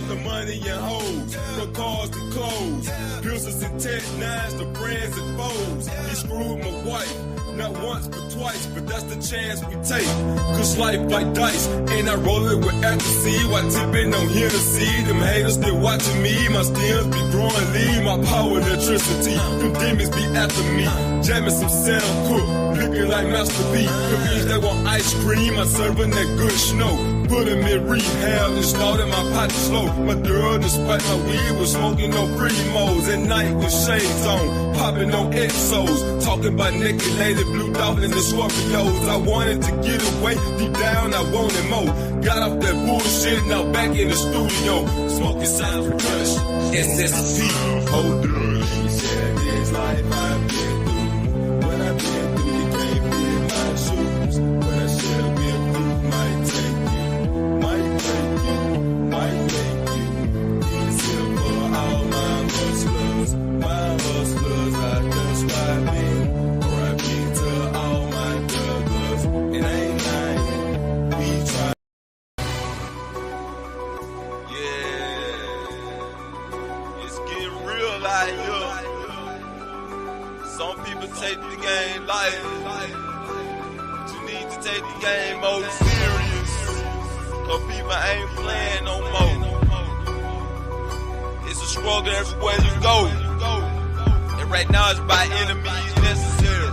The money and hoes, from cars to clothes, pills and tech nines to friends and foes. He screwed my wife, not once but twice, but that's the chance we take. Cause life like dice, and I roll it with ecstasy while tipping on Hennessy. Them haters still watching me, my stems be growing lean, my power electricity. Them demons be after me, jamming some sound cook, looking like Master P. Cookies that want ice cream, I'm serving that good snow. Put him in rehab and started my pocket slow. My girl, despite my weed, was smoking no primos. At night with shades on, popping on exos. Talking about naked lady, blue dolphin and Scorpios. I wanted to get away, deep down I wanted more. Got off that bullshit, now back in the studio. Smoking sounds fresh, SST, hold on. She said this life I've been through. When I've been through, you can't fit my shoes. When I share with you, might take you. Might break you, might make you. It's here for all my hustlers, I just ride in. R.I.P. to all my brothers. It ain't lying, we try. Yeah, it's getting real out here. Some people take the game light, but you need to take the game more serious. Cause people ain't playing no more. It's a struggle everywhere you go. And right now it's by enemies necessary.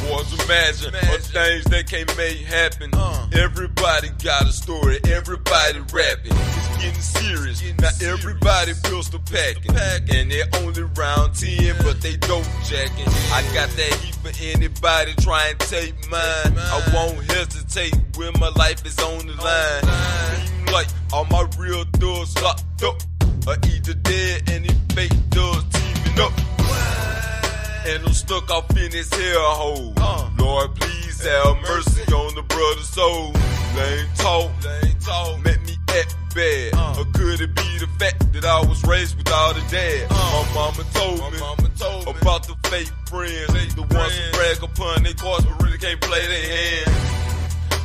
Boys, imagine of things that can't make happen. Everybody got a story, everybody rapping. It's getting serious. Now everybody pistol packing. And they only round 10, but they dope jacking. I got that heat for anybody try and take mine. I won't hesitate when my life is on the line. Seem like all my real thugs locked up, or either dead and these fake thugs teaming up. And I'm stuck off in this hellhole. Lord, please have mercy on the brother's soul. Lame talk, make me act bad. Or could it be the fact that I was raised without a dad? My mama told me about the fake friends, the ones who brag upon their cards but really can't play their hand.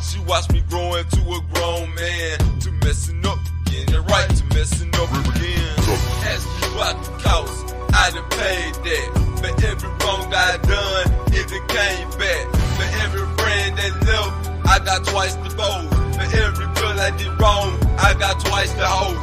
She watched me grow into a grown man, to messing up, getting it right, to messing up again. Ask me about the cost, I done paid that. For every wrong I done, it done came back. For every friend that left, I got twice the gold. For every girl I did wrong, I got twice the hoe.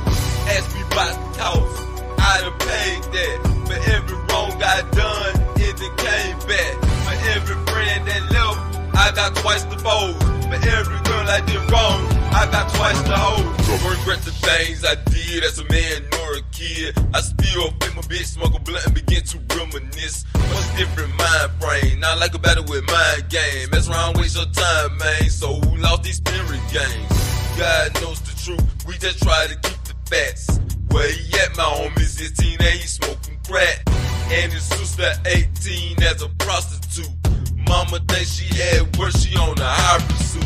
Ask me about the cost, I done paid that. For every wrong I done, it done came back. For every friend that left, I got twice the fold. For every girl I did wrong, I got twice the hoe. Don't regret the things I did as a man nor a kid. I still fit my bitch, smoke a blunt and begin to reminisce. Much different mind frame, not like a battle with mind game. Mess around, waste your time, man. So who lost these spirit games? God knows the truth, we just try to keep the facts. Where he at, my homies is teenage, smoking crack. And his sister 18 as a prostitute. Mama thinks she had work, she on the high pursuit.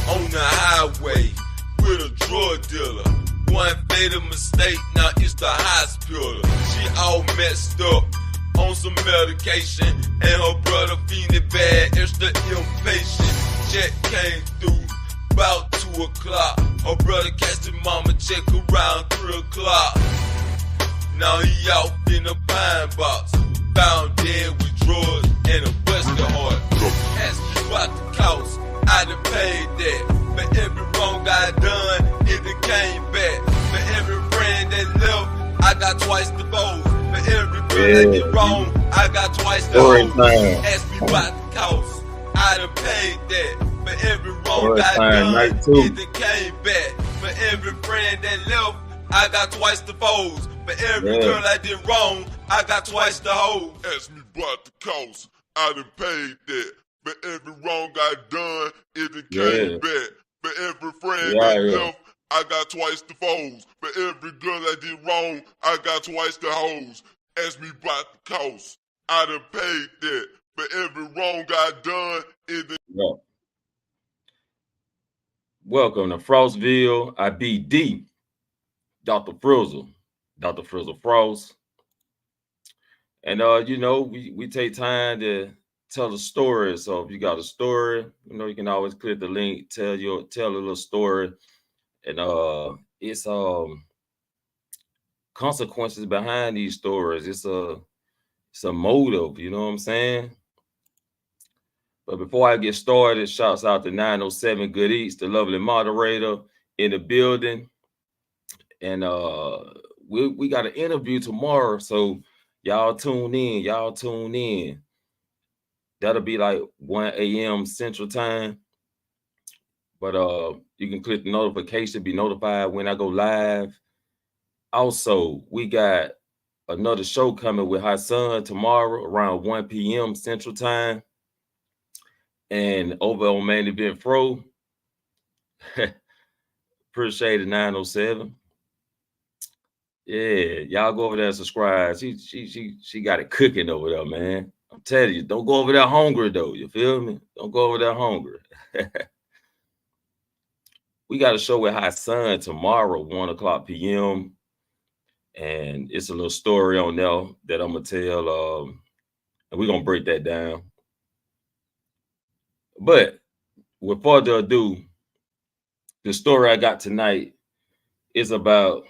On the highway with a drug dealer. One fatal mistake, now it's the hospital. She all messed up on some medication, and her brother feeling bad, extra impatient. Check came through about 2 o'clock. Her brother catched his mama check around 3 o'clock. Now he out in a pine box, found dead with drugs and a busted heart. Ask me about the cost, I done paid that. For every wrong I done, it done came back. For every friend that left, I got twice the gold. For every girl that did wrong, I got twice the hoe. Ask me about the cost, I done paid that. For every wrong I done, it done came back. For every friend that left, I got twice the foes. For every girl I did wrong, I got twice the hoes. Ask me about the cost, I done paid that. For every wrong I done, it done came back. For every friend that left, I got twice the foes. For every girl I did wrong, I got twice the hoes. Ask me about the cost, I done paid that. For every wrong I done, it done... Welcome to Frost Ville. I be D, Dr. Frizzle, Dr. Frizzle Frost. And you know, we take time to tell a story. So if you got a story, you know, you can always click the link, tell a little story. And it's consequences behind these stories. It's a motive, you know what I'm saying? But before I get started, shouts out to 907 Good Eats, the lovely moderator in the building. And we got an interview tomorrow, so y'all tune in. That'll be like 1 a.m. Central Time. But you can click the notification, be notified when I go live. Also, we got another show coming with Hassan tomorrow around 1 p.m. Central Time. And over on Main Event Pro, appreciate it, 907. Yeah, y'all go over there and subscribe. She got it cooking over there, man. I'm telling you, don't go over there hungry though. You feel me? Don't go over there hungry. We got a show with Hassan tomorrow, 1 o'clock p.m. And it's a little story on there that I'm gonna tell. And we're gonna break that down. But with further ado, the story I got tonight is about,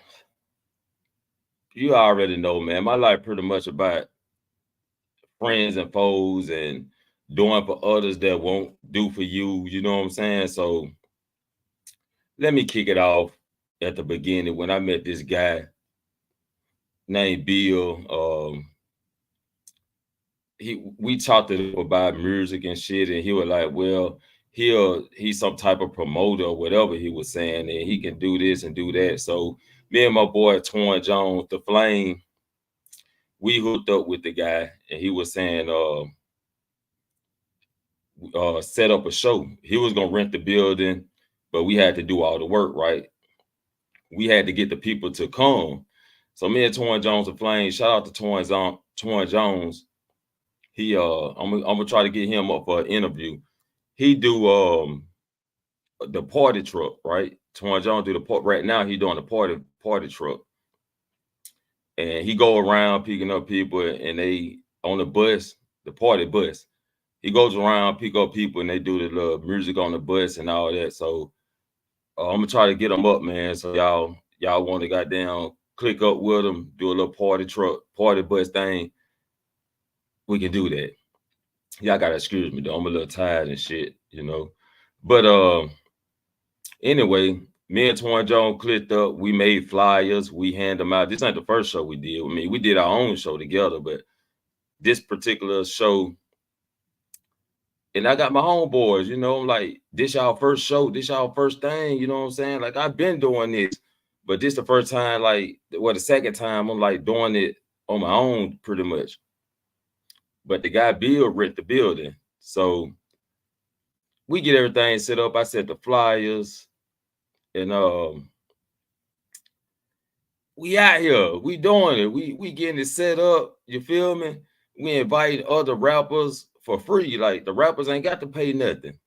you already know, man. My life pretty much about friends and foes and doing for others that won't do for you. You know what I'm saying? So let me kick it off at the beginning when I met this guy named Bill. We talked to him about music and shit, and he was like, well, he's some type of promoter or whatever he was saying, and he can do this and do that. So me and my boy Torn Jones, the Flame, we hooked up with the guy, and he was saying set up a show. He was gonna rent the building, but we had to do all the work, right? We had to get the people to come. So me and Torn Jones, the Flame, shout out to Torn Jones. He I'm gonna try to get him up for an interview. He do the party truck, right? Torn Jones do the part right now. He doing the party truck, and he go around picking up people, and they on the bus, the party bus. He goes around pick up people, and they do the little music on the bus and all that. So I'm gonna try to get them up, man. So y'all want to goddamn click up with them, do a little party bus thing. We can do that. Y'all gotta excuse me though. I'm a little tired and shit, you know. But anyway, me and Torn Jones clicked up. We made flyers. We hand them out. This ain't the first show we did. I mean, we did our own show together, but this particular show, and I got my homeboys, you know, like, this y'all first show, this y'all first thing, you know what I'm saying? Like, I've been doing this, but this the first time, like, well, the second time I'm like doing it on my own pretty much. But the guy Bill rent the building. So we get everything set up. I set the flyers, and we out here. We doing it. We getting it set up. You feel me? We invite other rappers for free. Like, the rappers ain't got to pay nothing.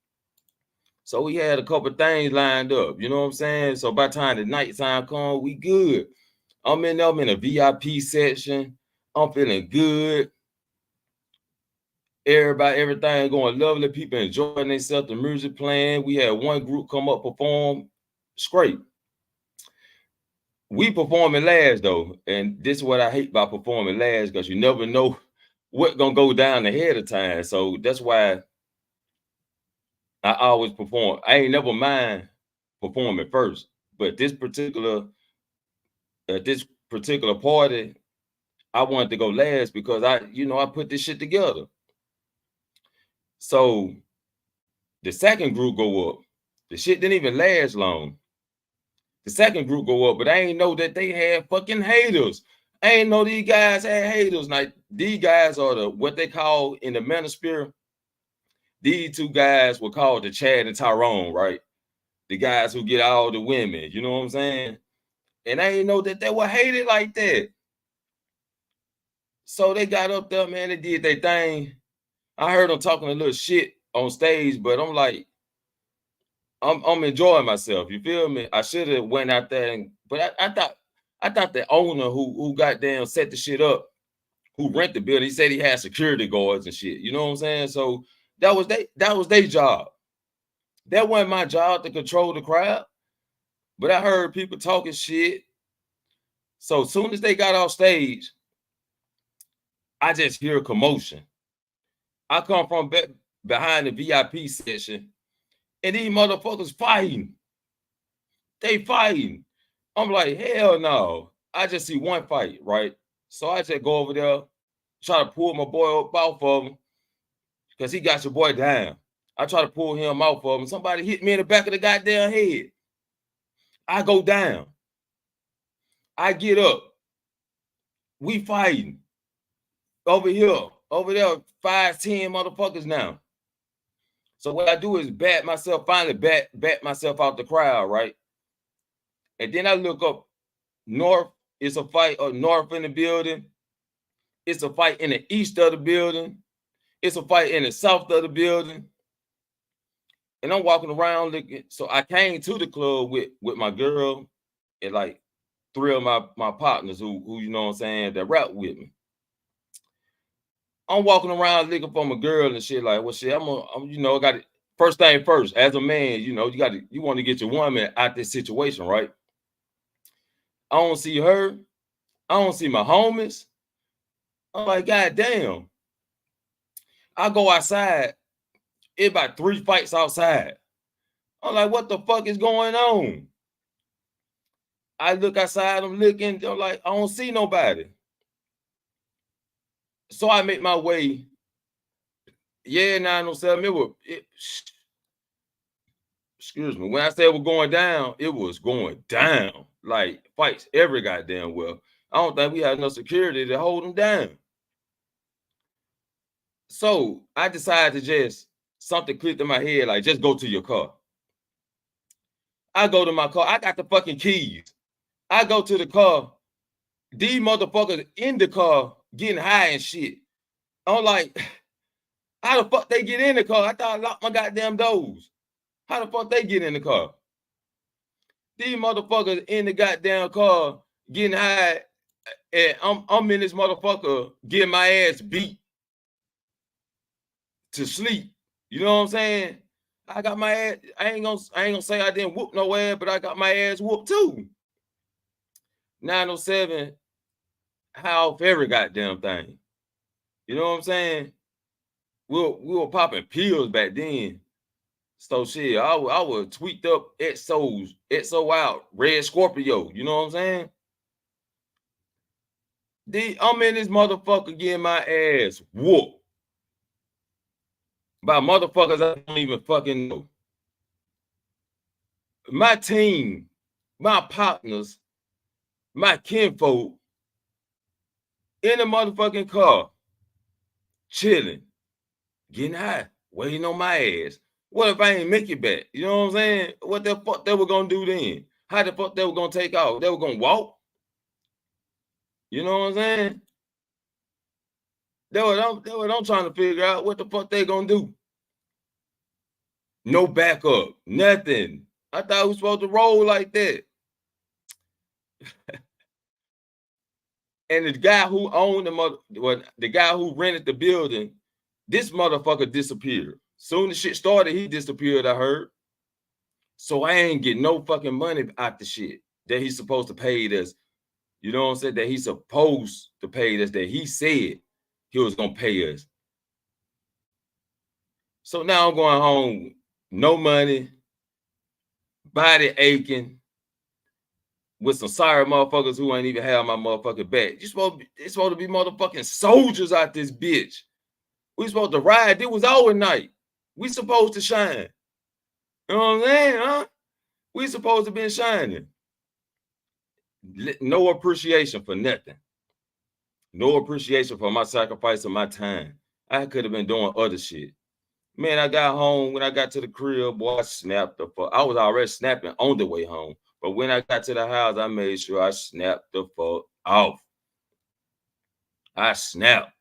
So we had a couple things lined up. You know what I'm saying? So by the time the nighttime come, we good. I'm in a VIP section. I'm feeling good. Everything going lovely. People enjoying themselves. The music playing. We had one group come up perform. Scrape. We performing last though, and this is what I hate about performing last, because you never know what's gonna go down ahead of time. So that's why I always perform. I ain't never mind performing first, but at this particular party, I wanted to go last because I put this shit together. So the second group go up. The shit didn't even last long. The second group go up, but I ain't know that they had fucking haters. I ain't know these guys had haters. Like these guys are the what they call in the manosphere. These two guys were called the Chad and Tyrone, right? The guys who get all the women, you know what I'm saying? And I ain't know that they were hated like that. So they got up there, man. They did their thing. I heard them talking a little shit on stage, but I'm like, I'm enjoying myself. You feel me? I should have went out there, but I thought the owner who got down set the shit up, who rent the building, he said he had security guards and shit. You know what I'm saying? So that was their job. That wasn't my job to control the crowd. But I heard people talking shit. So as soon as they got off stage, I just hear commotion. I come from behind the VIP section, and these motherfuckers fighting. They fighting. I'm like, hell no. I just see one fight, right? So I just go over there, try to pull my boy up off of him, because he got your boy down. I try to pull him off of him. Somebody hit me in the back of the goddamn head. I go down. I get up. We fighting. Over here. Over there, 5, 10 motherfuckers now. So what I do is finally bat myself out the crowd, right? And then I look up north. It's a fight up north in the building. It's a fight in the east of the building. It's a fight in the south of the building. And I'm walking around looking. So I came to the club with my girl and like 3 of my partners who you know what I'm saying, that rap with me. I'm walking around looking for my girl and shit. Like, well, shit, I'm you know, got it. First thing first, as a man, you know, you want to get your woman out this situation, right? I don't see her. I don't see my homies. I'm like, God damn. I go outside. It's about 3 fights outside. I'm like, what the fuck is going on? I look outside. I'm looking. I'm like, I don't see nobody. So I make my way. Yeah, 907. Excuse me. When I say it was going down, it was going down. Like fights every goddamn well. I don't think we had enough security to hold them down. So I decided to just, something clicked in my head, like, just go to your car. I go to my car. I got the fucking keys. I go to the car. These motherfuckers in the car getting high and shit. I'm like, how the fuck they get in the car? I thought I locked my goddamn doors. How the fuck they get in the car? These motherfuckers in the goddamn car getting high, and I'm in this motherfucker getting my ass beat to sleep. You know what I'm saying? I got my ass. I ain't gonna say I didn't whoop no ass, but I got my ass whooped too. 907, how off every goddamn thing. You know what I'm saying? We were popping pills back then. So shit, I was tweaked up XO out, Red Scorpio. You know what I'm saying? I'm in this motherfucker getting my ass whooped by motherfuckers I don't even fucking know. My team, my partners, my kinfolk in the motherfucking car, chilling, getting high, waiting on my ass. What if I ain't make it back? You know what I'm saying? What the fuck they were gonna do then? How the fuck they were gonna take off? They were gonna walk? You know what I'm saying? That's what I'm trying to figure out. What the fuck they gonna do? No backup, nothing. I thought we were supposed to roll like that. And the guy who owned the guy who rented the building, this motherfucker disappeared. Soon as shit started, he disappeared, I heard. So I ain't getting no fucking money out the shit that he's supposed to pay us. You know what I'm saying? That he's supposed to pay us, that he said he was gonna pay us. So now I'm going home, no money, body aching, with some sorry motherfuckers who ain't even have my motherfucking back. It's supposed to be motherfucking soldiers out this bitch. We supposed to ride. It was our night. We supposed to shine. You know what I'm saying, huh? We supposed to be shining. No appreciation for nothing. No appreciation for my sacrifice of my time. I could have been doing other shit. Man, I got home. When I got to the crib, boy, I snapped the fuck. I was already snapping on the way home. But when I got to the house, I made sure I snapped the fuck off. I snapped.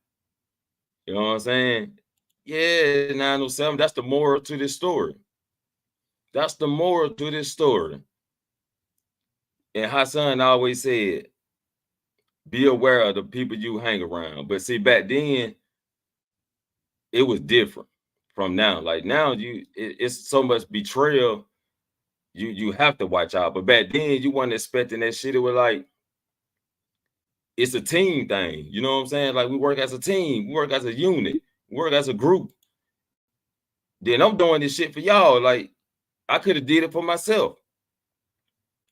You know what I'm saying? Yeah, 907. That's the moral to this story. That's the moral to this story. And Hassan always said, be aware of the people you hang around. But see, back then, it was different from now. Like now, it's so much betrayal. You have to watch out. But back then, you weren't expecting that shit. It was like it's a team thing. You know what I'm saying? Like we work as a team, we work as a unit, we work as a group. Then I'm doing this shit for y'all. Like I could have did it for myself.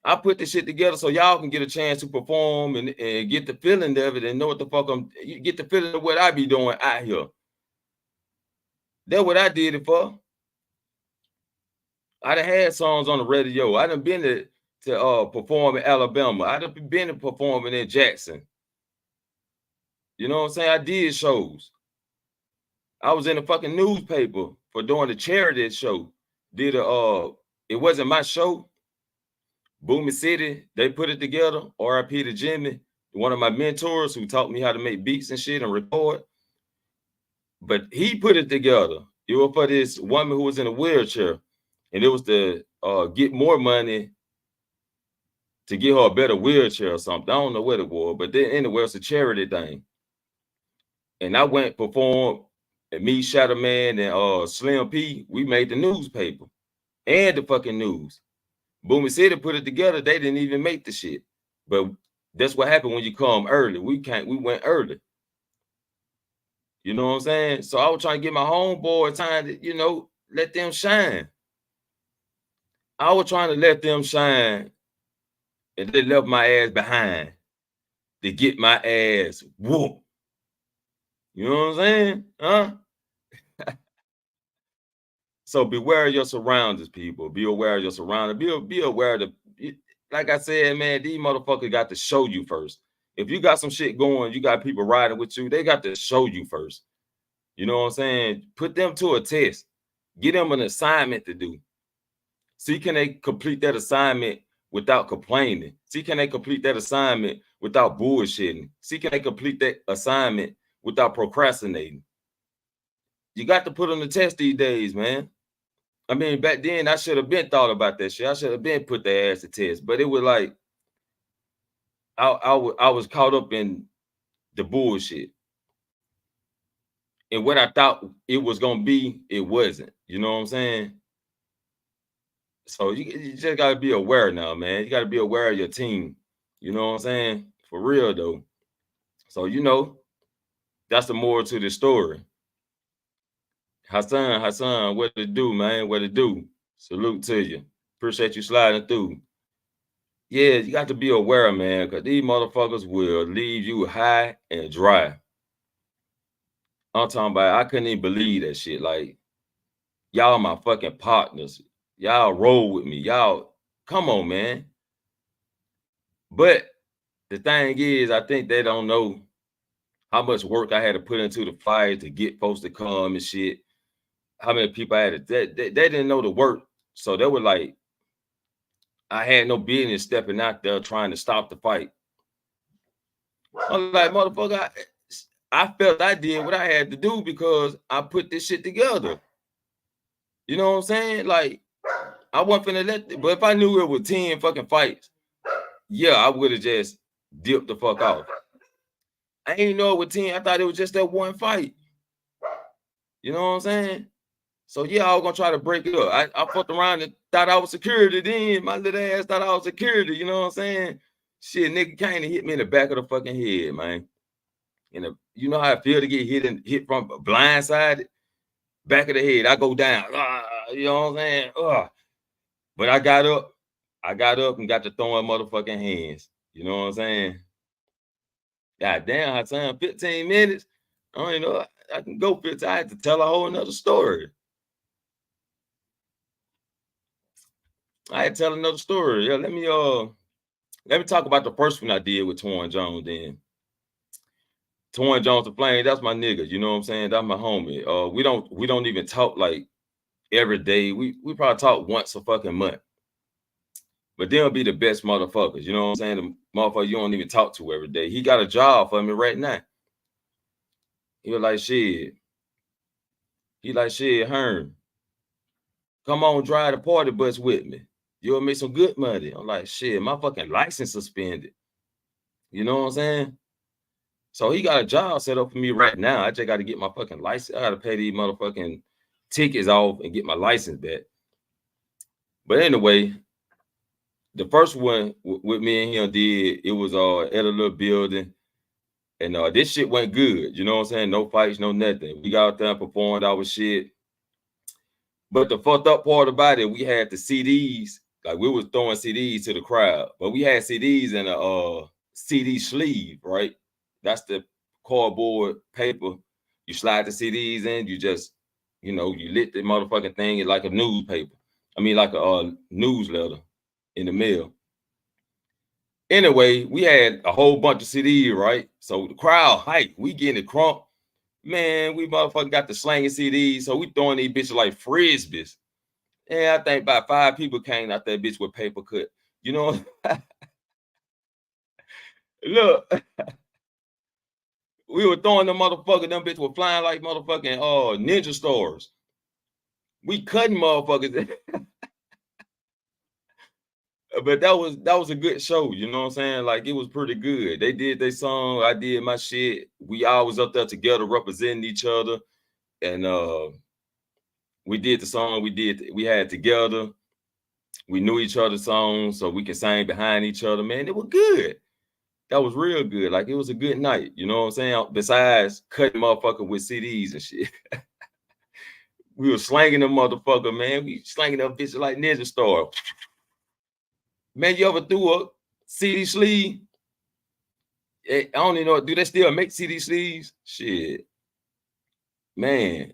I put this shit together so y'all can get a chance to perform and get the feeling of it and know what the fuck you get the feeling of what I be doing out here. That's what I did it for. I done had songs on the radio. I done been to perform in Alabama. I done been to performing in Jackson. You know what I'm saying? I did shows. I was in the fucking newspaper for doing a charity show. It wasn't my show. Boomy City, they put it together. R.I.P. to Jimmy, one of my mentors who taught me how to make beats and shit and record. But he put it together. It was for this woman who was in a wheelchair. And it was to get more money to get her a better wheelchair or something. I don't know what it was, but then anyway, it's a charity thing. And I went performed, and me, Shadow Man, and Slim P, we made the newspaper and the fucking news. Boomy City put it together. They didn't even make the shit. But that's what happened when you come early. We went early. You know what I'm saying? So I was trying to get my homeboy time to, let them shine. I was trying to let them shine, and they left my ass behind to get my ass whooped. You know what I'm saying? Huh? So beware of your surroundings, people. Be aware of your surroundings. Be aware of like I said, man, these motherfuckers got to show you first. If you got some shit going, you got people riding with you, they got to show you first. You know what I'm saying? Put them to a test. Get them an assignment to do. See, can they complete that assignment without complaining? See, can they complete that assignment without bullshitting? See, can they complete that assignment without procrastinating? You got to put them to test these days, man. I mean, back then, I should have been thought about that shit. I should have been put their ass to test. But it was like, I was caught up in the bullshit. And what I thought it was going to be, it wasn't. You know what I'm saying? So you just got to be aware now, man. You got to be aware of your team. You know what I'm saying? For real, though. So, that's the moral to the story. Hassan, what to do, man? What to do? Salute to you. Appreciate you sliding through. Yeah, you got to be aware, man, because these motherfuckers will leave you high and dry. I'm talking about, I couldn't even believe that shit. Like, y'all my fucking partners. Y'all roll with me. Y'all, come on, man. But the thing is, I think they don't know how much work I had to put into the fire to get folks to come and shit. How many people I had to, they didn't know the work. So they were like, I had no business stepping out there trying to stop the fight. I'm like, motherfucker, I felt I did what I had to do because I put this shit together. You know what I'm saying? Like, I wasn't finna let it, but if I knew it was 10 fucking fights, yeah, I would have just dipped the fuck off. I ain't know it was 10. I thought it was just that one fight. You know what I'm saying? So yeah, I was gonna try to break it up. I fucked around and thought I was security. Then my little ass thought I was security. You know what I'm saying? Shit, nigga came and hit me in the back of the fucking head, man. You know how I feel to get hit from blindsided, back of the head. I go down. You know what I'm saying? But I got up and got to throwing motherfucking hands. You know what I'm saying? God damn, I turned 15 minutes. I don't even know. I can go 15. I had to tell a whole another story. I had to tell another story. Yeah, let me Let me talk about the first one I did with Torn Jones. Then Torn Jones the Flame, that's my nigga. You know what I'm saying? That's my homie. We don't even talk like every day. We probably talk once a fucking month. But they'll be the best motherfuckers. You know what I'm saying? The motherfucker you don't even talk to every day. He got a job for me right now. He was like, shit. He like, shit, Hearn, come on, drive the party bus with me. You'll make some good money. I'm like, shit, my fucking license suspended. You know what I'm saying? So he got a job set up for me right now. I just got to get my fucking license. I got to pay these motherfucking tickets off and get my license back. But anyway, the first one with me and him did, it was at a little building. And this shit went good. You know what I'm saying? No fights, no nothing. We got out there and performed our shit. But the fucked up part about it, we had the CDs. Like we was throwing CDs to the crowd. But we had CDs in a CD sleeve, right? That's the cardboard paper. You slide the CDs in, you just, you lit the motherfucking thing like a newspaper. I mean, like a newsletter in the mail. Anyway, we had a whole bunch of CDs, right? So the crowd hype, we getting it crunk. Man, we motherfucking got the slanging CDs, so we throwing these bitches like frisbees. Yeah, I think about 5 people came out that bitch with paper cut. You know, look, we were throwing them motherfuckers, them bitches were flying like motherfucking ninja stars. We cutting motherfuckers. But that was a good show, you know what I'm saying? Like it was pretty good. They did their song, I did my shit. We all was up there together representing each other. And we did the song we had together. We knew each other's songs, so we could sing behind each other. Man, it was good. That was real good. Like it was a good night, you know what I'm saying? Besides cutting motherfucker with CDs and shit. We were slanging them motherfucker, man. We slanging them bitches like Ninja Star. Man, you ever threw a CD sleeve? I don't even know. Do they still make CD sleeves? Shit. Man.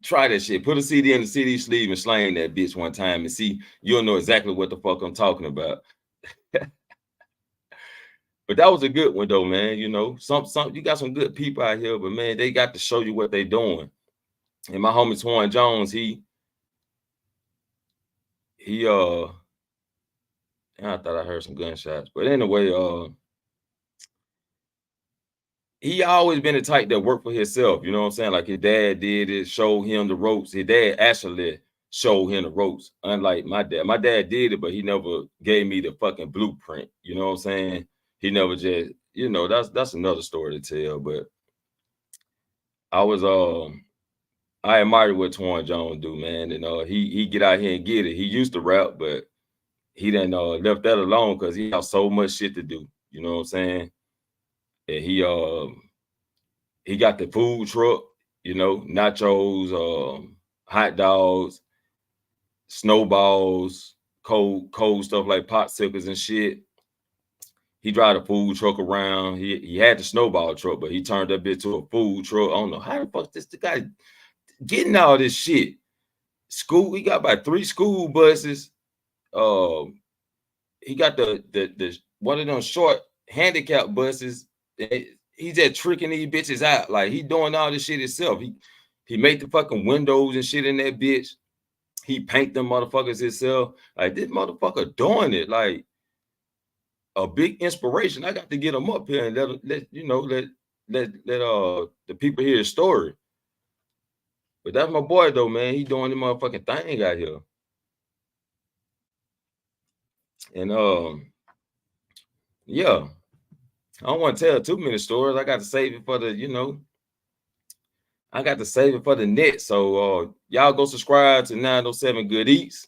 Try that shit. Put a CD in the CD sleeve and slang that bitch one time and see. You'll know exactly what the fuck I'm talking about. But that was a good one though, man. You know, some you got some good people out here, but man, they got to show you what they doing. And my homie Twan Jones, I thought I heard some gunshots. But anyway, he always been the type that worked for himself. You know what I'm saying? Like his dad did it, showed him the ropes. His dad actually showed him the ropes. Unlike my dad. My dad did it, but he never gave me the fucking blueprint. You know what I'm saying? He never just, that's another story to tell. But I admire what Twan Jones do, man. And he get out here and get it. He used to rap, but he done left that alone because he has so much shit to do. You know what I'm saying? And he got the food truck, nachos, hot dogs, snowballs, cold stuff like popsicles and shit. He drive the food truck around. He had the snowball truck, but he turned that bitch to a food truck. I don't know how the fuck the guy getting all this shit. He got about 3 school buses. He got the one of them short handicap buses. He's just tricking these bitches out. Like he doing all this shit himself. He made the fucking windows and shit in that bitch. He paint them motherfuckers himself. Like this motherfucker doing it. Like a big inspiration. I got to get him up here and let the people hear his story. But that's my boy though, man. He doing the motherfucking thing out here. And yeah. I don't want to tell too many stories. I got to save it for I got to save it for the net. So y'all go subscribe to 907 Good Eats.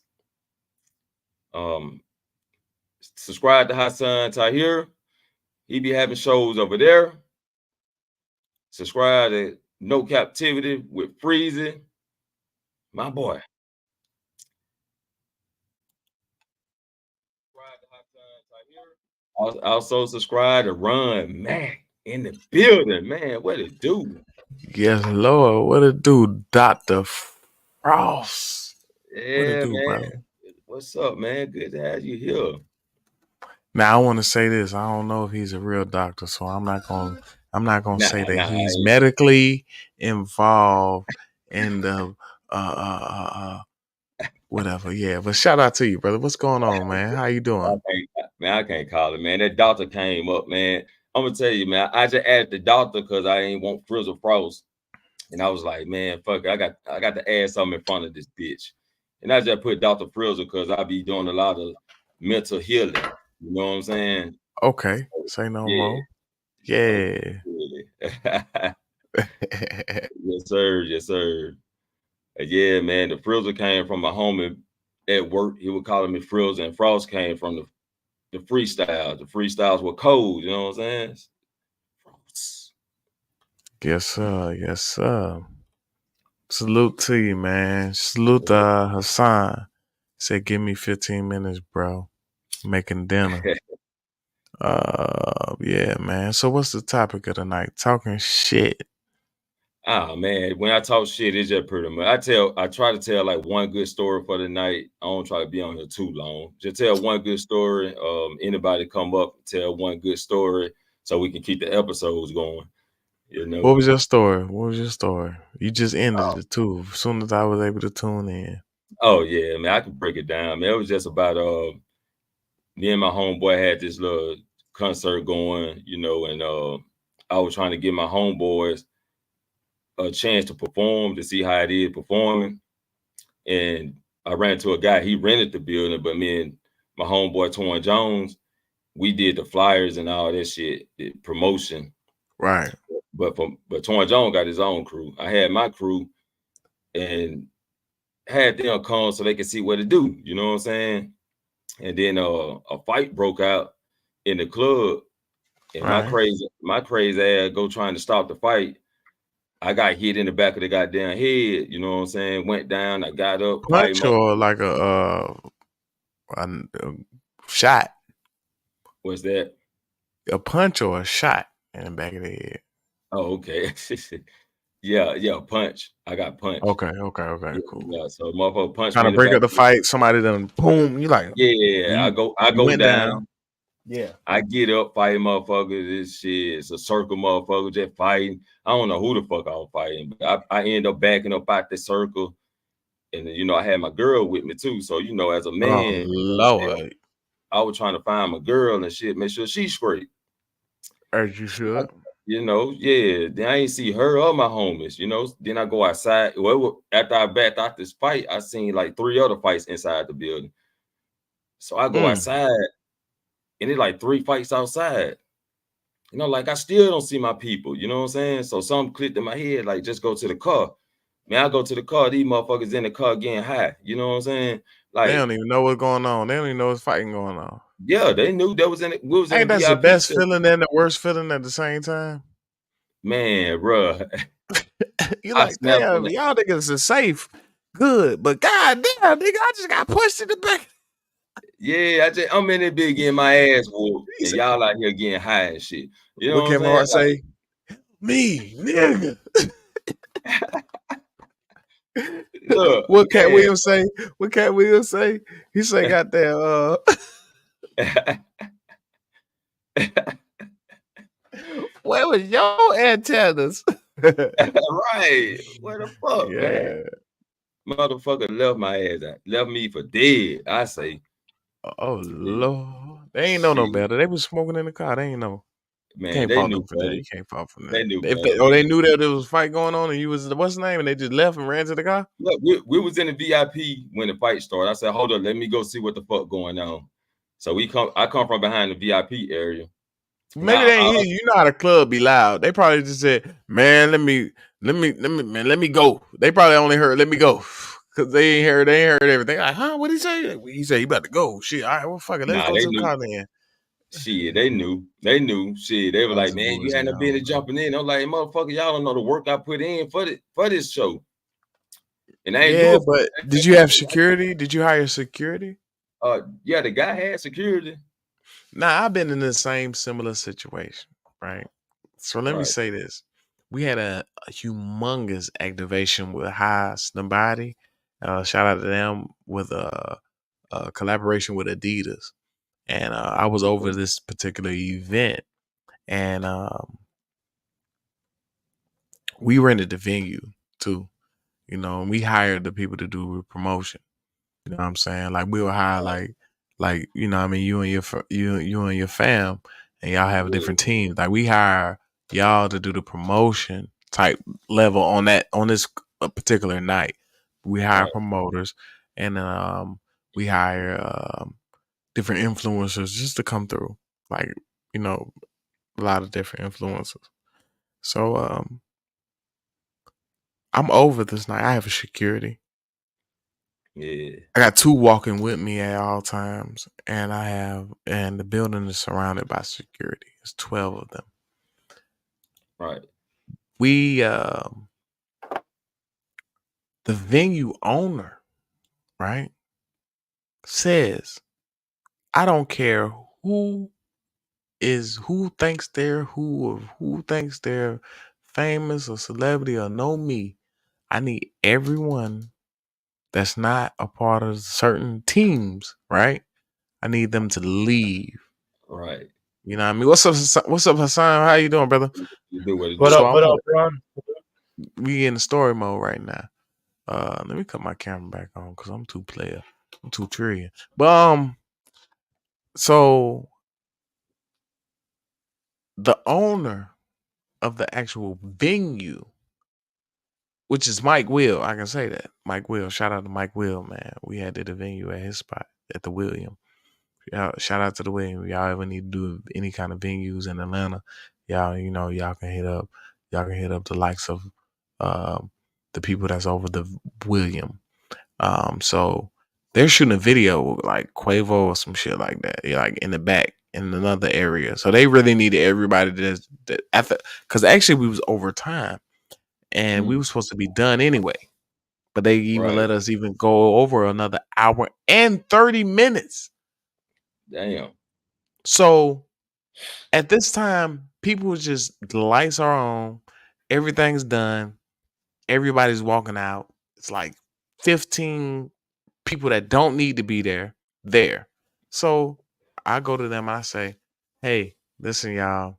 Subscribe to Hassan Tahir. He be having shows over there. Subscribe to No Captivity with Freezy. My boy. Also subscribe to Run Mac in the building, man. What it do? Yes, Lord. What it do, Dr. Frost? Yeah, What it do, man. bro? What's up, man? Good to have you here. Now I want to say this. I don't know if he's a real doctor, so I'm not gonna Nah, say that nah. he's medically involved in the whatever. Yeah, but shout out to you, brother. What's going on, man? How you doing? I can't call it, man. That doctor came up, man. I'm gonna tell you, man. I just asked the doctor because I ain't want Frizzle Frost. And I was like, man, fuck it. I got to add something in front of this bitch. And I just put Dr. Frizzle because I be doing a lot of mental healing. You know what I'm saying? Okay, say no Yeah. more. Yeah. Yes, sir. Yes, sir. Yeah, man. The Frizzle came from my homie at work. He would call me Frizzle, and Frost came from the freestyles. The freestyles were cold. You know what I'm saying? Yes, sir. Yes, sir. Salute to you, man. Salute Hassan. Said, give me 15 minutes, bro. Making dinner. Yeah, man. So what's the topic of the night? Talking shit. Ah, man, when I talk shit, it's just pretty much. I try to tell like one good story for the night. I don't try to be on here too long. Just tell one good story. Anybody come up, tell one good story so we can keep the episodes going. You know. What was your story? What was your story? You just ended it too. As soon as I was able to tune in. Oh yeah, man, I can break it down. Man, it was just about me and my homeboy had this little concert going, you know, and I was trying to give my homeboys a chance to perform to see how it is performing. And I ran into a guy, he rented the building, but me and my homeboy Torn Jones, we did the flyers and all that shit, the promotion. Right. But Torn Jones got his own crew. I had my crew and had them come so they could see what to do. You know what I'm saying? And then a fight broke out in the club, and Right. my crazy ass go trying to stop the fight. I got hit in the back of the goddamn head. You know what I'm saying? Went down. I got up, fight Punch him up. or like a shot? What's that? A punch or a shot in the back of the head? Oh, okay. Yeah, punch. I got punched. Okay, cool. Yeah, so motherfucker punched Trying me to in the break back. up the fight, somebody done boom, you like Yeah, I you go went down. Yeah. I get up, fighting motherfuckers. This shit, it's a circle motherfucker just fighting. I don't know who the fuck I was fighting, but I end up backing up out the circle. And you know, I had my girl with me too. So, you know, as a Oh man, Lord. I was trying to find my girl and shit, make sure she's straight. As you should. You know, yeah. Then I ain't see her or my homies, you know. Then I go outside. Well, after I backed out this fight, I seen like 3 other fights inside the building. So I go outside and it like 3 fights outside. You know, like I still don't see my people, you know what I'm saying? So something clicked in my head, like just go to the car. Man, I go to the car, these motherfuckers in the car getting high, you know what I'm saying? They Like, don't even know what's going on. They don't even know what's fighting going on. yeah, they knew that was in it. We was in a Ain't that's the VIP best section. feeling and the worst feeling at the same time? Man, bro. You're like, damn, y'all niggas are safe. Good. But god damn, nigga, I just got pushed in the back. Yeah, I'm in it big getting my ass whooped, and y'all out here getting high and shit. You know What what I'm can my saying? heart say? Me, nigga. Look, What Cat man. Williams say? What Cat Williams say? He say, goddamn, where was your antennas? Right. Where the fuck, man? Yeah. Motherfucker left my ass out. Left me for dead, I say. Oh Lord. They ain't know no better. They was smoking in the car. They ain't know. Man, Can't they fault knew them for that. better. You can't fault for that. They knew If better. they knew that there was a fight going on and you was what's the name and they just left and ran to the car? Look, we was in the VIP when the fight started. I said, hold on, let me go see what the fuck going on. So I come from behind the VIP area. Maybe they ain't hear you. You know how the club be loud. They probably just said, man, let me go. They probably only heard let me go. Cause they ain't heard everything. Like, huh? What'd he say? He said he about to go. Shit. All right, well fuck it. Let's go they to the knew. car then. Shit, they knew. They knew. Shit, they were like, man, you hadn't been jumping in. I'm like, motherfucker, y'all don't know the work I put in for this show. And I ain't do it. But did you have security? Did you hire security? Yeah, the guy had security. Nah, I've been in the same similar situation, right? So let me say this. We had a humongous activation with High Snobody. Shout out to them with a collaboration with Adidas. and I was over this particular event, and we rented the venue too. You know, and we hired the people to do promotion. You know what I'm saying? Like we would hire like you know what I mean, you and you and your fam, and y'all have different teams. Like we hire y'all to do the promotion type level on this particular night. We hire Right. promoters, and we hire different influencers just to come through. Like, you know, a lot of different influencers. So I'm over this night. I have a security. Yeah. I got 2 walking with me at all times, and the building is surrounded by security. It's 12 of them. Right. We the venue owner, right, says, I don't care who thinks who thinks they're famous or celebrity or know me. I need everyone that's not a part of certain teams, right? I need them to leave. Right. You know what I mean? What's up, Hassan? How you doing, brother? You do what it What do. So up? What up, Ron? we in the story mode right now. Let me cut my camera back on because I'm too player. I'm too trillion. But so the owner of the actual venue, which is Mike Will, I can say that. Mike Will. Shout out to Mike Will, man. We had did a venue at his spot at the William. Shout out to the William. Y'all ever need to do any kind of venues in Atlanta, y'all, you know, y'all can hit up the likes of the people that's over the William. So they're shooting a video like Quavo or some shit like that, like in the back in another area. So they really needed everybody because actually we was over time and we were supposed to be done anyway, but they even Right. let us even go over another hour and 30 minutes. Damn. So at this time, people was just the lights are on, everything's done, everybody's walking out. It's like 15 people that don't need to be there. So I go to them, I say, hey, listen, y'all,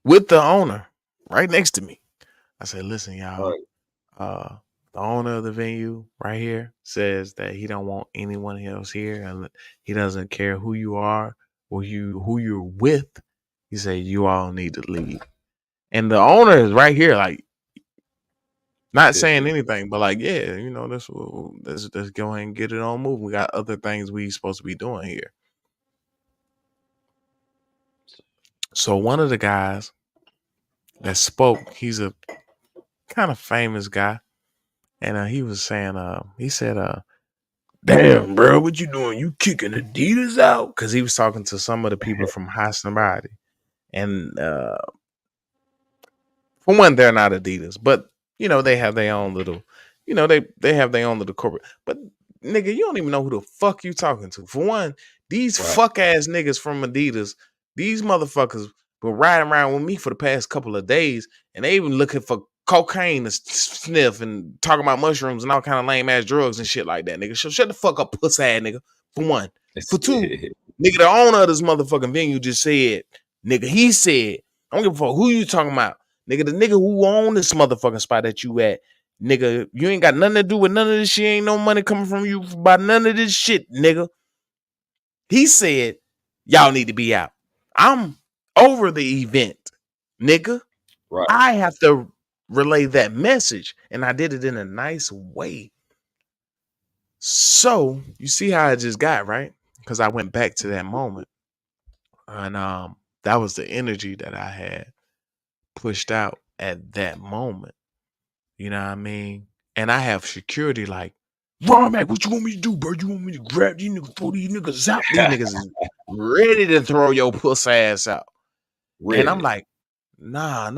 with the owner right next to me. I say, listen, y'all, Right. the owner of the venue right here says that he don't want anyone else here, and he doesn't care who you are or who you're with. He said you all need to leave. And the owner is right here, like not saying anything, but like, yeah, you know, let's go ahead and get it on moving. We got other things we supposed to be doing here. So one of the guys that spoke, he's a kind of famous guy, and he was saying, he said, damn, bro, what you doing? You kicking Adidas out? Because he was talking to some of the people from High Somebody, and for one, they're not Adidas, but you know they have their own little, you know they have their own little corporate. But nigga, you don't even know who the fuck you talking to. For one, these Right. fuck ass niggas from Adidas, these motherfuckers been riding around with me for the past couple of days, and they even looking for cocaine to sniff and talking about mushrooms and all kind of lame ass drugs and shit like that, nigga. So shut the fuck up, puss ass nigga. For one, for two, nigga, the owner of this motherfucking venue just said, nigga, he said, I don't give a fuck who you talking about. Nigga, the nigga who own this motherfucking spot that you at, nigga, you ain't got nothing to do with none of this shit. Ain't no money coming from you by none of this shit, nigga. He said, y'all need to be out. I'm over the event, nigga. Right. I have to relay that message, and I did it in a nice way. So you see how I just got, right? Because I went back to that moment, and that was the energy that I had pushed out at that moment. You know what I mean? And I have security like, Ron Mac, what you want me to do, bro? You want me to grab these niggas, throw these niggas out? These niggas is ready to throw your puss ass out. Ready. And I'm like, nah.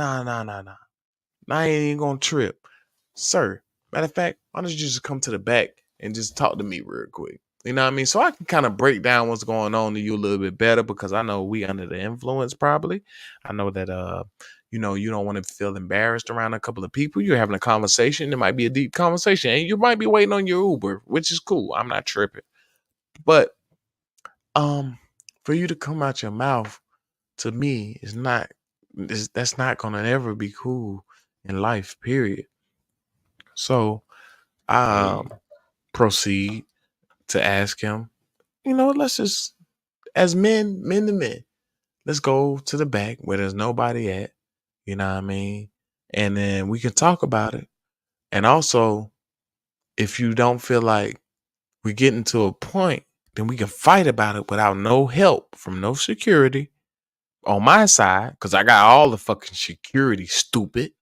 I ain't even gonna trip. Sir, matter of fact, why don't you just come to the back and just talk to me real quick? You know what I mean? So I can kind of break down what's going on to you a little bit better because I know we under the influence probably. I know that you know, you don't want to feel embarrassed around a couple of people. You're having a conversation. It might be a deep conversation. And you might be waiting on your Uber, which is cool. I'm not tripping. But For you to come out your mouth to me is not that's not gonna ever be cool in life, period. So I Hey, proceed to ask him, let's just as men to men, let's go to the back where there's nobody at, you know what I mean? And then we can talk about it. And also, if you don't feel like we're getting to a point, then we can fight about it without no help from no security on my side, because I got all the fucking security, stupid,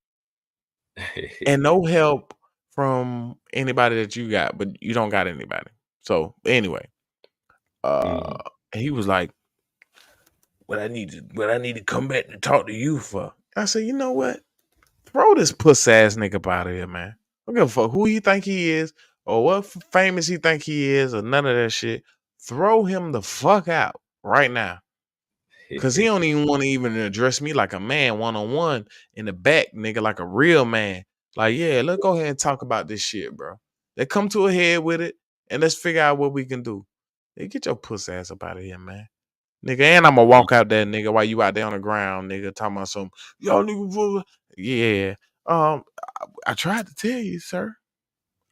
and no help from anybody that you got, but you don't got anybody. So anyway, uh, mhm. and he was like, what I need to come back to talk to you for? I said, you know what? Throw this puss ass nigga up out of here, man. I don't give a fuck who he think he is or what famous he think he is or none of that shit. Throw him the fuck out right now. Cause he don't even want to even address me like a man one on one in the back, nigga, like a real man. Like, yeah, let's go ahead and talk about this shit, bro. Let's come to a head with it and let's figure out what we can do. Hey, get your puss ass up out of here, man. Nigga, and I'm gonna walk out there, nigga, while you out there on the ground, nigga, talking about some y'all nigga. Yeah. Um, I tried to tell you, sir.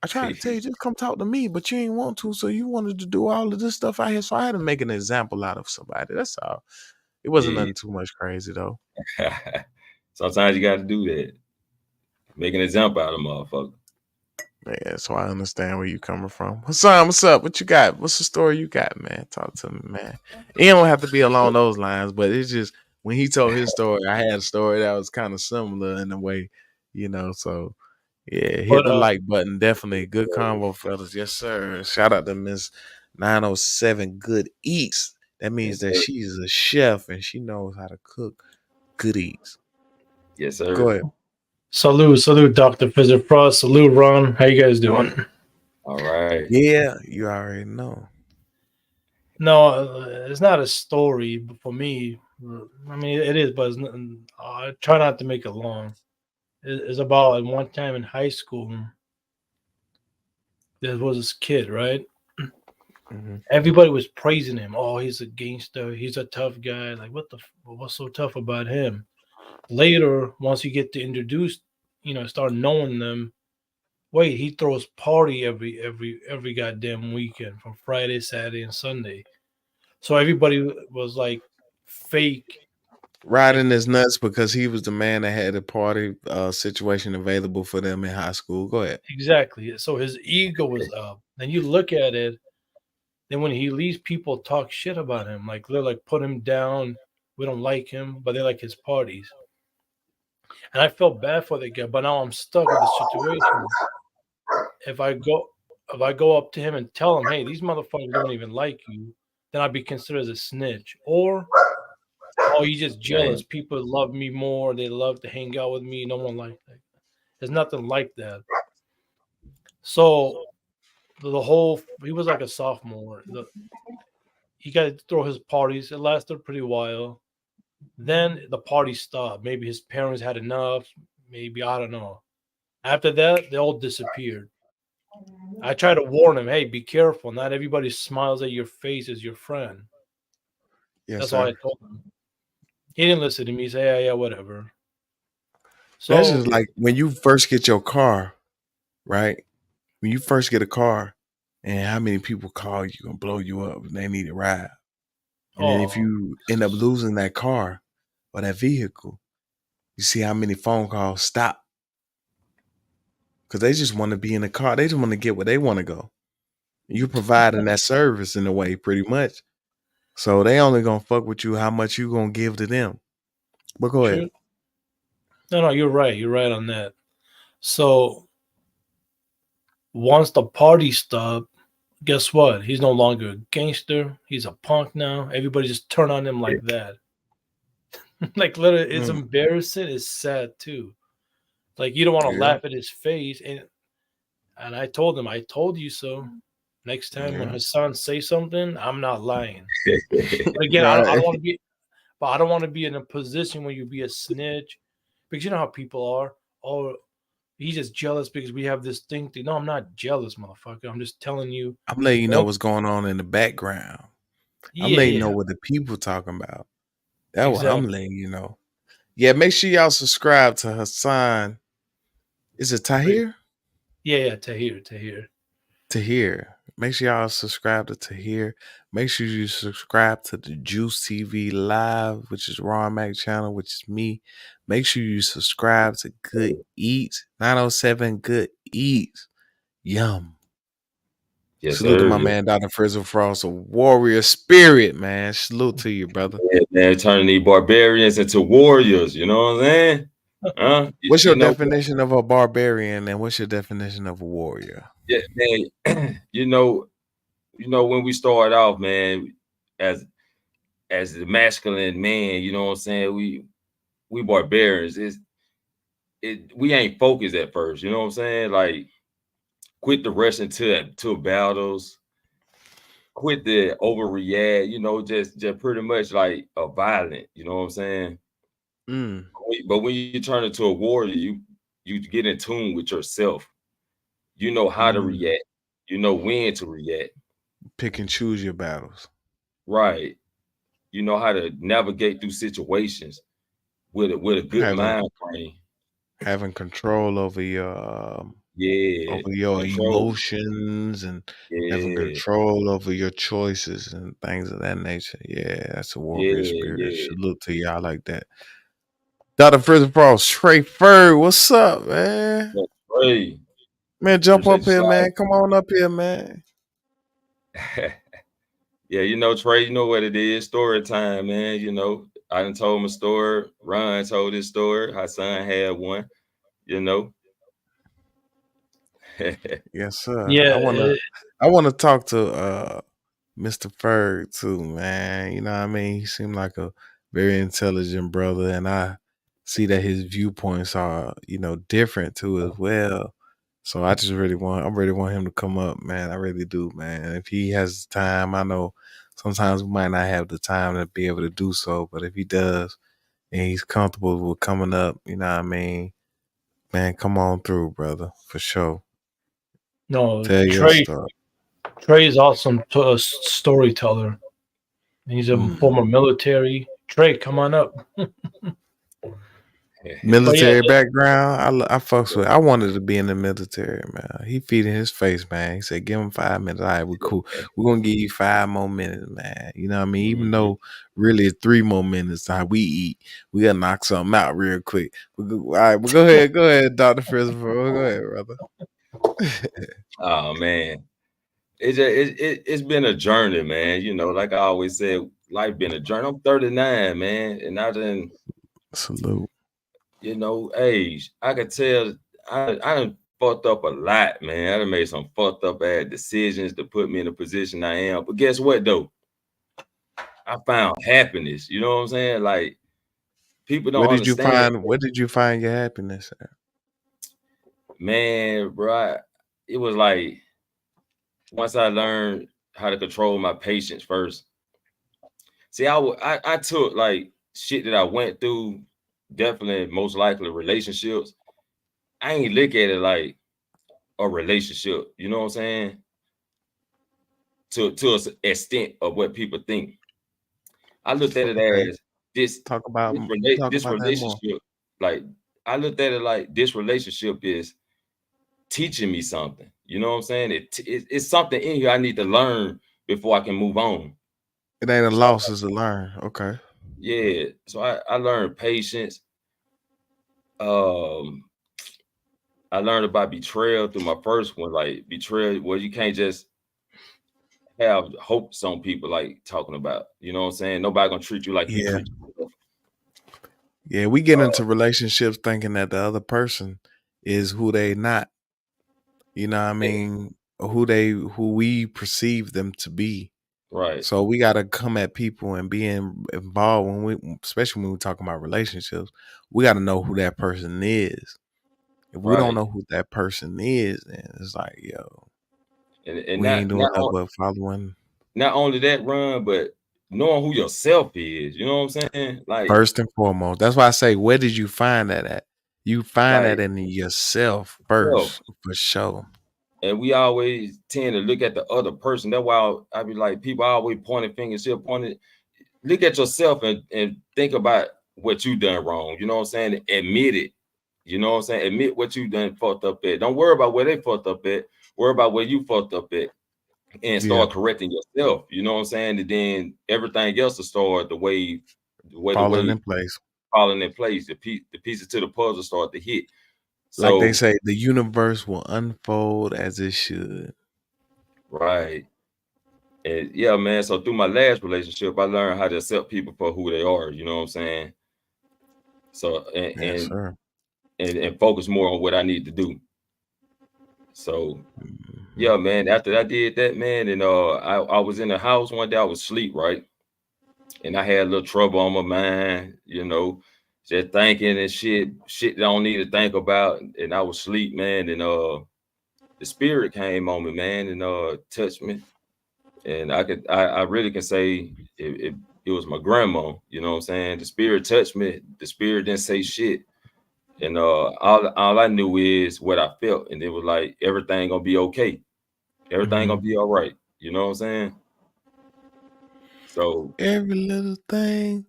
I tried to tell you, just come talk to me, but you ain't want to, so you wanted to do all of this stuff out here. So I had to make an example out of somebody. That's all. It wasn't Yeah. nothing too much crazy though. Sometimes you got to do that. Make an example out of motherfucker. Yeah, so I understand where you coming from. Hassan, what's up? What you got? What's the story you got, man? Talk to me, man. It don't have to be along those lines, but it's just when he told his story, I had a story that was kind of similar in a way, so yeah, hit But the like button. Definitely good convo, fellas. Yes, sir. Shout out to Miss 907 Good Eats. That means Yes, that sir. she's a chef and she knows how to cook good eats. Yes, Go sir. ahead. salute, Dr. Fizzer Frost. Salute, Ron. How you guys doing? All right. Yeah, you already know. No, it's not a story for me. I mean, it is, but I try not to make it long. It's about one time in high school, there was this kid, right? Hmm. Everybody was praising him. Oh, he's a gangster. He's a tough guy. Like, what's so tough about him? Later, once you get to introduce, start knowing them. Wait, he throws party every goddamn weekend from Friday, Saturday, and Sunday. So everybody was like fake, like Riding his nuts because he was the man that had a party situation available for them in high school. Go ahead. exactly. So his ego was up. Then you look at it, then when he leaves, people talk shit about him. Like they're like put him down. We don't like him, but they like his parties. And I felt bad for the guy, but now I'm stuck with the situation. If I go if I go up to him and tell him, hey, these motherfuckers don't even like you, then I'd be considered as a snitch. Or oh, you just jealous. Dang. People love me more. They love to hang out with me. No one like that. There's nothing like that. So the whole he was like a sophomore. He got to throw his parties. It lasted pretty while. Then the party stopped. Maybe his parents had enough. Maybe I don't know. After that, they all disappeared. I tried to warn him, hey, be careful. Not everybody smiles at your face as your friend. Yes, That's all I sir. told him. He didn't listen to me. He said, yeah, whatever. That's So just like when you first get your car, right? When you first get a car, and how many people call you and blow you up and they need a ride. And then if oh, you end up losing that car or that vehicle, you see how many phone calls stop because they just want to be in the car. They just want to get where they want to go. You providing that service in a way, pretty much. So they only gonna fuck with you how much you gonna give to them. But go ahead. true. No, you're right. You're right on that. So once the party stopped, guess what? He's no longer a gangster. He's a punk now. Everybody just turn on him like that. Like literally, it's Mm, embarrassing. It's sad too. Like you don't want to yeah, laugh at his face, and I told him, I told you so. Next time when yeah. Hassan say something, I'm not lying. But again, I Right. don't want to be, but I don't want to be in a position where you be a snitch, because you know how people are. Oh, he's just jealous because we have this thing. No, I'm not jealous, motherfucker. I'm just telling you. I'm letting you know What? what's going on in the background. I'm Yeah, letting you know yeah, what the people talking about. That's what I'm exactly. letting you know. Yeah, make sure y'all subscribe to Hassan. Is it Tahir? Yeah, yeah, Tahir, Tahir. Tahir. Make sure y'all subscribe to Tahir. Make sure you subscribe to the Juice TV Live, which is Raw Mac channel, which is me. Make sure you subscribe to Good Eats. 907 Good Eats. Yum. Yes, Salute to sir. my man, Dr. Frizzle Frost, a warrior spirit, man. Salute to you, brother. Yeah, man, turning these barbarians into warriors. You know what I'm saying? Huh? What's You your know, definition of a barbarian and what's your definition of a warrior? yeah, man. When we started off, man, as the masculine man, you know what I'm saying? We barbarians. We ain't focused at first. You know what I'm saying? Like, quit the rushing to battles. Quit the overreact. Just pretty much like a violent. You know what I'm saying? Mm, But when you turn into a warrior, you get in tune with yourself. You know how to mm. react. You know when to react. Pick and choose your battles. Right. You know how to navigate through situations with a good Having mind frame. having control Yeah. over your Control. emotions and having Yeah. control over your choices and things of that nature. Yeah, that's a warrior Yeah. spirit. Yeah. Salute to y'all like that. Dr. Frizzle Frost, Trey Fur, what's up, man? That's great. Man, jump Appreciate up the here, slide. man. Come on up here, man. Yeah, Trey, you know what it is. Story time, man. I done told my story. Ron told his story. Hassan had one, you know. Yes, sir. Yeah, I wanna talk to Mr. Ferg too, man. You know what I mean? He seemed like a very intelligent brother, and I see that his viewpoints are, different too as well. So I really want him to come up, man. I really do, man. If he has time, I know sometimes we might not have the time to be able to do so, but if he does and he's comfortable with coming up, you know what I mean? Man, come on through, brother, for sure. no, Tell your story. Trey is awesome storyteller. He's a Mm. former military. Trey, come on up. But yeah, Military background, I fucks with. I wanted to be in the military, man. He feeding his face, man. He said, "Give him 5 minutes. All right, we cool. We're gonna give you 5 more minutes, man. You know what I mean? Even Mhm. though really it's 3 more minutes. How we eat, we gotta knock something out real quick. All right, well, go ahead, Doctor Christopher. Go ahead, brother. Oh man. It's been a journey, man. Like I always said, life been a journey. I'm 39, man, and I done, Salute. age. I could tell I done fucked up a lot, man. I done made some fucked up bad decisions to put me in the position I am. But guess what though? I found happiness. You know what I'm saying? Like, people don't understand, Where did you find your happiness at? man, bro. It was like, once I learned how to control my patience first. See, I took like shit that I went through, definitely most likely relationships. I ain't look at it like a relationship, you know what I'm saying? To an extent of what people think. I looked at it Okay, as this talk this about that more. relationship, like, I looked at it like this relationship is teaching me something. You know what I'm saying? It's something in here I need to learn before I can move on. It ain't a So loss, it's a learn. Okay. yeah, so I learned patience. Um, I learned about betrayal through my first one. Like, betrayal, well, you can't just have hopes on people, like talking about. You know what I'm saying? Nobody gonna treat you like you Yeah. treat yourself. Yeah, we get Uh, into relationships thinking that the other person is who they not. You know what I yeah, mean? Who we perceive them to be. right, So we gotta come at people and involved especially when we talk about relationships, we gotta know who that person is. If we don't right. know who that person is, then it's like, yo, And we not ain't doing nothing but following. not only that, run, but knowing who yourself is. You know what I'm saying? First and foremost. That's why I say, where did you find that at? You find that Like in yourself self. first, for sure. and we always tend to look at the other person. That's why I be like, people always pointing fingers here, pointing. Look at yourself and think about what you done wrong. You know what I'm saying? Admit it. You know what I'm saying? Admit what you done fucked up at. Don't worry about where they fucked up at. Worry about where you fucked up at, and Yeah. start correcting yourself. You know what I'm saying? And then everything else will start Falling in place. falling in place. The pieces to the puzzle start to hit. Like they So say, the universe will unfold as it should. right. And yeah, man. So through my last relationship, I learned how to accept people for who they are. You know what I'm saying? So Yes, sir. and focus more on what I need to do. So Mhm. yeah, man. After I did that, man, and I was in the house one day. I was asleep, right, and I had a little trouble on my mind, you know, just thinking and shit I don't need to think about. And I was asleep, man, and the spirit came on me, man, and touched me, and I really can say it was my grandma. You know what I'm saying? The spirit touched me. The spirit didn't say shit. And all I knew is what I felt, and it was like everything gonna be okay. Everything gonna Mhm. be all right. You know what I'm saying? So Every little thing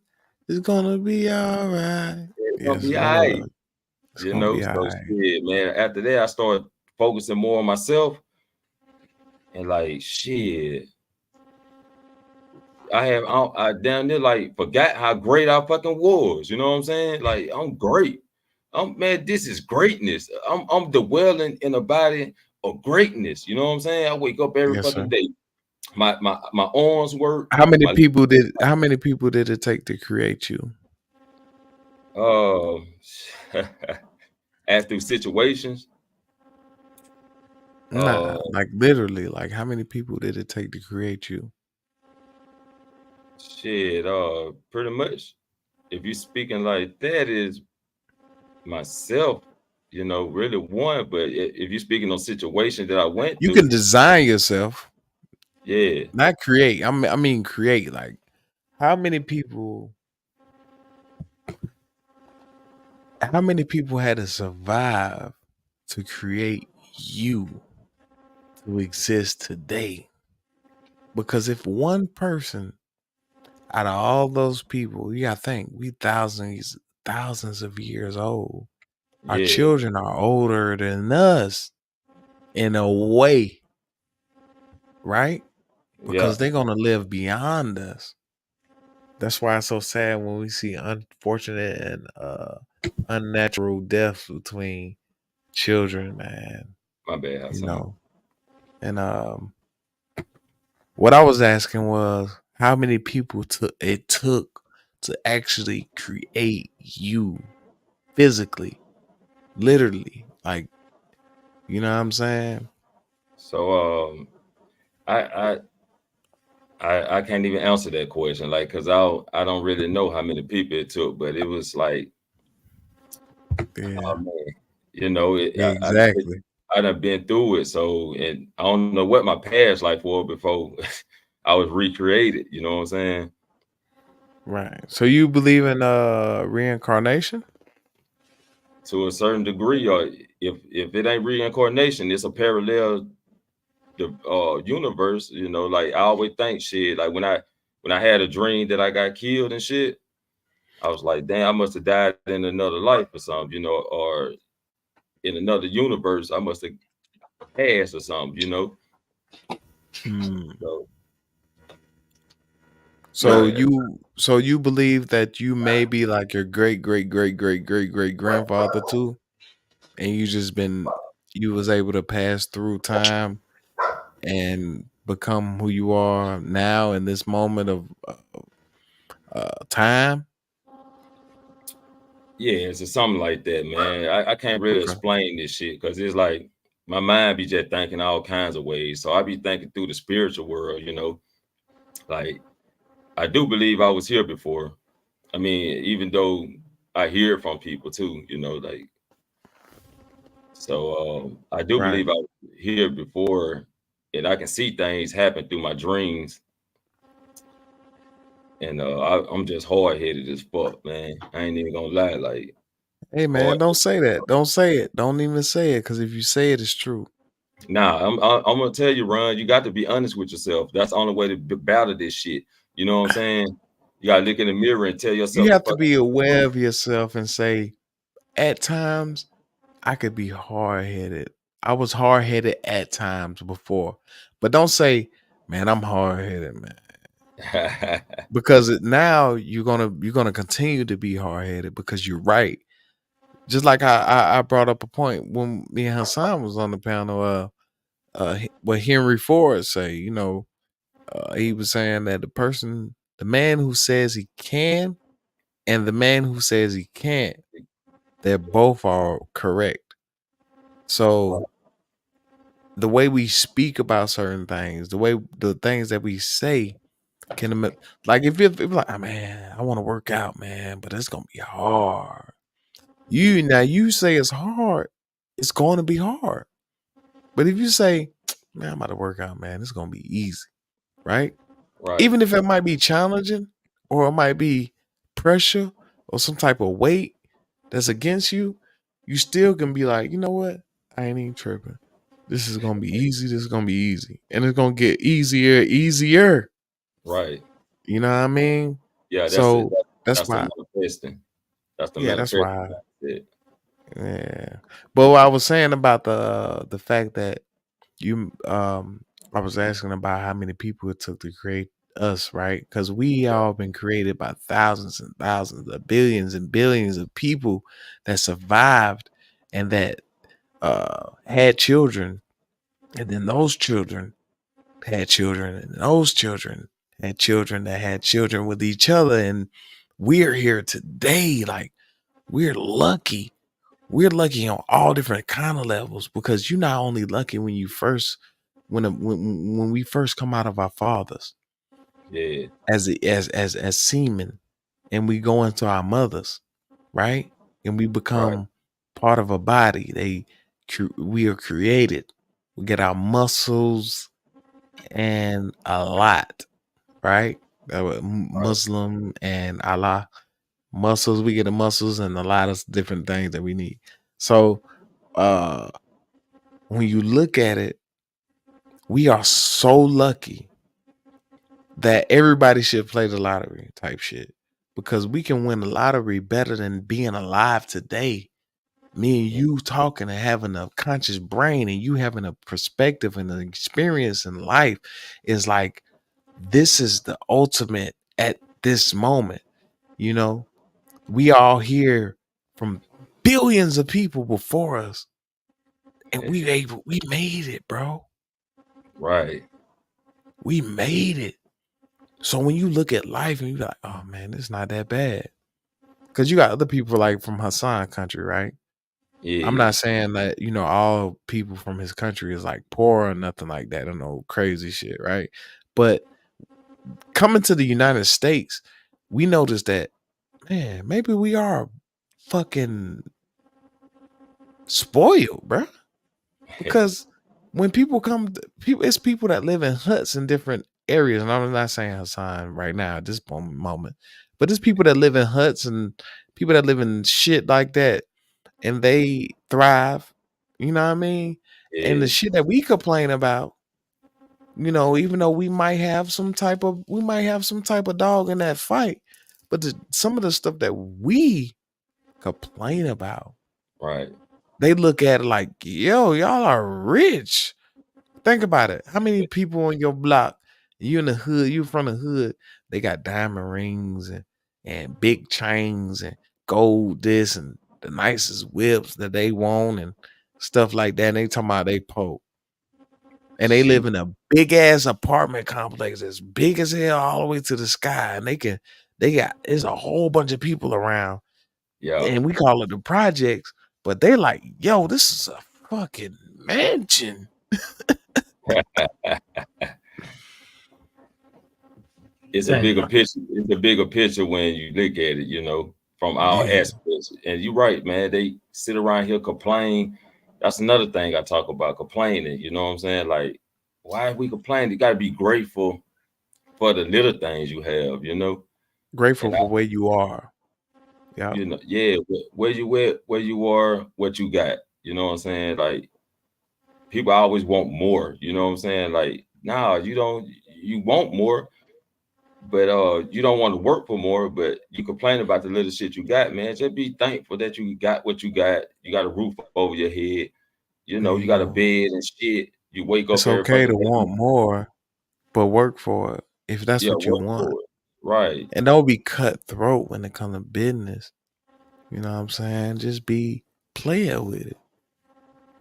is gonna be all right. it's gonna Yes, be all right. Lord. It's You gonna know, be all so right. shit, man. After that, I started focusing more on myself, and like shit, I down there like forgot how great I fucking was. You know what I'm saying? Like I'm great. Man, this is greatness. I'm dwelling in a body of greatness. You know what I'm saying? I wake up every Yes, sir. fucking day. My arms work. How many My people did it take to create you? uh as through situations. Nah, Uh like literally, like how many people did it take to create you? shit, pretty much if you speaking like that is myself, you know, really one. But if you're speaking on situations that I went You can through, design yourself, yeah, not create. I mean create. Like how many people had to survive to create you to exist today? Because if one person out of all those people, you gotta think, we thousands of years old. Our yeah, children are older than us in a way, right? yeah, Because they're gonna live beyond us. That's why it's so sad when we see unfortunate and unnatural deaths between children, man. my bad, You Hassan. know. And what I was asking was how many people took to actually create you physically, literally. Like, you know what I'm saying? So I I I can't even answer that question, like, cause I don't really know how many people it took, but it was like, oh Yeah, man, you know, exactly. I done been through it, so and I don't know what my past life was before I was recreated. You know what I'm saying? Right. So you believe in reincarnation? To a certain degree, or if it ain't reincarnation, it's a parallel the universe. You know, like I always think shit. Like when I had a dream that I got killed and shit, I was like, damn, I must have died in another life or something, you know, or in another universe, I must have passed or something, you know. Hmm. So So yeah, you believe that you may be like your great grandfather too, and you was able to pass through time and become who you are now in this moment of time. yeah, it's something like that, man. I can't really Okay. explain this shit because it's like my mind be just thinking all kinds of ways. So I be thinking through the spiritual world, you know. Like I do believe I was here before. I mean, even though I hear it from people too, you know, like so I do Right. believe I was here before and I can see things happen through my dreams. And I'm just hard headed as fuck, man. I ain't even gonna lie, like Hey hard. man, don't say that. Don't say it. Don't even say it, because if you say it, it's true. Nah, I'm gonna tell you, Ron. You got to be honest with yourself. That's the only way to battle this shit. You know what I'm saying? You gotta look in the mirror and tell You yourself the have to fucking be aware truth. of yourself and say, at times, I could be hard headed. I was hard headed at times before, but don't say, man, I'm hard headed, man. Because now you're gonna continue to be hard headed because you're right. Just like I brought up a point when me and Hassan was on the panel. What Henry Ford say, he was saying that the man who says he can, and the man who says he can't, they're both are correct. So the way we speak about certain things, the things that we say like if you're like, oh, man, I want to work out, man, but it's gonna be hard. You say it's hard, it's going to be hard. But if you say, man, I'm about to work out, man, it's gonna be easy, right? Right, Even if it might be challenging or it might be pressure or some type of weight that's against you, you still can be like, you know what? I ain't even tripping. This is gonna be easy. This is gonna be easy. And it's gonna get easier. right. You know what I mean? Yeah, that's it. So that's That's the why, manifesting. That's the yeah, that's manifesting. why, That's it. yeah. But what I was saying about the fact that you I was asking about how many people it took to create us, right? Because we all been created by thousands and thousands of billions and billions of people that survived and that had children, and then those children had children, and those children had children that had children with each other, and we're here today. Like, we're lucky. We're lucky on all different kind of levels because you're not only lucky when you first when we first come out of our fathers Yeah, as semen, and we go into our mothers, right? And we right, become part of a body. We are created. We get our muscles and a lot, right? right, Muslim and Allah muscles. We get the muscles and a lot of different things that we need. So, uh, when you look at it, we are so lucky that everybody should play the lottery type shit because we can win the lottery better than being alive today. Me and you talking and having a conscious brain and you having a perspective and an experience in life is like, this is the ultimate at this moment. You know, we all hear from billions of people before us, and we made it, bro. right. We made it. So when you look at life and you're like, oh man, it's not that bad. Because you got other people like from Hassan country, right? I'm Yeah, not saying that, all people from his country is like poor or nothing like that. I don't know, crazy shit, right? But coming to the United States, we noticed that, man, maybe we are fucking spoiled, bro. Because when people come, it's people that live in huts in different areas, and I'm not saying Hassan right now at this moment, but it's people that live in huts and people that live in shit like that, and they thrive. You know what I mean? And the yeah, shit that we complain about, even though we might have some type of dog in that fight, but some of the stuff that we complain about, right. they look at it like, yo, y'all are rich. Think about it. How many people on your block, you in the hood, you from the hood, they got diamond rings and big chains and gold this and the nicest whips that they want and stuff like that. And they talking about they poor. And they live Shit. in a big ass apartment complex as big as hell all the way to the sky. And there's a whole bunch of people around. Yeah. And we call it the projects, but they like, yo, this is a fucking mansion. It's a Dang. bigger picture. It's a bigger picture when you look at it, from all Yeah. aspects. And you're right, man. They sit around here complain. That's another thing I talk about, complaining. You know what I'm saying? Like, why are we complaining? You got to be grateful for the little things you have. Grateful And for where you are. Yeah. yeah, where you are, what you got. You know what I'm saying? Like, people always want more. You know what I'm saying? Like, nah, you don't. You want more, but you don't want to work for more. But you complain about the little shit you got, man. Just be thankful that you got what you got. You got a roof over your head. You know, There you you got a go. bed and shit. You wake up It's every okay fucking to day. want more, but work for it if that's Yeah, what you work want. for it. Right. And don't be cutthroat when it comes to business. You know what I'm saying? Just be player with it.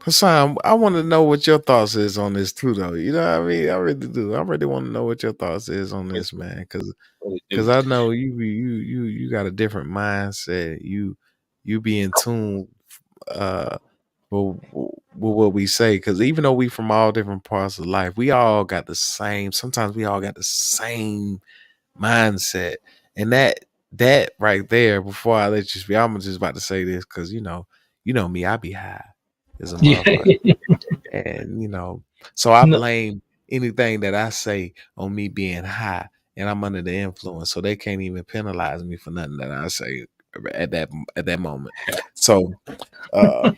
Hassan, I want to know what your thoughts is on this too, though. You know what I mean? I really do. I really want to know what your thoughts is on What this, man, because it because do? I know you got a different mindset. You be in tune uh with what we say, because even though we from all different parts of life, we all got the same. Sometimes we all got the same mindset, and that right there. Before I let you speak, I'm just about to say this because you know me, I be high as a Yeah. motherfucker, and so I No, blame anything that I say on me being high, and I'm under the influence, so they can't even penalize me for nothing that I say at that moment. So. uh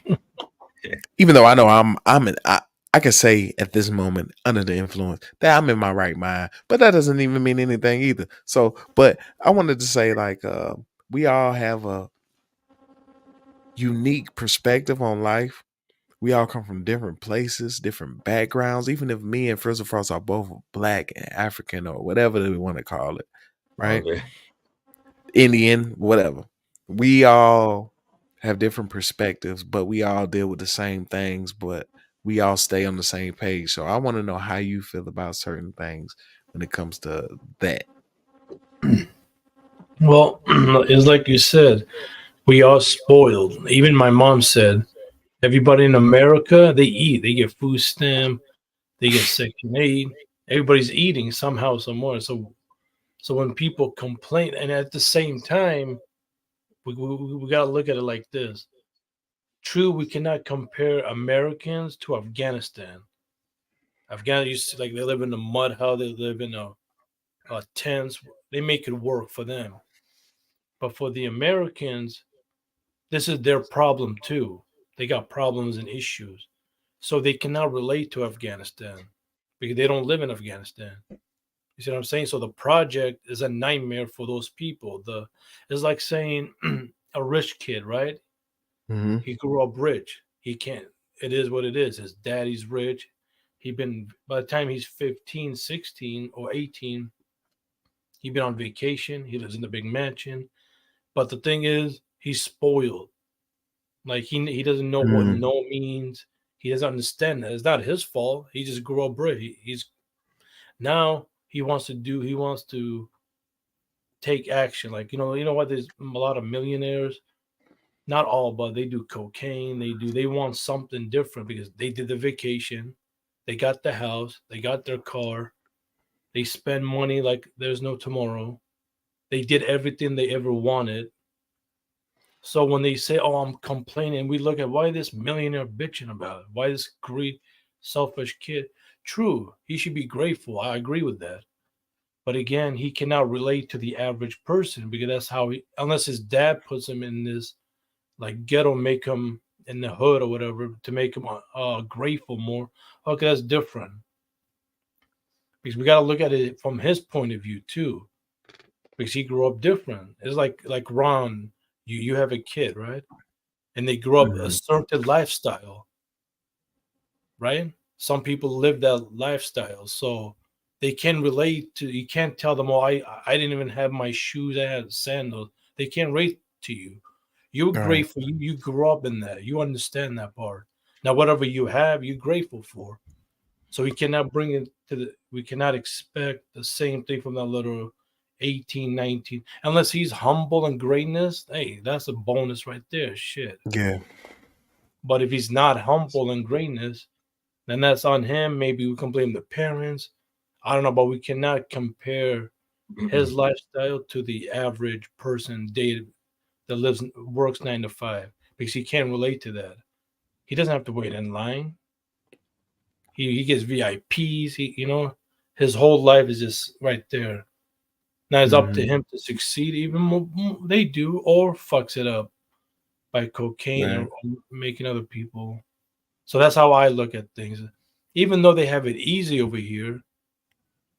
Even though I know I can say at this moment under the influence that I'm in my right mind, but that doesn't even mean anything either. So, but I wanted to say like we all have a unique perspective on life. We all come from different places, different backgrounds. Even if me and Frizzle Frost are both black and African or whatever we want to call it, right? Okay. Indian, whatever. We all have different perspectives, but we all deal with the same things, but we all stay on the same page. So I want to know how you feel about certain things when it comes to that. well, it's like you said, we are spoiled. Even my mom said, everybody in America, they eat. They get food stamp, they get Section 8. Everybody's eating somehow, somewhere. So when people complain, and at the same time, we got to look at it like this. True, we cannot compare Americans to Afghanistan. Afghanistan used to, like, they live in the mud, how they live in a tents. They make it work for them. But for the Americans, this is their problem too. They got problems and issues. So they cannot relate to Afghanistan because they don't live in Afghanistan. You see what I'm saying? So the project is a nightmare for those people. The It's like saying a rich kid, right? Mm-hmm. He grew up rich. He can't. It is what it is. His daddy's rich. He been By the time he's 15, 16, or 18, he been on vacation. He lives in the big mansion. But the thing is, he's spoiled. Like he doesn't know what Mm-hmm. no means. He doesn't understand that. It's not his fault. He just grew up rich. He's now he wants to take action. Like, you know what? There's a lot of millionaires, not all, but they do cocaine. They want something different because they did the vacation, they got the house, they got their car, they spend money like there's no tomorrow. They did everything they ever wanted. So when they say, "Oh, I'm complaining," we look at why this millionaire bitching about it. Why this greedy, selfish kid? True, he should be grateful. I agree with that. But again, he cannot relate to the average person because that's how he, unless his dad puts him in this like ghetto, make him in the hood or whatever to make him grateful more. Okay, that's different because we got to look at it from his point of view too, because he grew up different. It's like Ron, you have a kid, right? And they grew up a Mm-hmm. certain lifestyle, right? Some people live that lifestyle, so they can relate to. You can't tell them, "Oh, I didn't even have my shoes. I had sandals." They can't relate to you. You're All right. grateful. You grew up in that. You understand that part. Now, whatever you have, you're grateful for. So we cannot bring it to the. We cannot expect the same thing from that little 18, 19, unless he's humble and greatness. Hey, that's a bonus right there. Shit. Yeah. But if he's not humble and greatness, then that's on him. Maybe we can blame the parents. I don't know, but we cannot compare his lifestyle to the average person that lives works 9 to 5 because he can't relate to that. He doesn't have to wait in line. He gets VIPs. His whole life is just right there. Now it's up to Mm-hmm. him to succeed. Even more, they do, or fucks it up by cocaine Right. or making other people. So that's how I look at things. Even though they have it easy over here,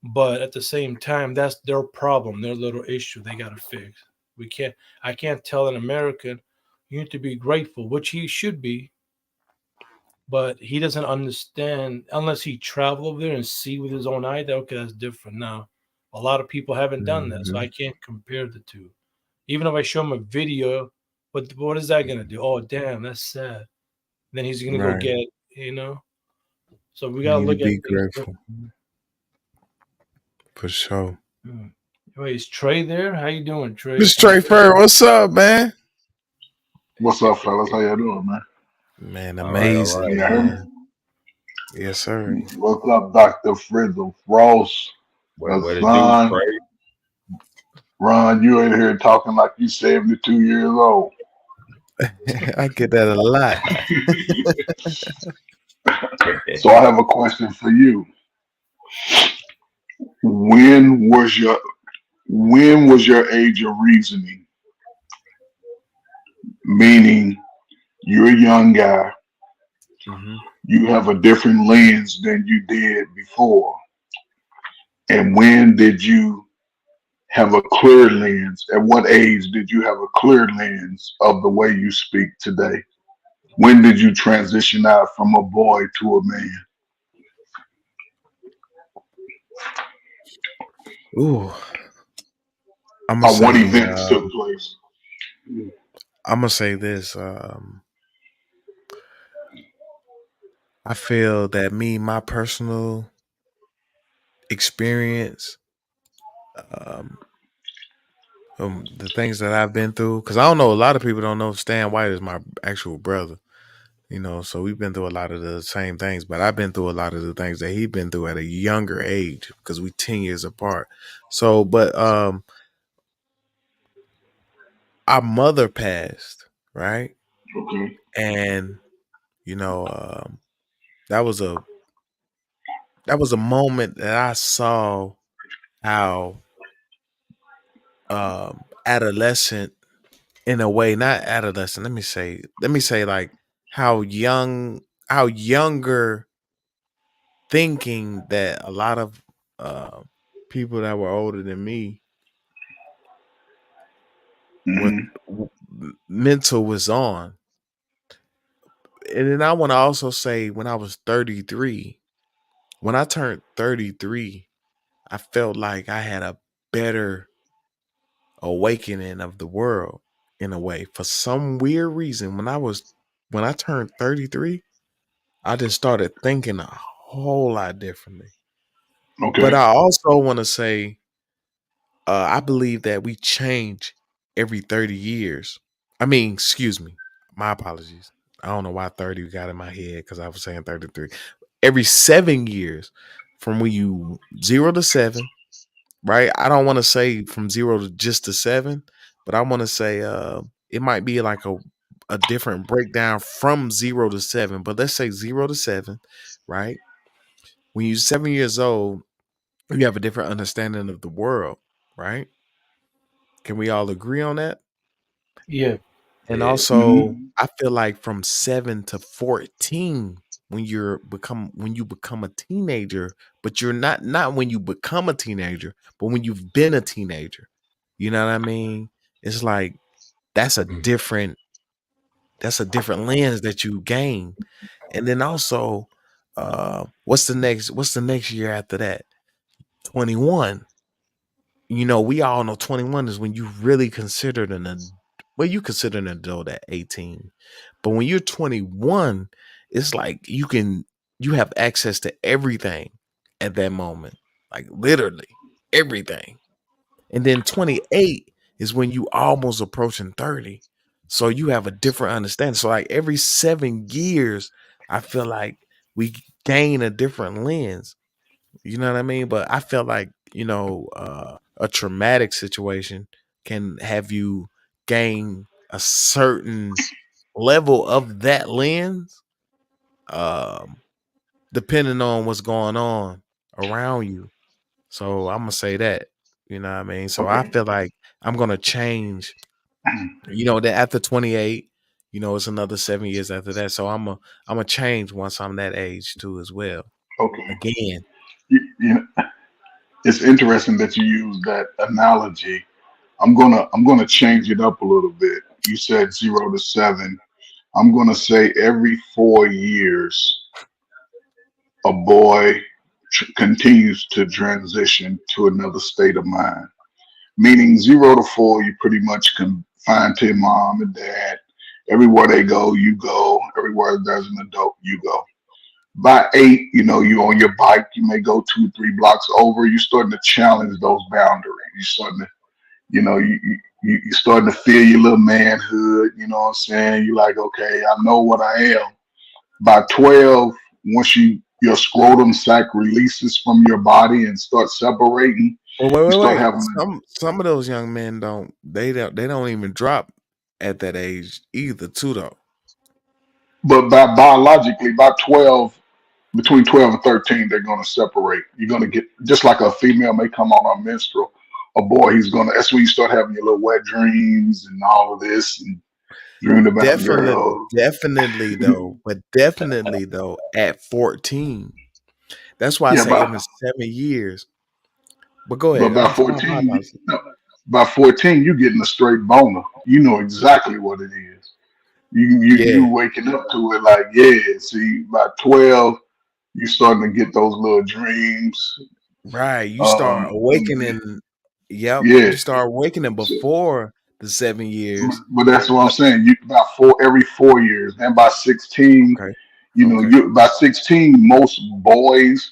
but at the same time, that's their problem, their little issue they got to fix. We can't. I can't tell an American you need to be grateful, which he should be, but he doesn't understand unless he travel over there and see with his own eye that okay, that's different. Now, a lot of people haven't done that, so I Mhm. can't compare the two. Even if I show him a video, what is that gonna do? Oh, damn, that's sad. Then he's gonna go Right. get, you know. So we You gotta need to look at be things grateful differently. for sure. Mm. Wait, is Trey there? How you doing, Trey? Mr. Trey Fur, what's up, man? What's up, fellas? How y'all doing, man? Man, All right, all amazing, Can right. y'all hear me? man. Yes, sir. What's up, Dr. Frizzle Frost? What it do, Hassan, Trey? Ron, you in here talking like you 72 years old. I get that a lot. So I have a question for you. When was your when was your age of reasoning? Meaning you're a young guy, Hmm. you have a different lens than you did before. And when did you have a clear lens? At what age did you have a clear lens of the way you speak today? When did you transition out from a boy to a man? Ooh, I'm gonna Or what say, events took place? I'm gonna say this. I feel that my personal experience, um, the things that I've been through, because I don't know, a lot of people don't know Stan White is my actual brother. So we've been through a lot of the same things, but I've been through a lot of the things that he's been through at a younger age because we 10 years apart. So, but our mother passed, right? Okay. And you know, that was a moment that I saw how adolescent, in a way, not adolescent, let me say like how younger thinking that a lot of uh people that were older than me were Hmm. mental was on. And then I want to also say, when I was 33, when I turned 33, I felt like I had a better awakening of the world, in a way. For some weird reason, when I turned 33, I just started thinking a whole lot differently. But Okay. I also want to say, I believe that we change every 30 years. I mean, excuse me, my apologies. I don't know why 30 got in my head because I was saying 33. Every 7 years, from when you 0 to 7, right? I don't want to say from 0 to 7, but I want to say it might be like a different breakdown from 0 to 7. But let's say 0 to 7, right? When you're 7 years old, you have a different understanding of the world, right? Can we all agree on that? Yeah. And Yeah. also, Hmm. I feel like from 7 to 14, when you become a teenager, but you're not when you become a teenager, but when you've been a teenager. You know what I mean? It's like that's a different lens that you gain. And then also, what's the next year after that? 21. We all know 21 is when you really considered well, you consider an adult at 18. But when you're 21, it's like you have access to everything at that moment. Like literally everything. And then 28 is when you almost approaching 30. So you have a different understanding. So like every 7 years, I feel like we gain a different lens. You know what I mean? But I felt like, a traumatic situation can have you gain a certain level of that lens, um, depending on what's going on around you. So I'm gonna say that, you know what I mean? So I Okay. feel like I'm gonna change, that after 28, it's another 7 years after that. So I'm a change once I'm that age too as well. Okay. Again. You know, it's interesting that you use that analogy. I'm gonna change it up a little bit. You said 0 to 7. I'm gonna say every 4 years a boy continues to transition to another state of mind. Meaning 0 to 4, you pretty much confined to your mom and dad. Everywhere they go, you go. Everywhere there's an adult, you go. By 8, you on your bike, you may go 2, 3 blocks over. You're starting to challenge those boundaries. You're starting to, you're starting to feel your little manhood. You know what I'm saying? You're like, okay, I know what I am. By 12, once your scrotum sac releases from your body and start separating, Well, wait, you wait, start wait. having. Some of those young men don't even drop at that age either, too though. But biologically, by 12, between 12 and 13, they're going to separate. You're going to get, just like a female may come on a menstrual, a boy, that's when you start having your little wet dreams and all of this and dreaming about girls. Definitely though, at 14. That's why I Yeah, say every 7 years. But go but ahead. by My 14, apologies. no, by 14, you're getting a straight boner. You know exactly what it is. You Yeah, waking up to it like, yeah. See, by 12, you starting to get those little dreams right. You start a little bit. awakening. Yep. Yeah. You start awakening So, before the 7 years. but that's what I'm But saying. You about every 4 years, and by 16, okay. Okay. you by 16, most boys,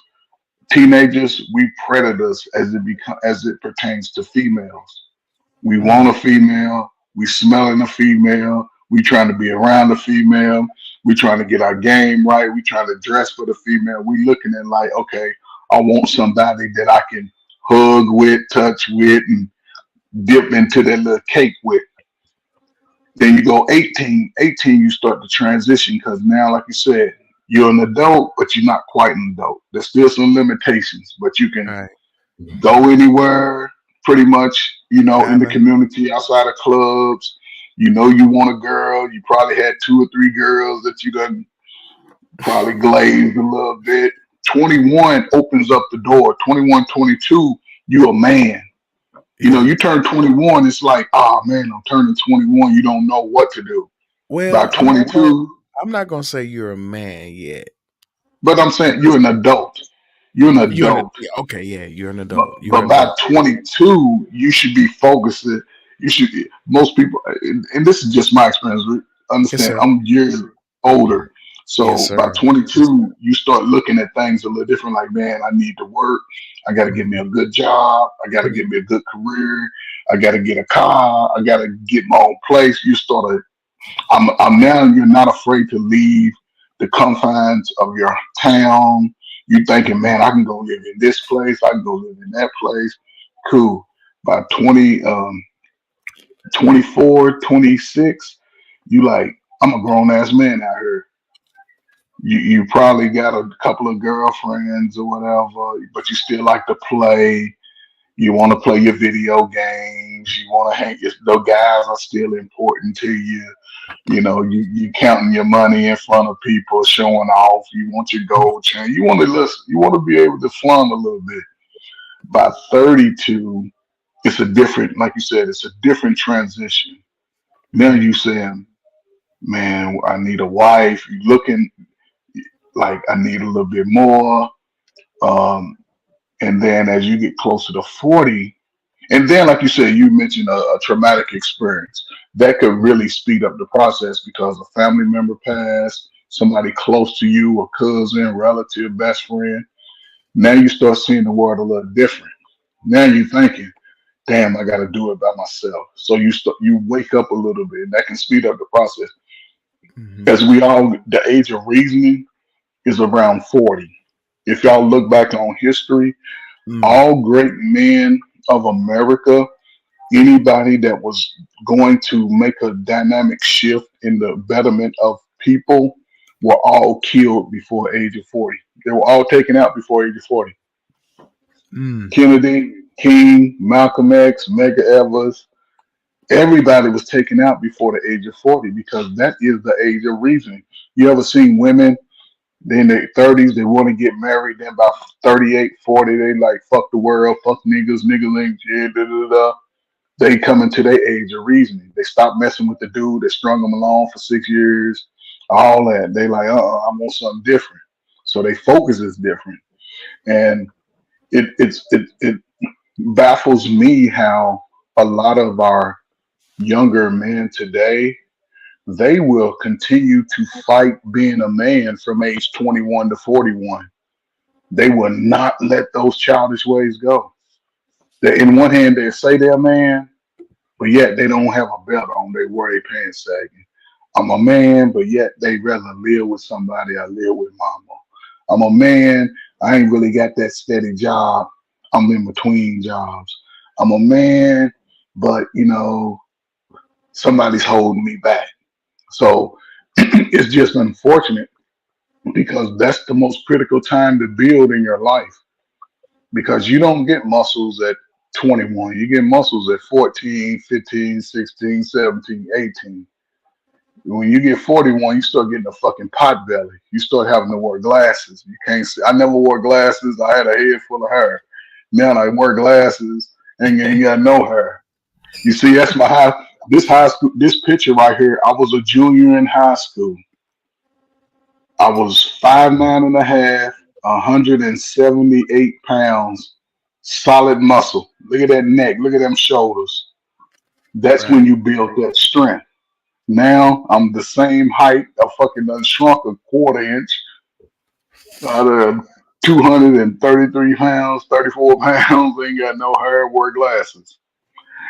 teenagers, we predators as it pertains to females. We want Mm, a female. We smelling a female. We trying to be around a female. We trying to get our game right. We trying to dress for the female. We looking at like, okay, I want somebody that I can hug with, touch with, and dip into that little cake with. Then you go 18. 18, you start to transition because now, like you said, you're an adult, but you're not quite an adult. There's still some limitations, but you can right. go anywhere pretty much, in the Kinda. community, outside of clubs. You want a girl. You probably had 2 or 3 girls that you done probably glazed a little bit. 21 opens up the door. 21, 22, you a man. Yeah. You turn 21, it's like, oh man, I'm turning 21. You don't know what to do. By Well, 22, I'm not gonna say you're a man yet. but I'm saying you're Because an adult. You're an you're adult. yeah, okay, yeah, you're an But, adult. You're but an by adult. 22, you should be focusing. You should. Most people, and this is just my experience. Yes, Understand? sir. I'm years older, Yes, so by sir. 22, you start looking at things a little different. Like, man, I need to work. I got to get me Mhm. a good job. I got to get me a good career. I got to get a car. I got to get my own place. You start to. I'm now. You're not afraid to leave the confines of your town. You thinking, man, I can go live in this place. I can go live in that place. Cool. By 24, 26, you like, I'm a grown ass man out here. You probably got a couple of girlfriends or whatever, but you still like to play. You want to play your video games. You want to hang. The guys are still important to you. You counting your money in front of people, showing off. You want your gold chain. You want to listen. You want to be able to flaunt a little bit. By 32, it's a different, like you said, it's a different transition. Now Mhm. you saying, man, I need a wife. You looking like I need a little bit more. Um, and then as you get closer to 40, and then, like you said, you mentioned a traumatic experience that could really speed up the process because a family member passed, somebody close to you, a cousin, relative, best friend. Now you start seeing the world a little different. Now you're thinking, damn, I got to do it by myself. So you wake up a little bit, and that can speed up the process. Mhm. As we all, the age of reasoning is around 40. If y'all look back on history, Mm. all great men of America, anybody that was going to make a dynamic shift in the betterment of people, were all killed before the age of 40. They were all taken out before age of 40. Mm. Kennedy, King, Malcolm X, Medgar Evers, Everybody was taken out before the age of 40 because that is the age of reasoning. You ever seen women in their 30s, they want to get married, then by 38, 40, they like, fuck the world, fuck niggas, niggas ain't shit, da da da. They come into their age of reasoning. They stop messing with the dude that strung them along for 6 years, all that. They like, I want something different. So they focus is different. And it baffles me how a lot of our younger men today, they will continue to fight being a man from age 21 to 41. They will not let those childish ways go. They, in one hand, they say they're a man, but yet they don't have a belt on. They wear their pants sagging. I'm a man, but yet they rather live with somebody I live with mama. I'm a man. I ain't really got that steady job. I'm in between jobs. I'm a man, but somebody's holding me back. So it's just unfortunate because that's the most critical time to build in your life because you don't get muscles at 21. You get muscles at 14, 15, 16, 17, 18. When you get 41, you start getting a fucking pot belly. You start having to wear glasses. You can't see. I never wore glasses. I had a head full of hair. Now I wear glasses and ain't got no hair. You see, that's my high school. This picture right here. I was a junior in high school. I was 5'9" and a half, 178 pounds, solid muscle. Look at that neck. Look at them shoulders. That's when Right. you build that strength. Now I'm the same height. I fucking done shrunk a quarter inch out of 233 pounds, 34 pounds. Ain't got no hair, wear glasses.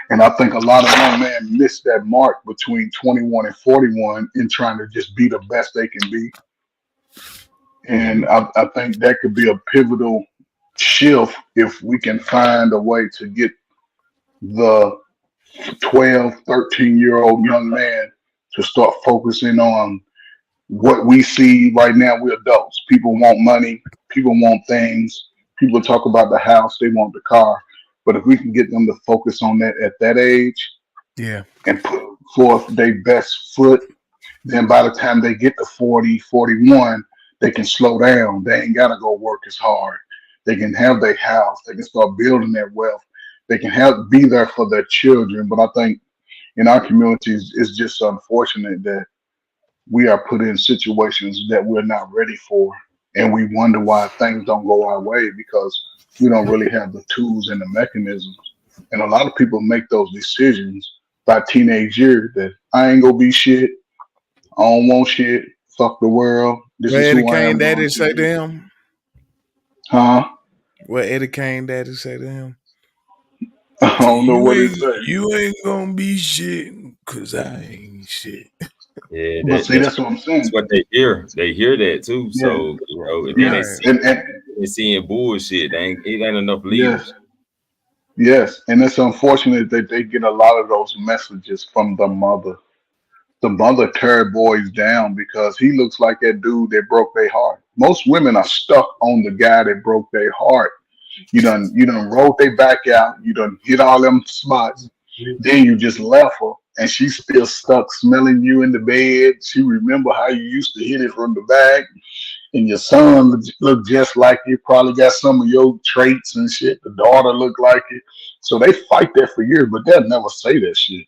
And I think a lot of young men miss that mark between 21 and 41 in trying to just be the best they can be. And I think that could be a pivotal shift if we can find a way to get the 12, 13-year-old young man to start focusing on what we see right now. We're adults. People want money. People want things. People talk about the house. They want the car. But if we can get them to focus on that at that age Yeah. and put forth their best foot, then by the time they get to 40, 41, they can slow down. They ain't got to go work as hard. They can have their house. They can start building their wealth. They can be there for their children. But I think in our communities, it's just unfortunate that we are put in situations that we're not ready for. And we wonder why things don't go our way because we don't really have the tools and the mechanisms. And a lot of people make those decisions by teenage year that I ain't gonna be shit. I don't want shit. Fuck the world. This What is Eddie who I Kane am going daddy to say to be. him? Huh? What Eddie Kane daddy say to him? I See, don't know what he say. you ain't gonna be shit, cause I ain't shit. Yeah, But see, that's what I'm that's saying. what they hear. They hear that too. Yeah, So then yeah. Right. And they seeing bullshit. It ain't enough yes, leaders. yes. And it's unfortunate that they get a lot of those messages from the mother. The mother tear boys down because he looks like that dude that broke their heart. Most women are stuck on the guy that broke their heart. You done rolled their back out. You done hit all them spots. Then you just left her, and she's still stuck smelling you in the bed. She remember how you used to hit it from the back, and your son look just like you. Probably got some of your traits and shit. The daughter look like it. So they fight that for years, but they'll never say that shit.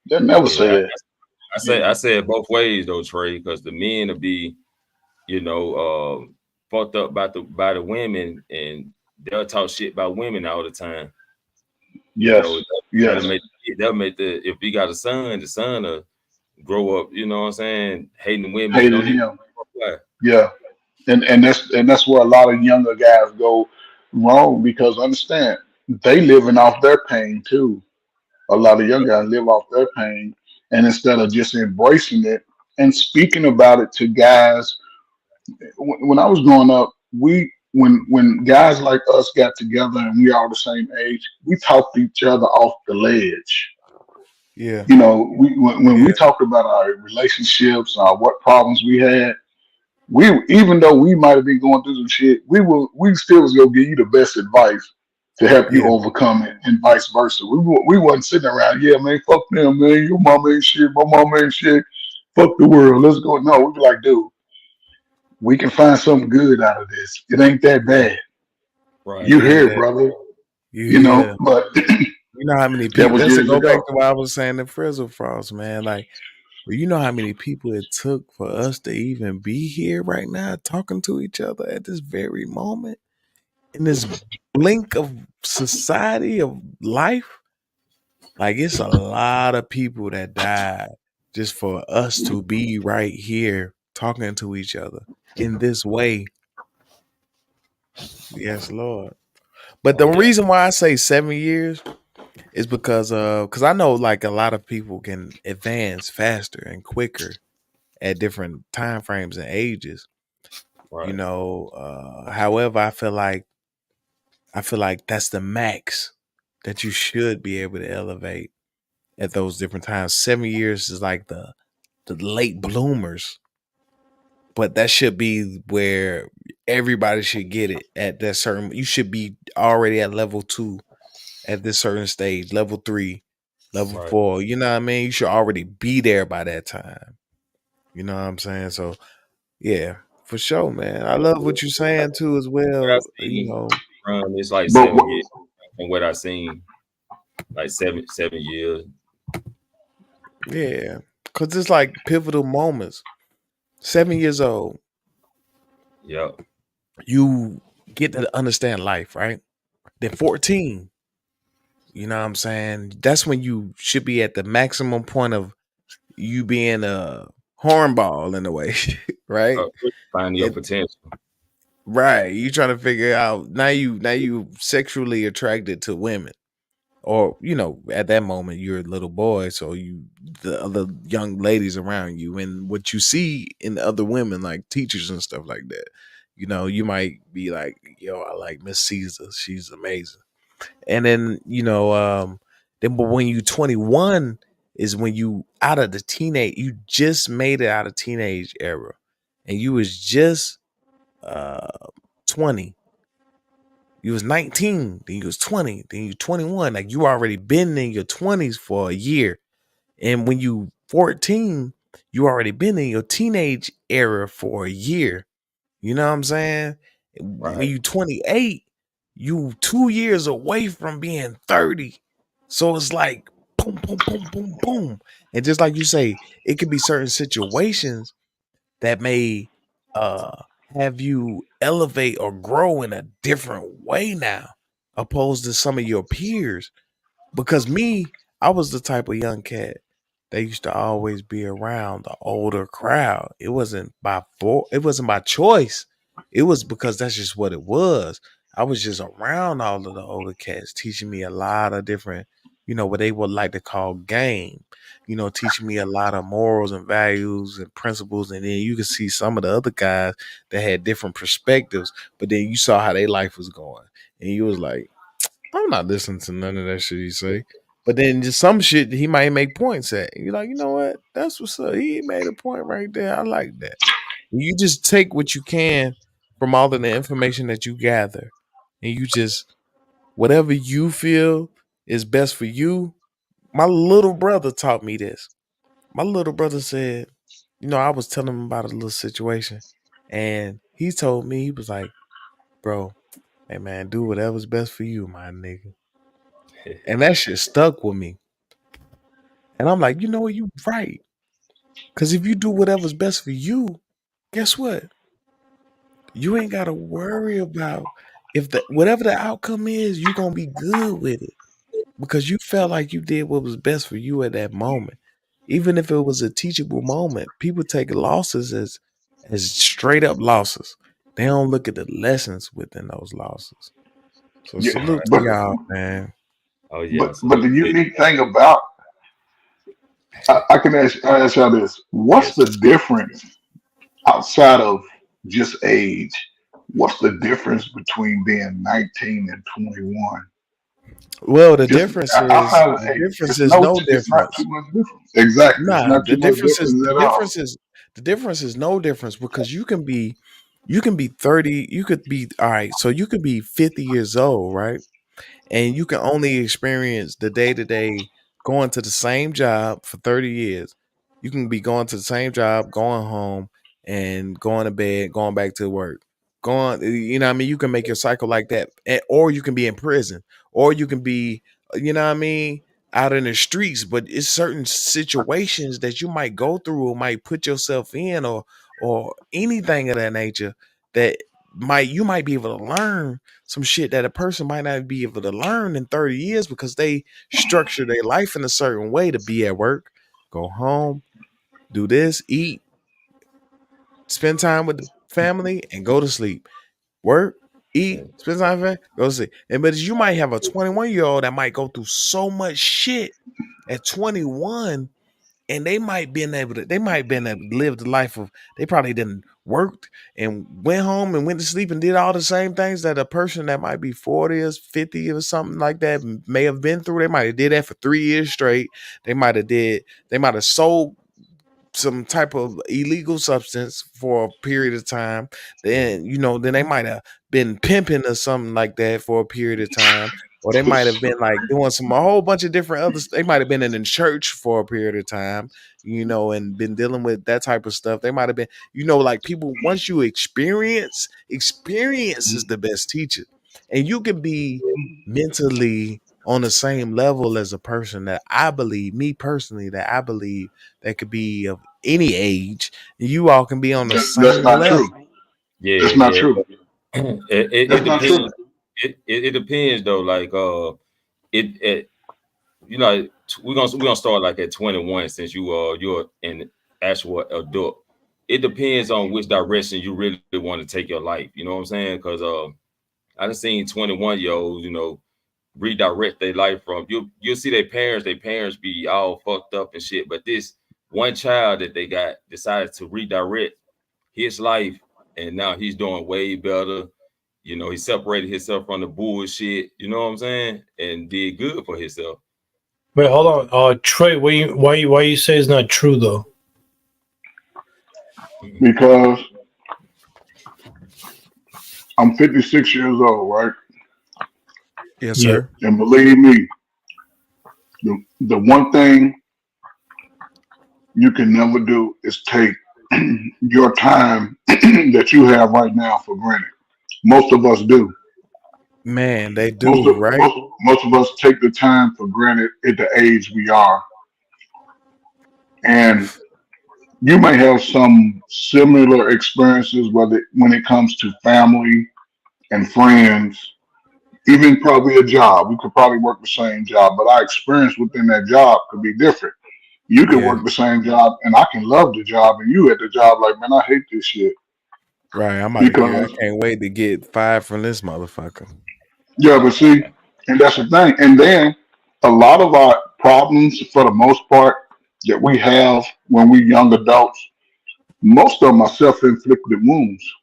They'll never say Yeah, that. I say it both ways though, Trey, because the men will be, you know, fucked up by the women, and they'll talk shit about women all the time. You Yes, know, yes. that'll make if he got a son, the son will grow up, you know what I'm saying, hating women and Hated don't even him. why. Yeah. And that's where a lot of younger guys go wrong because understand they living off their pain too. A lot of young guys live off their pain, and instead of just embracing it and speaking about it to guys, when I was growing up, when guys like us got together and we all the same age, we talked each other off the ledge. Yeah. When we Yeah. talked about our relationships, what problems we had, we even though we might have been going through some shit, we still was gonna give you the best advice to help you Yeah. overcome it, and vice versa. We wasn't sitting around, yeah, man, fuck them, man. Your mama ain't shit, my mama ain't shit. Fuck the world, let's go. No, we be like, dude, we can find something good out of this. It ain't that bad. Right. You here, Yeah. brother? You You know, hear? but You know how many that people? was That's to years go back ago. to what I was saying in Frizzle Frost, man. Like, well, you know how many people it took for us to even be here right now, talking to each other at this very moment, in this blink of society of life. Like, it's a lot of people that died just for us to be right here talking to each other in this way. Yes, Lord. But Oh the yeah. reason why I say 7 years is because I know like a lot of people can advance faster and quicker at different time frames and ages. Right. However, I feel like that's the max that you should be able to elevate at those different times. 7 years is like the late bloomers, but that should be where everybody should get it at that certain. You should be already at level 2 at this certain stage, level 3, level Right. 4. You know what I mean? You should already be there by that time. You know what I'm saying? So yeah, for sure, man. I love what you're saying too, as What I well. seen it's like But 7 years from what I seen. Like 7 years. Yeah, because it's like pivotal moments. 7 years old, Yep. you get to understand life, right? Then 14, you know what I'm saying? That's when you should be at the maximum point of you being a hornball in a way, right? Find your And potential. right, you trying to figure out now you sexually attracted to women. Or at that moment you're a little boy, so the other young ladies around you and what you see in the other women like teachers and stuff like that, you might be like, yo, I like Miss Caesar, she's amazing. And then but when you 21 is when you out of the teenage, you just made it out of teenage era, and you was just uh 20. You was 19, then you was 20, then you 21. Like, you already been in your 20s for a year. And when you 14, you already been in your teenage era for a year. You know what I'm saying? When Right. you 28, you 2 years away from being 30. So it's like boom, boom, boom, boom, boom. And just like you say, it could be certain situations that may uh have you elevate or grow in a different way now opposed to some of your peers. Because me, I was the type of young cat that used to always be around the older crowd. It wasn't by choice. It was because that's just what it was. I was just around all of the older cats, teaching me a lot of different, what they would like to call game. Teaching me a lot of morals and values and principles. And then you could see some of the other guys that had different perspectives, but then you saw how their life was going. And you was like, I'm not listening to none of that shit he say. But then just some shit he might make points at. And you're like, you know what? That's what's up. He made a point right there. I like that. And you just take what you can from all of the information that you gather. And you just, whatever you feel is best for you. My little brother taught me this. My little brother said, I was telling him about a little situation. And he told me, he was like, bro, hey man, do whatever's best for you, my nigga. And that shit stuck with me. And I'm like, you know what? You right. Because if you do whatever's best for you, guess what? You ain't got to worry about if whatever the outcome is, you're going to be good with it because you felt like you did what was best for you at that moment. Even if it was a teachable moment, people take losses as straight up losses. They don't look at the lessons within those losses. So yeah, salute to but y'all, man. Oh but yeah. So but the unique thing about I can ask y'all this: what's yes. the difference outside of just age? What's the difference between being 19 and 21? Well, the Just difference is outside of the age, difference is no it's not difference. too much difference. Exactly, it's Nah, not too much difference the at all. difference is the difference is no difference because you can be 30, you could be all right, so you could be 50 years old, right? and you can only experience the day to day going to the same job for 30 years. You can be going to the same job, going home, and going to bed, going back to work. Going, you know what I mean? You can make your cycle like that. Or you can be in prison, or you can be, you know what I mean, out in the streets. But it's certain situations that you might go through or might put yourself in, or anything of that nature that might you might be able to learn some shit that a person might not be able to learn in 30 years because they structure their life in a certain way to be at work, go home, do this, eat, spend time with the family, and go to sleep. Work, eat, spend time with family, go to sleep. And but you might have a 21-year-old that might go through so much shit at 21, and they might been able to live the life of, they probably didn't worked and went home and went to sleep and did all the same things that a person that might be 40 or 50 or something like that may have been through. They might have did that for 3 years straight. They might have sold some type of illegal substance for a period of time. Then, then they might have been pimping or something like that for a period of time. Or they might have been like doing a whole bunch of different others. They might have been in church for a period of time, and been dealing with that type of stuff. They might have been, like people, once you experience is the best teacher. And you can be mentally on the same level as a person that I believe, me personally, that I believe that could be of any age. You all can be on the That's same not level. true. Yeah, That's not yeah. true. It That's not true. depends. It depends though. Like it we're gonna start like at 21 since you're an actual adult. It depends on which direction you really want to take your life. You know what I'm saying? Because I done seen 21-year-olds, redirect their life from you'll see their parents be all fucked up and shit. But this one child that they got decided to redirect his life, and now he's doing way better. He separated himself from the bullshit, you know what I'm saying? And did good for himself. Wait, hold on. Trey, why you say it's not true though? Because I'm 56 years old, right? Yes, Yeah. sir. And believe me, the one thing you can never do is take your time that you have right now for granted. Most of us do. Man, they Most do, of right? most of us take the time for granted at the age we are, and you may have some similar experiences, whether when it comes to family and friends, even probably a job. We could probably work the same job, but our experience within that job could be different. You could Yeah. work the same job, and I can love the job, and you at the job like, man, I hate this shit Right. I'm about to get I because can't wait to get fired from this motherfucker. yeah, but see, and that's the thing. And then a lot of our problems, for the most part, that we have when we young adults, most of them are self-inflicted wounds.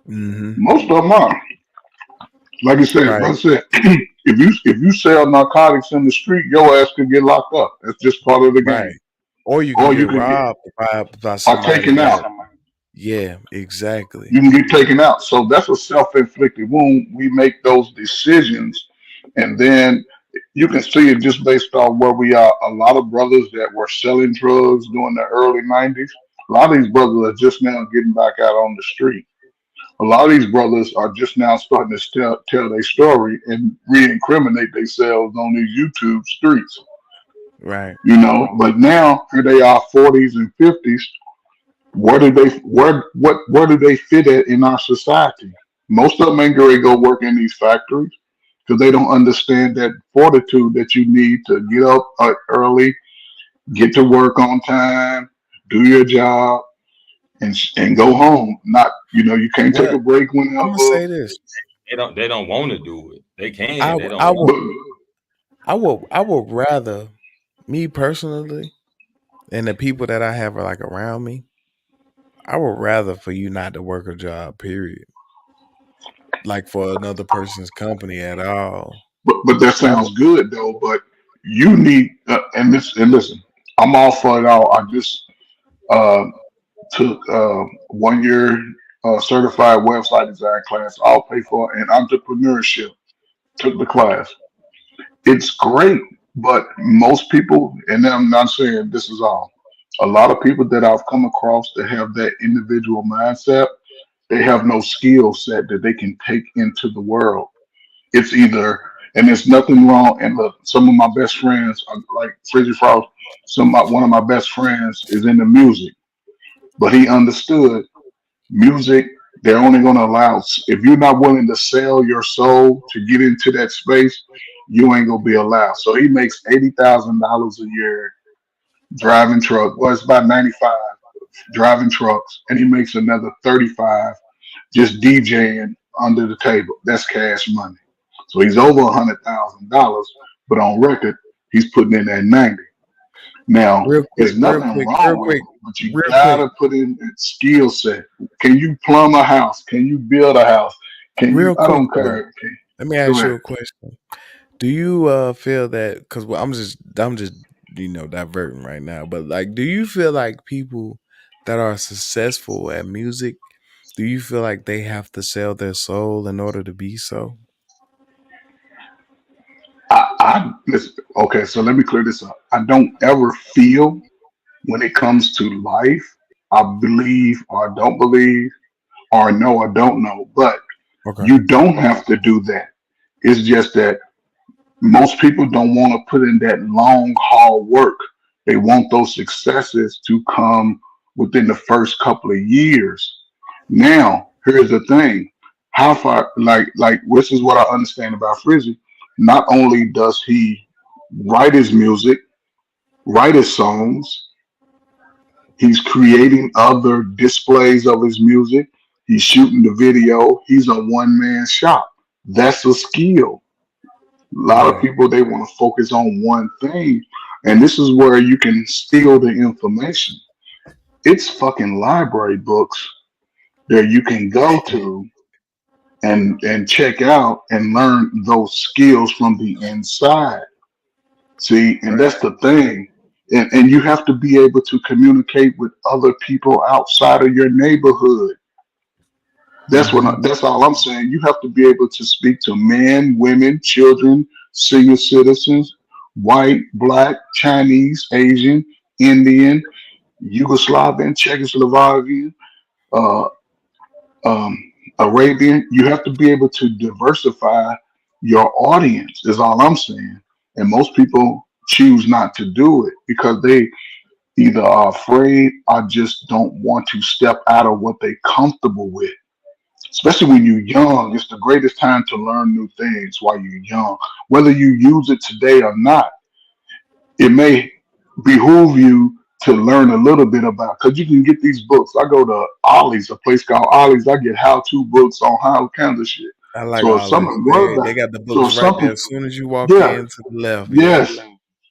Mm-hmm. Most of them are. Like I Right. said, if you sell narcotics in the street, your ass could get locked up. That's just part of the Right. game. Or you can Or you get could get robbed by or somebody taken that, out. yeah, exactly. You can get taken out. So that's a self-inflicted wound. We make those decisions, and then you can see it just based on where we are. A lot of brothers that were selling drugs during the early '90s. A lot of these brothers are just now getting back out on the street. A lot of these brothers are just now starting to tell their story and re-incriminate themselves on these YouTube streets. Right. But now here they are, 40s and 50s. Where do they fit at in our society? Most of them ain't going to go work in these factories because they don't understand that fortitude that you need to get up early, get to work on time, do your job, and go home. Not you can't take Well, a break I'm gonna whenever. say this. They don't want to do it. They I can, they w- don't I want will But I would rather, me personally, and the people that I have like around me, I would rather for you not to work a job, period. Like for another person's company at all. but that I sounds would. good though. But you need and listen. I'm all for it all. I just uh, took 1 year certified website design class, all paid for, in entrepreneurship. took the class. It's great, but most people, and I'm not saying this is all, a lot of people that I've come across that have that individual mindset, they have no skill set that they can take into the world. It's either, and there's nothing wrong. And look, some of my best friends, like Frizzy Frost, one of my best friends is into music, but he understood music. They're only going to allow if you're not willing to sell your soul to get into that space, you ain't gonna be allowed. So he makes $80,000 a year driving truck. Well, it's about 95 driving trucks, and he makes another 35 just DJing under the table. That's cash money. So he's over $100,000, but on record, he's putting in that 90. Now, Real quick, there's real nothing quick, wrong real with quick, it, but you real quick, gotta put in that skill set. Can you plumb a house? Can you build a house? Can you? real I quick don't though. care. Okay, Let me go ask you ahead. a question. Do you feel that because I'm just diverting right now, but like, do you feel like people that are successful at music, do you feel like they have to sell their soul in order to be so? I listen. Okay, so let me clear this up. I don't ever feel when it comes to life. I believe or I don't believe or know or don't know, but Okay. you don't have to do that. It's just that most people don't want to put in that long haul work. They want those successes to come within the first couple of years. Now, here's the thing. How far like this is what I understand about Frizzy. Not only does he write his music, write his songs, he's creating other displays of his music, he's shooting the video, he's a one man shop. That's a skill. A lot of Yeah. people they want to focus on one thing, and this is where you can steal the information. It's fucking library books that you can go to and check out and learn those skills from the inside. See, and that's Right. the thing. And you have to be able to communicate with other people outside of your neighborhood. Hmm. That's all I'm saying. You have to be able to speak to men, women, children, senior citizens, white, black, Chinese, Asian, Indian, Yugoslavian, Czechoslovakian, uh, um, Arabian. You have to be able to diversify your audience. Is all I'm saying. And most people choose not to do it because they either are afraid or just don't want to step out of what they're comfortable with. Especially when you're young, it's the greatest time to learn new things while you're young. Whether you use it today or not, it may behoove you to learn a little bit about because you can get these books. I go to Ollie's, a place called Ollie's. I get how-to books on how kinds of shit. I like So if all something this. was They that, got the so books if right there something, as soon as you walk yeah, in to the left. Yeah. yes.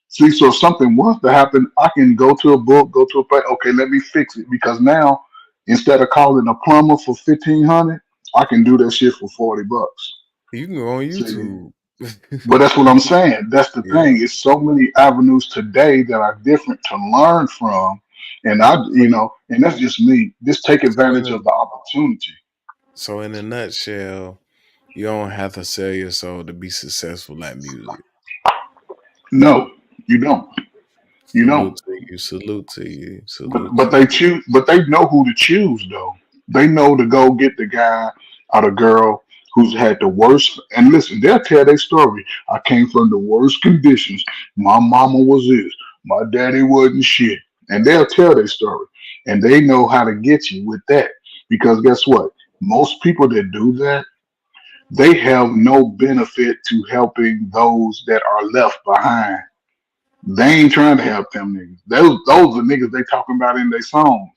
See, so if something was to happen, I can go to a book, go to a place. Okay, let me fix it because now instead of calling a plumber for 1,500, I can do that shit for $40. You can go on See, YouTube. but that's what I'm saying. That's the Yeah. thing. It's so many avenues today that are different to learn from, and So, and that's just me. Just take so in advantage a of the opportunity. so in a nutshell, you don't have to sell your soul to be successful at music. No, you don't. You don't. Salute to you. Salute to you. But Salute but to they you. choose. But they know who to choose though. They know to go get the guy or the girl who's had the worst. And listen, they'll tell their story. I came from the worst conditions. My mama was this. My daddy wasn't shit. And they'll tell their story. And they know how to get you with that. Because guess what? Most people that do that, they have no benefit to helping those that are left behind. They ain't trying to help them niggas. Those are niggas they talking about in their songs.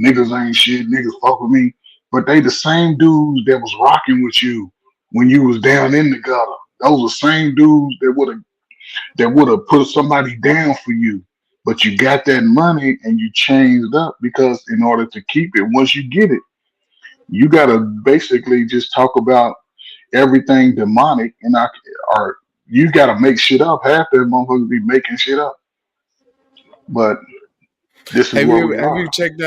Niggas ain't shit. Niggas fuck with me. But they the same dudes that was rocking with you when you was down in the gutter. Those are same dudes that would have put somebody down for you. But you got that money and you changed up because in order to keep it, once you get it, you gotta basically just talk about everything demonic or you gotta make shit up. Half that motherfuckers be making shit up. But this is where we Have are. you checked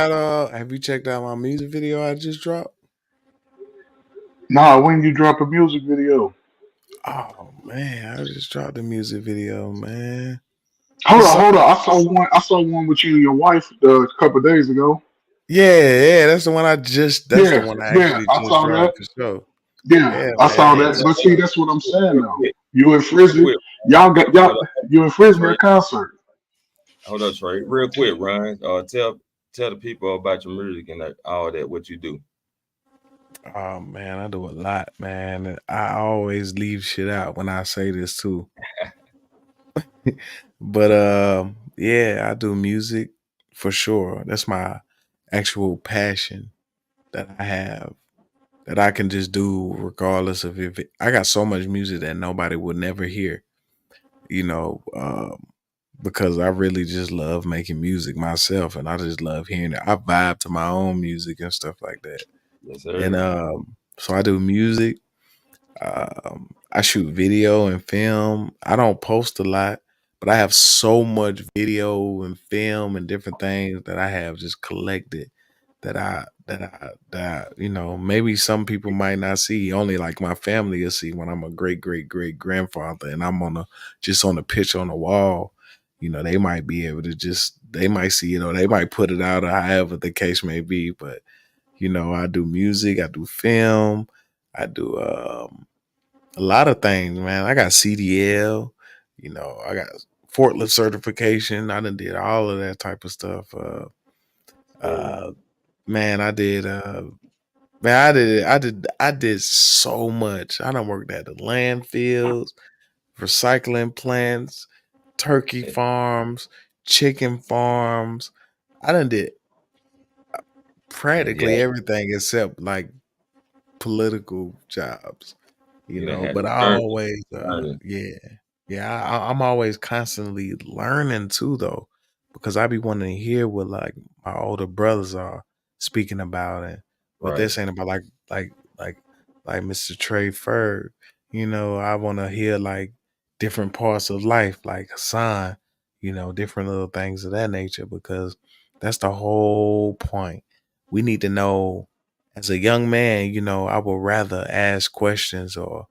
out my music video I just dropped? Nah, when you drop a music video, Oh man, I just dropped the music video, man. Hold It's on, so, hold on. I saw one with you and your wife a couple of days ago. yeah, that's the one that's the Yeah, one I yeah, actually I just saw that. dropped for sure. Yeah, Yeah, I saw Hey, man. that. check But it see, out. that's what I'm saying Real though. quick, You and real Frizzy, quick. y'all got y'all. Hold up, You and Frizzy a Trey. concert. Hold up, Trey. Real quick, Ryan. Tell the people about your music and all that. What you do. Oh man, I do a lot, man. And I always leave shit out when I say this too. But yeah, I do music for sure. That's my actual passion that I have that I can just do regardless of if I got so much music that nobody would never hear, you know, because I really just love making music myself and I just love hearing it. I vibe to my own music and stuff like that. Yes, And sir. so I do music. I shoot video and film. I don't post a lot, but I have so much video and film and different things that I have just collected that maybe some people might not see. Only like my family will see when I'm a great grandfather and I'm just on a picture on the wall. They might be able to they might see it or they might put it out or however the case may be. But I do music, I do film, I do a lot of things, man. I got CDL, I got forklift certification. I done did all of that type of stuff. Sir. Uh, man, I did so much. I done worked at the landfills, recycling plants, turkey farms, chicken farms. I done did Yeah, practically everything except like political jobs. you done had But to I learn, always, learning. I'm always constantly learning too, though, because I be wanting to hear what like my older brothers are speaking about and what they're Right. saying about like like like Mr. Trey Ferg. I want to hear like different parts of life, like Hassan. Different little things of that nature, because that's the whole point. We need to know as a young man, I would rather ask questions or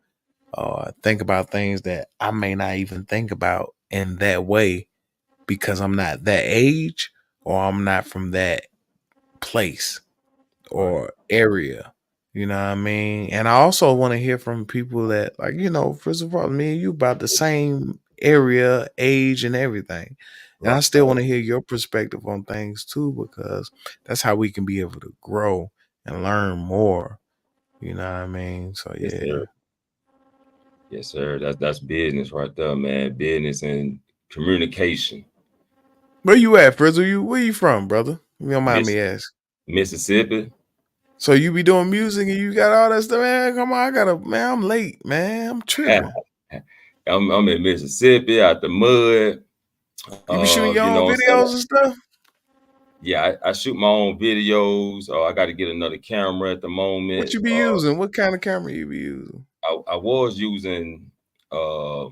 think about things that I may not even think about in that way because I'm not that age or I'm not from that place Right. or area. You know what I mean? And I also want to hear from people that, like, first of all, me and you about the same area, age, and everything. And I still want Right. to hear your perspective on things too, because that's how we can be able to grow and learn more. You know what I mean? So Yes, yeah. sir. Yes, sir. That's business right there, man. Business and communication. Where you at, Frizzle? Where you from, brother? You don't mind Miss me asking. Mississippi. So you be doing music and you got all that stuff, man. Come on, man. I'm late, man. I'm tripping. I'm in Mississippi out the mud. You be shooting your You own know what I'm saying? videos and stuff. Yeah, I shoot my own videos. I got to get another camera at the What moment. you be using? What kind of camera you be using? I was using uh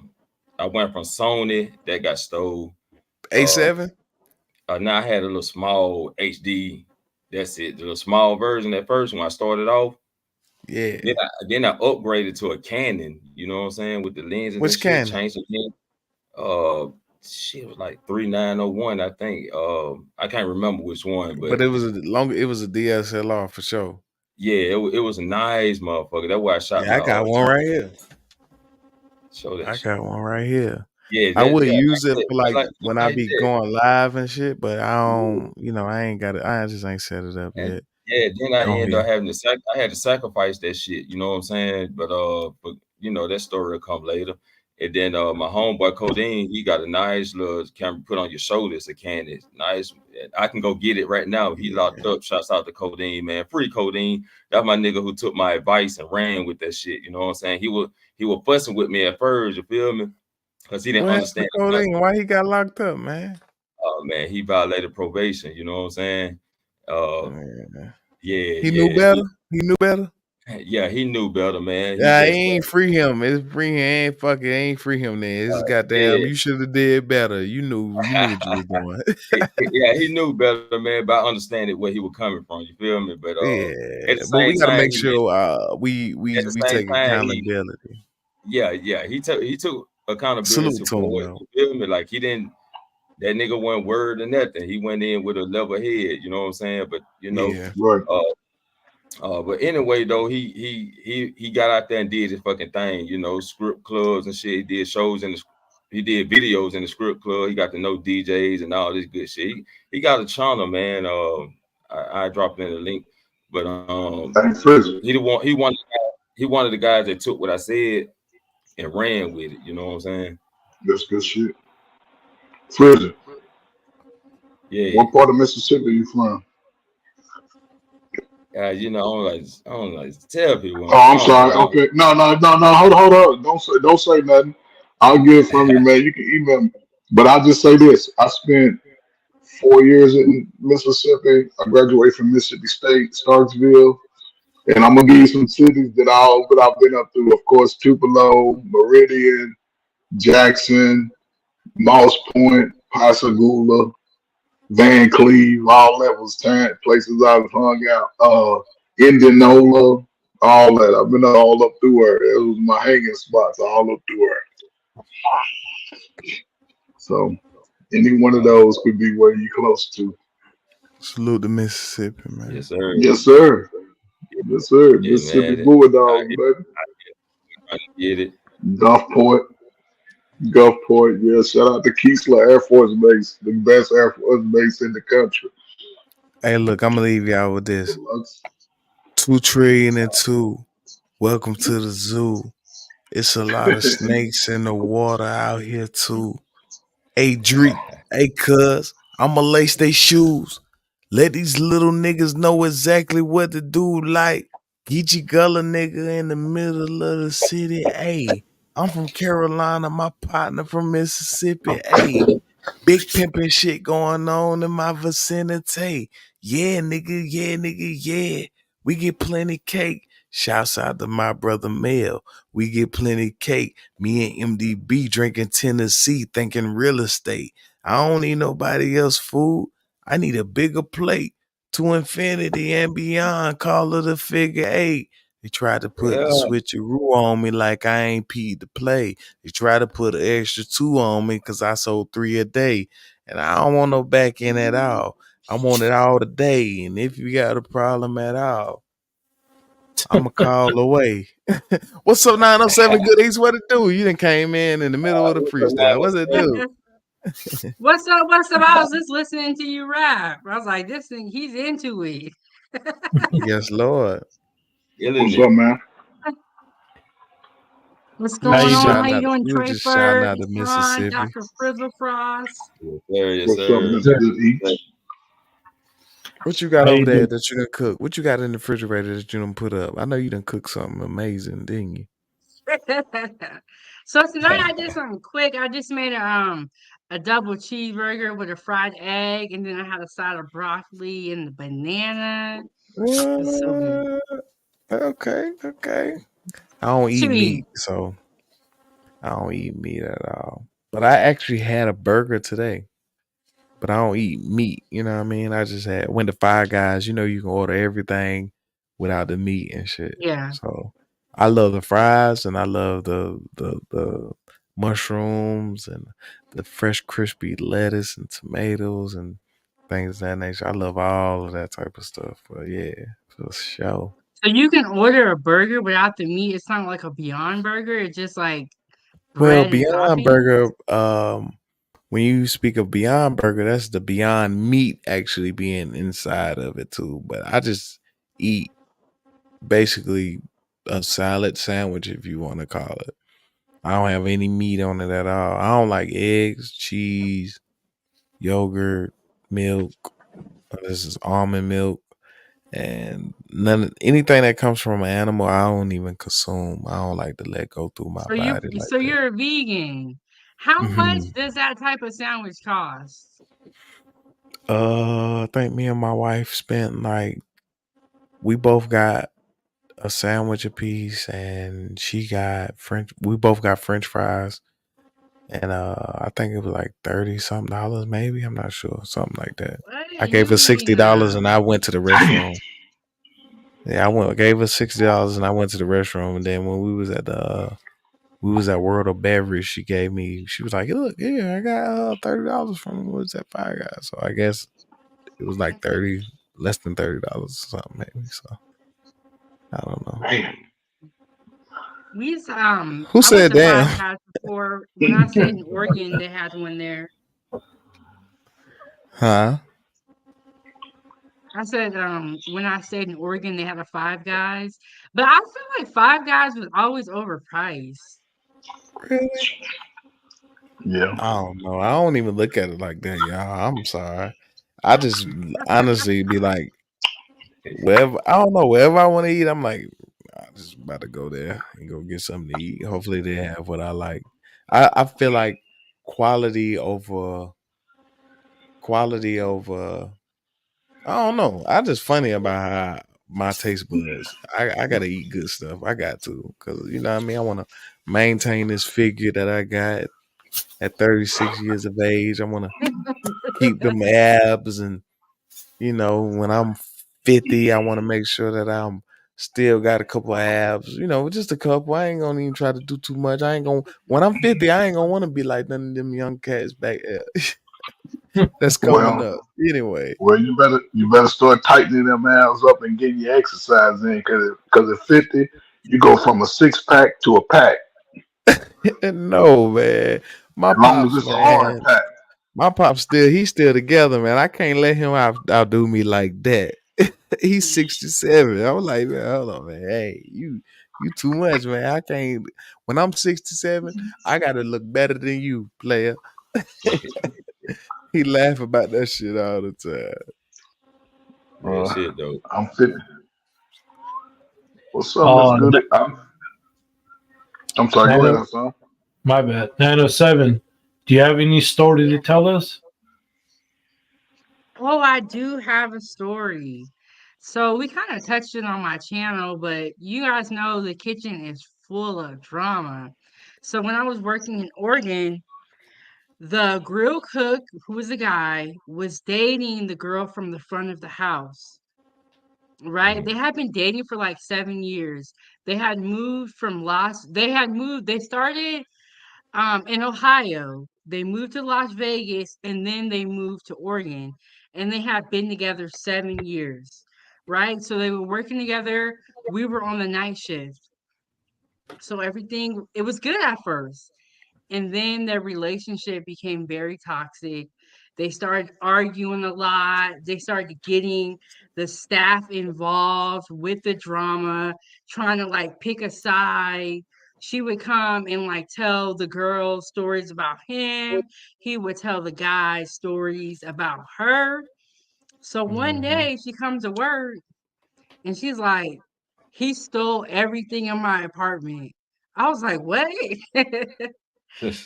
I went from Sony that got stole. Uh, A7. now I had a little small HD. That's it, the little small version at first when I started off. Yeah. Then I upgraded to a Canon. You know what I'm saying, with the lenses and Which shit. Canon? Changed again. Shit, it was like 3901, I think. I can't remember which one, But but it was a DSLR for sure. yeah, it was a nice motherfucker. That's why I shot Yeah, my I got one joint. right here. Show that I shit. got one right here. Yeah, I that would yeah, use it for like like when I like be that. going live and shit, but I Ooh. don't, I ain't got it. I just ain't set it up And yet. yeah, then I On ended up here. having to I had to sacrifice that shit, you know what I'm saying? But that story will come later. And then my homeboy Codeine, he got a nice little camera put on your shoulder. It's a Canon. It's nice. I can go get it right now. He locked Yeah. up. Shouts out to Codeine, man. Free Codeine. That's my nigga who took my advice and ran with that shit. You know what I'm saying? He was fussing with me at first, you feel me? Because he didn't What happened to understand. Codeine? Why he got locked up, man? Oh man, he violated probation, you know what I'm saying? Uh Yeah. yeah, He knew yeah. better. He knew better. Yeah, he knew better, man. He Yeah, he just ain't free him. It's free him. Ain't fuck it. Ain't free him. Then it's goddamn. yeah. You should have did better. You knew. You knew what you was doing. Yeah, he knew better, man, but I understand where he was coming from. You feel me? But Yeah, at the but same we got to time, make sure we at the we same take time, he accountability. yeah. He took accountability Salute to him for it. though. You feel me? Like he didn't. That nigga went word or nothing. He went in with a level head. You know what I'm saying? But Yeah. Right. But anyway, though, he got out there and did his fucking thing. Script clubs and shit. He did shows he did videos in the script club. He got to know DJs and all this good shit. He got a channel, man. I dropped in the link, but Hey, Frizzy. he one of the guys that took what I said and ran with it. You know what I'm saying? That's good shit. Frizzy. Yeah. What part of Mississippi you from? I don't like to tell people where Oh, I'm I'm from, sorry. but Okay. No, no, no, no. Hold on. Don't say nothing. I'll get it from you, man. You can email me. But I'll just say this. I spent 4 years in Mississippi. I graduated from Mississippi State, Starksville. And I'm gonna give you some cities that I've been up through. Of course, Tupelo, Meridian, Jackson, Moss Point, Pascagoula, Van Cleve, all levels, places I've hung out. Indianola, all that. I've been all up through her. It was my hanging spots, all up through her. So any one of those could be where you close to. Salute to Mississippi, man. yes, sir. Yes, sir. Yes, sir. Yeah, Mississippi man. I Bulldogs, baby. get it. Gulfport, Gulfport. Yeah, shout out to Keesler Air Force Base, the best Air Force base in the country. Hey, look, I'm gonna leave y'all with this. 2 trillion and 2. Welcome to the zoo. It's a lot of snakes in the water out here too. Hey Drake, hey cuz, I'ma lace they shoes. Let these little niggas know exactly what to do. Like Geechee Gullah nigga in the middle of the city. Hey, I'm from Carolina, my partner from Mississippi. Hey, big pimpin' shit going on in my vicinity. Yeah, nigga, yeah, nigga, yeah. We get plenty cake. Shouts out to my brother Mel. We get plenty cake. Me and MDB drinking Tennessee, thinking real estate. I don't need nobody else food. I need a bigger plate. To infinity and beyond. Call it a figure 8. They tried to put the Yeah. switcheroo on me like I ain't paid to play. They try to put an extra 2 on me because I sold 3 a day. And I don't want no back end at all. I want it all today. And if you got a problem at all, I'm a call away. What's up, 907 Goodies? What it do? You done came in the middle of the freestyle. What's it do? What's up? What's up? I was just listening to you rap. I was like, this thing, he's into it. Yes, Lord. Killing What's up, it. man? What's We was going just on? How shouting you out. doing, We was Trey just shouting Bird, out to Ron, Mississippi. Dr. Frizzle Frost? Yes, sir. Yes, What's up, sir. Mr. Good Eats? What you got How over you there doing? that you done cook? What you got in the refrigerator that you done put up? I know you done cooked something amazing, didn't you? So tonight I did something quick. I just made a double cheeseburger with a fried egg, and then I had a side of broccoli and the banana. It's so good. Okay, okay. I don't eat Chewy. meat, so I don't eat meat at all. But I actually had a burger today. But I don't eat meat, you know what I mean? I just went to Five Guys, you can order everything without the meat and shit. Yeah. So I love the fries and I love the mushrooms and the fresh crispy lettuce and tomatoes and things of that nature. I love all of that type of stuff. But yeah, for sure. So you can order a burger without the meat. It's not like a Beyond Burger. It's just like Well, bread and Beyond toppings. Burger, when you speak of Beyond Burger, that's the Beyond Meat actually being inside of it too. But I just eat basically a salad sandwich, if you want to call it. I don't have any meat on it at all. I don't like eggs, cheese, yogurt, milk. This is almond milk, and anything that comes from an animal. I don't even consume. I don't like to let go through my body like So that. you're a vegan. How much Mhm. does that type of sandwich cost? I think me and my wife spent like we both got a sandwich apiece, and she got French. We both got French fries, and I think it was like 30 something dollars, maybe. I'm not sure, something like that. What? I You gave her ain't $60, even and I went to the Damn. restroom. Yeah, gave her $60, and I went to the restroom, and then when we was at World of Beverage. She gave me. She was like, "Look, yeah, I got $30 from what's that Five Guys." So I guess it was like 30, less than $30 or something maybe. So I don't know. Damn. We used to, Who I went said to Five damn? Guys before. When I stayed in Oregon, they had one there. Huh? I said, when I stayed in Oregon, they had a Five Guys, but I feel like Five Guys was always overpriced. Really? Yeah. I don't know. I don't even look at it like that, y'all. I'm sorry. I just honestly be like, wherever I don't know, wherever I want to eat, I'm like, I just about to go there and go get something to eat. Hopefully they have what I like. I feel like quality over quality over I don't know. I just funny about how my taste buds. I gotta eat good stuff. I got to, cause you know what I mean. I want to maintain this figure that I got at 36 years of age. I want to keep them abs, and when I'm 50, I want to make sure that I'm still got a couple of abs. Just a couple. I ain't gonna even try to do too much. I ain't gonna when I'm 50. I ain't gonna want to be like none of them young cats back there. That's coming Well, up anyway. well, you better start tightening them abs up and getting your exercise in, because at 50 you go from a 6 pack to a pack. No, man. My As long as pops, it's a hard man. pack. My pops he's still together, man. I can't let him outdo me like that. He's 67. I was like, man, hold on, man. Hey, you too much, man. I can't when I'm 67, I gotta look better than you, player. He laugh about that shit all the time. Real Uh, shit though. I'm 50. What's up, Miss Goody? I'm sorry. Go ahead, 90 Hassan. my bad. 907. Do you have any story to tell us? Oh, I do have a story. So we kind of touched it on my channel, but you guys know the kitchen is full of drama. So when I was working in Oregon, the grill cook, who was a guy, was dating the girl from the front of the house. Right? Mhm. They had been dating for like 7 years. They started in Ohio. They moved to Las Vegas and then they moved to Oregon. And they had been together 7 years. Right? So they were working together. We were on the night shift. So everything it was good at first. And then their relationship became very toxic. They started arguing a lot. They started getting the staff involved with the drama, trying to like pick a side. She would come and like tell the girls stories about him. He would tell the guys stories about her. So one Mhm. day she comes to work and she's like, he stole everything in my apartment. I was like, what?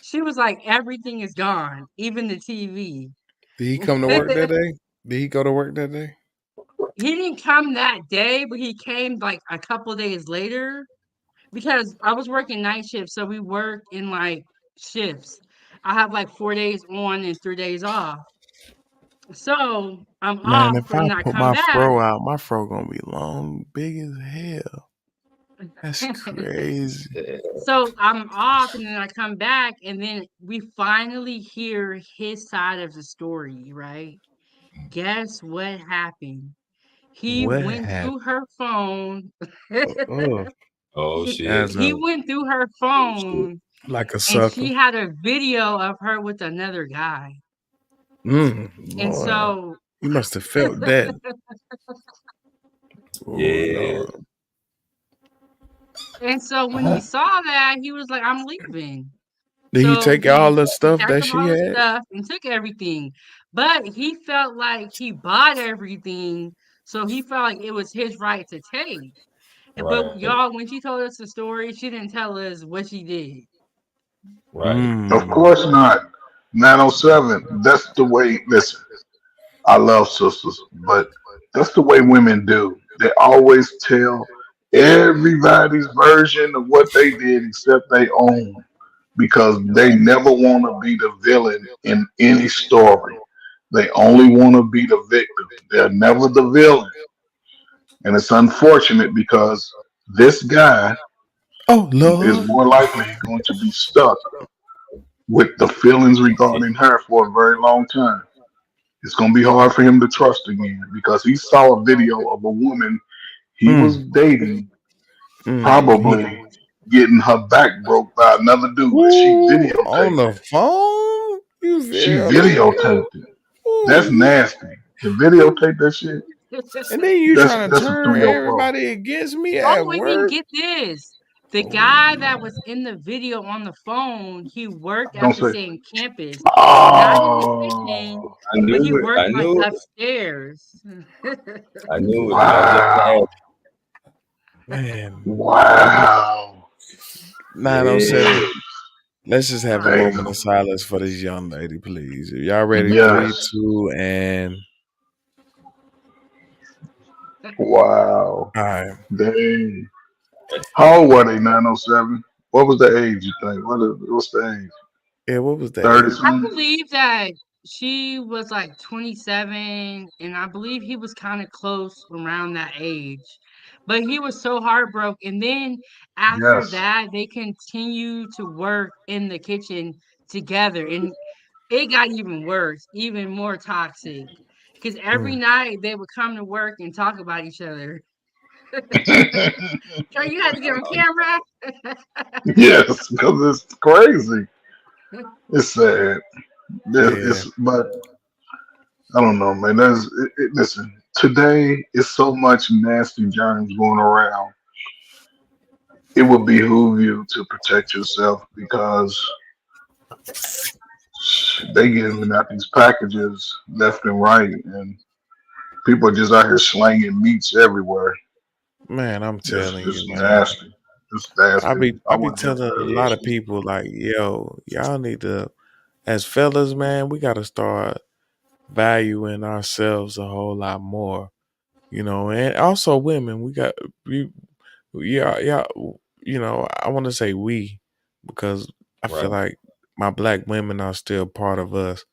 She was like, "Everything is gone, even the TV." Did he come to work that day? Did he go to work that day? He didn't come that day, but he came like a couple days later because I was working night shift, so we work in like shifts. I have like 4 days on and 3 days off. So, I'm Man, off if I and I put come my back. fro out, my fro gonna be long, big as hell. That's crazy. So, I'm off and then I come back and then we finally hear his side of the story, right? Guess what happened? He What went happened? through her phone. Oh, Oh he as shit. he a went through her Shit. phone like a and sucker. she had a video of her with another guy. And Lord, so you must have felt that. Oh Yeah. Lord, when he saw that, he was like, "I'm leaving." did he So take all the he stuff packed that up she all his had? stuff and took everything. But he felt like he bought everything, so he felt like it was his right to take. But Right. y'all, when she told us the story, she didn't tell us what she did. Right. Of Mm. course not. 907. That's the way. Listen, I love sisters, but that's the way women do. They always tell everybody's version of what they did except their own, because they never want to be the villain in any story. They only want to be the victim. They're never the villain. And it's unfortunate because this guy Oh is Lord. more likely going to be stuck with the feelings regarding her for a very long time. It's going to be hard for him to trust again because he saw a video of a woman he was Mm, dating he, probably getting her back broke by another dude, and she ooh, on videotaped the it. phone? You She videotaped it? videotaped it. That's Ooh, nasty. To videotape that shit, and then you trying to that's a turn 304. everybody against me at Oh, and then work? get this. The Oh, guy that was in the video on the phone, he worked Don't at the say, same campus, not in the kitchen, oh, I but he knew it. worked I like knew it. upstairs. I knew it. I was just wow, gonna ask. man. wow. 907. Yeah. Let's just have a Hey, moment of silence for this young lady, please. If y'all ready, three, yes, two, and wow. all right. Dang. How old were they, 907? What was the age, you think? What's the age? Yeah, what was the 30 age? I something? believe that she was like 27, and I believe he was kind of close around that age. But he was so heartbroken. And then after Yes. that, they continued to work in the kitchen together. And it got even worse, even more toxic. Because every Mm, night they would come to work and talk about each other. So you had to get on camera. Yes, because it's crazy. It's sad. yeah, But I don't know, man. Listen, today is so much nasty germs going around. It would behoove you to protect yourself because they giving out these packages left and right, and people are just out here slanging meats everywhere. man, I'm telling you, It's man. nasty. It's nasty. I I be wouldn't telling have a to lot of listen. people like, yo, y'all need to, as fellas, man, we gotta start valuing ourselves a whole lot more, and also women. We, yeah, yeah, I want to say we because I feel Right. like my black women are still part of us.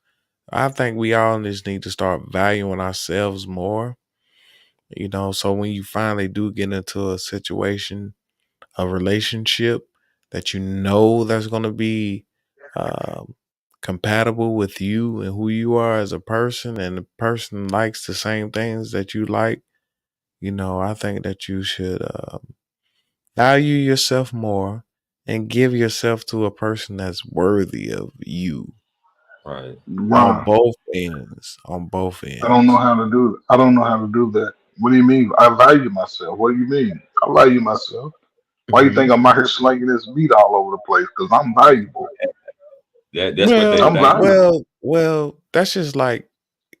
I think we all just need to start valuing ourselves more, so when you finally do get into a situation, a relationship that that's going to be um, compatible with you and who you are as a person, and the person likes the same things that you like, I think that you should value yourself more and give yourself to a person that's worthy of you Right. on Ron, both ends. On both I don't know ends. how to do it. I don't know how to do that. What do you mean? I value myself. What do you mean? I value myself. Why you think Mhm. I'm out here slinging this meat all over the place? Because I'm valuable. That's what they Well, I'm think. valuable. that's just like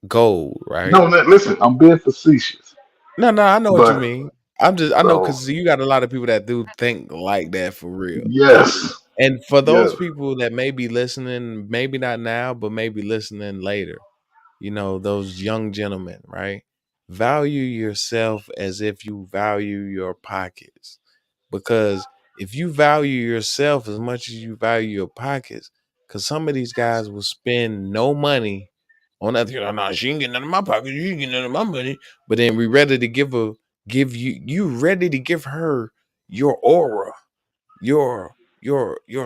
gold, right? No, listen, I'm being facetious. No, no, I know what you But mean. I know so because you got a lot of people that do think like that for real. yes, And for yes. those people that may be listening, maybe not now, but maybe listening later, those young gentlemen, right? Value yourself as if you value your pockets. Because if you value yourself as much as you value your pockets, because some of these guys will spend no money on that. No, she ain't getting none of my pockets, you ain't getting none of my money. But then we ready to give you ready to give her your aura, your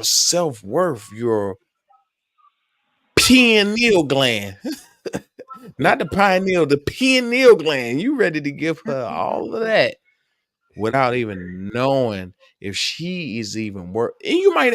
self-worth, your pineal gland. Not the pineal, the pineal gland. You ready to give her all of that without even knowing if she is even worth. And you might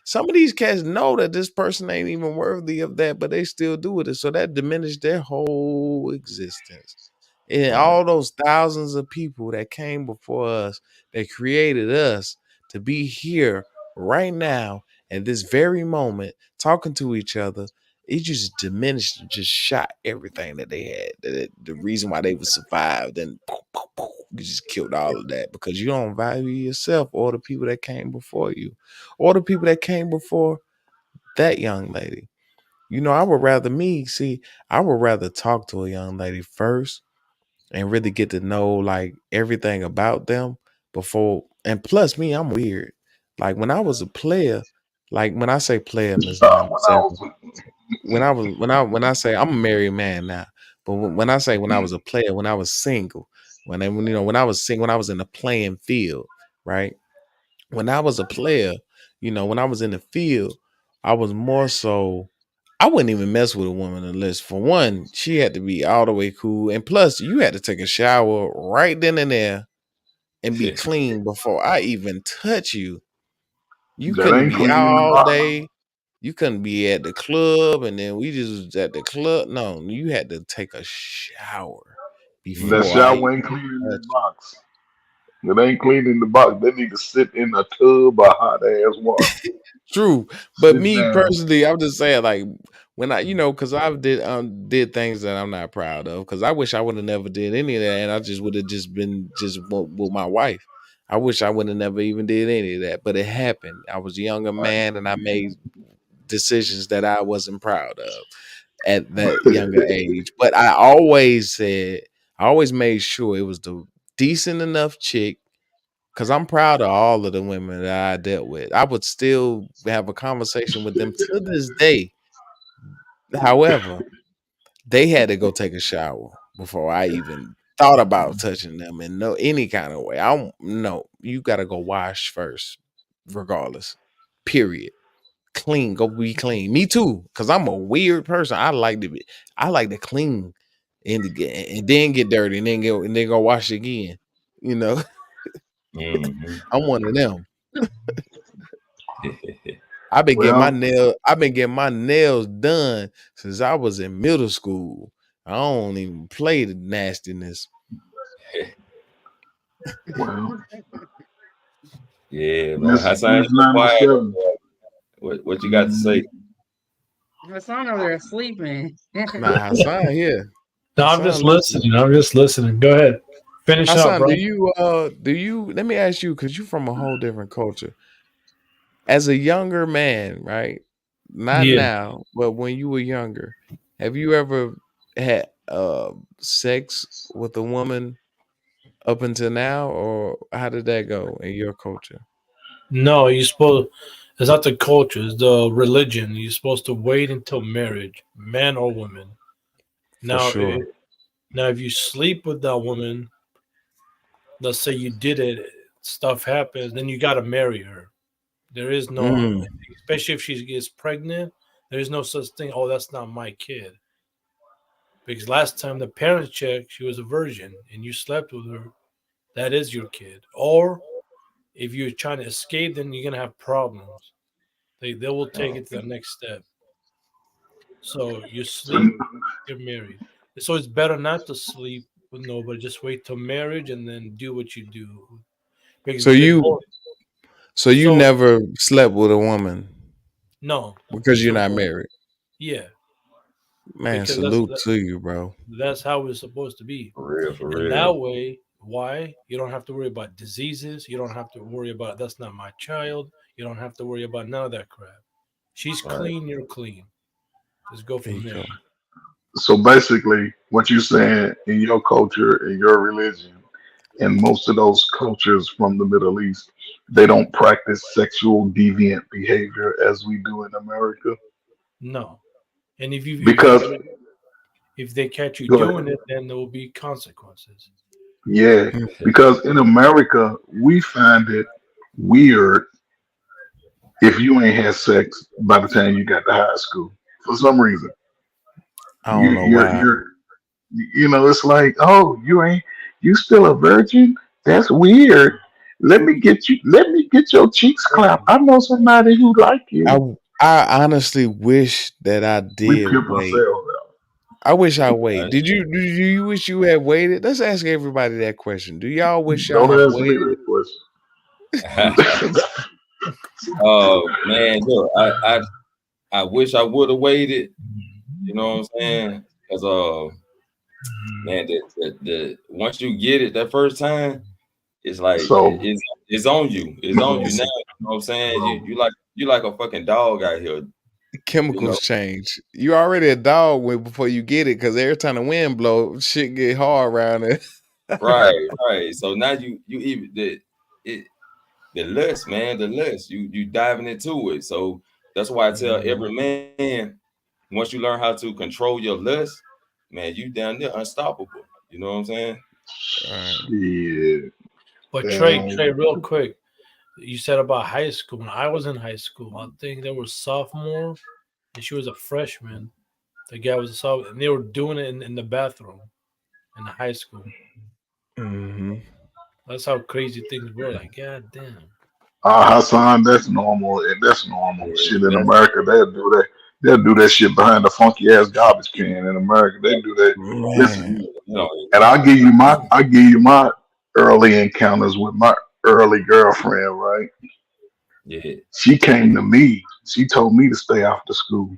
some of these cats know that this person ain't even worthy of that, but they still do it. So that diminished their whole existence. And Right. all those thousands of people that came before us, that created us to be here right now at this very moment, talking to each other, it just diminished and just shot everything that they had. The reason why they would survived and you just killed all of that because you don't value yourself or the people that came before you or the people that came before that young lady. I would rather I would rather talk to a young lady first and really get to know like everything about them before. And plus, me, I'm weird. Like when I was a player, like when I say player, Miss When I 907, was when I say I'm a married man now, but when I say when I was a player, when I was single, when I was single, when I was in the playing field, right? when I was a player, when I was in the field, I was more so. I wouldn't even mess with a woman unless, for one, she had to be all the way cool, and plus, you had to take a shower right then and there and be clean before I even touch you. You That couldn't ain't be clean out in the all box. day. You couldn't be at the club, and then we just was at the club. No, you had to take a shower That before I shower even ain't clean in the touch you. box. It ain't clean in the box. They need to sit in a tub of hot ass water. True, but Sit me down. personally, I'm just saying, like when I, because I did things that I'm not proud of. Because I wish I would have never did any of that, and I just would have just been just with my wife. I wish I would have never even did any of that, but it happened. I was a younger man, and I made decisions that I wasn't proud of at that younger age. But I always made sure it was the decent enough chick, because I'm proud of all of the women that I dealt with. I would still have a conversation with them to this day. However, they had to go take a shower before I even thought about touching them in no any kind of way. I don't no, you gotta go wash first, regardless. Period. Clean, go be clean. Me too, because I'm a weird person. I like to clean and then get dirty and then go wash again. You know, Mhm. I'm one of them. Well, I've been getting my nails done since I was in middle school. I don't even play the nastiness. well, Yeah, man. Miss Hassan, you Miss so quiet. 97. What you got to say? Mm, My son over there sleeping. Nah, Hassan here. No, I'm Hassan just listening. listening. I'm just listening. Go ahead. Finish up, Hassan, bro. do you let me ask you, because you're from a whole different culture. As a younger man, right? Not Yeah. now, but when you were younger, have you ever had sex with a woman up until now, or how did that go in your culture? No, you're supposed. It's not the culture. It's the religion. You're supposed to wait until marriage, man or woman. For Now, sure. if you sleep with that woman, let's say you did it, stuff happens, then you got to marry her. There is no, Mm. especially if she gets pregnant, there is no such thing. Oh, that's not my kid. Because last time the parents checked, she was a virgin, and you slept with her. That is your kid. Or if you're trying to escape, then you're gonna have problems. They will take it to the next step. So you so, sleep, you're married. So it's better not to sleep with nobody. Just wait till marriage and then do what you do. So Because they you both. so you So never slept with a woman no, because you're so not married. yeah, Man, because salute to you, bro. that's how it's supposed to be. For real, for And that real. way, why you don't have to worry about diseases. You don't have to worry about that's not my child. You don't have to worry about none of that crap. She's Right. clean, you're clean. Just go There from you go. there. so basically, what you're saying in your culture, in your religion, and most of those cultures from the Middle East, they don't practice sexual deviant behavior as we do in America. No. And Because, if they catch you go ahead. doing it, then there will be consequences. Yeah, Mm. because in America, we find it weird if you ain't had sex by the time you got to high school. For some reason, I don't know you're why. you're it's like, oh, you still a virgin? That's weird. Let me get your cheeks clapped. I know somebody who like I you. I honestly wish that I We did pimp wait. ourselves out. I wish I wait. Right. Do you wish you had waited? Let's ask everybody that question. Do y'all wish y'all Don't have ask me waited? that question. Oh man, look, I wish I would have waited. You know what I'm saying? Because man, the once you get it that first time, it's like So, it's on you. It's on you now. Listen, You know what I'm saying? bro, You like a fucking dog out here. You know? chemicals change. You already a dog way before you get it, because every time the wind blow, shit get hard around it. Right, right. So now you even it the lust, man, the lust. You diving into it. So that's why I tell Mhm. every man, once you learn how to control your lust, man, you down there unstoppable. You know what I'm saying? All right. shit. But Trey, Damn. real quick, You said about high school. When I was in high school, I think there was sophomore, and she was a freshman. The guy was a sophomore, and they were doing it in the bathroom in the high school. Hmm. That's how crazy things were. Like, god damn. Hassan, that's normal. That's normal. Yeah, Shit in that's America, they'll do that. They'll do that shit behind the funky ass garbage can in America. They do that. Man. Listen, you know, and I give you my early encounters with my early girlfriend. Right? yeah. She came to me. She told me to stay after school.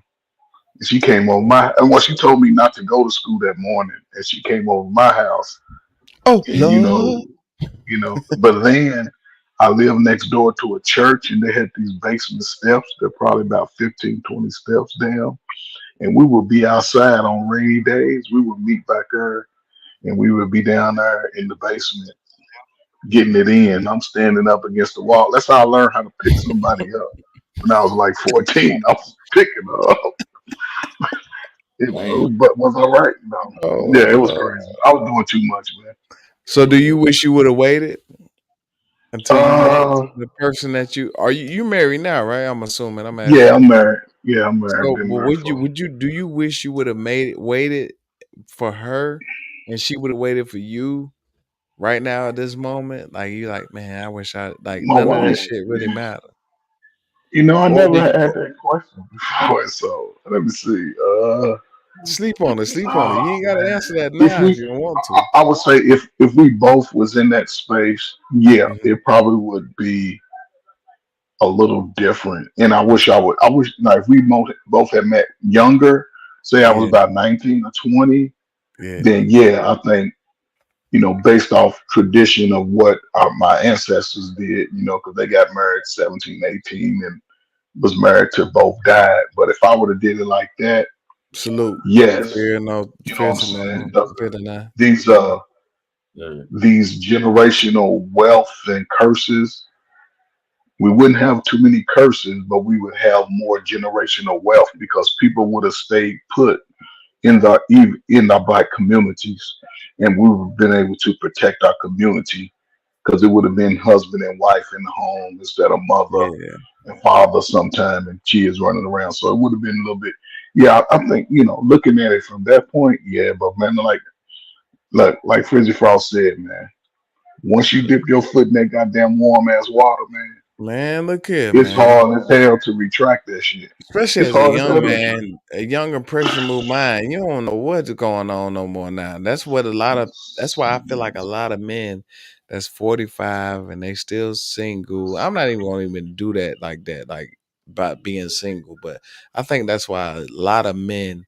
And she came over my. And well, she told me not to go to school that morning. And she came over my house. Oh And Lord. But then I lived next door to a church and they had these basement steps. They're probably about 15, 20 steps down. And we would be outside on rainy days. We would meet back there and we would be down there in the basement getting it in. I'm standing up against the wall. That's how I learned how to pick somebody up. When I was like 14, I was picking her up. Man, But was all right. No. Oh Yeah, it was Lord. crazy. I was doing too much, man. So do you wish you would have waited until you met Uh, the person that you married now, right? I'm assuming. I'm yeah, asking I'm you. married. Yeah, I'm married. So, Been but married for. do you wish you would have waited for her and she would have waited for you right now at this moment? Like you like, man, I wish I like My none of that wife. shit really matter. I Or never did you had that question before. So let me see. sleep on it, sleep on it. Oh You ain't gotta answer man, that if now if we, you don't want to. I would say if we both was in that space, yeah, Mhm. it probably would be a little different. And I wish I would. I wish now if we both had met younger, say I was Yeah, about 19 or 20, yeah, then yeah, I think based off tradition of what my ancestors did, because they got married 17, 18, and was married to both died. But if I would have did it like that, salute. yes, you know Fear what I'm to no saying. more. Fear to none. These yeah, these generational wealth and curses, we wouldn't have too many curses, but we would have more generational wealth because people would have stayed put in the black communities, and we would have been able to protect our community because it would have been husband and wife in the home instead of mother Yeah. and father sometime and kids running around. So it would have been a little bit, yeah. I think looking at it from that point, yeah. But man, like Frizzy Frost said, man, once you dip your foot in that goddamn warm ass water, man, Man, look here, it's man. hard as hell to retract that shit. Especially It's as a hard as hell young to retract. man, a young impressionable mind, you don't know what's going on no more now. That's why I feel like a lot of men that's 45 and they still single. I'm not even gonna even do that like that, like about being single, but I think that's why a lot of men,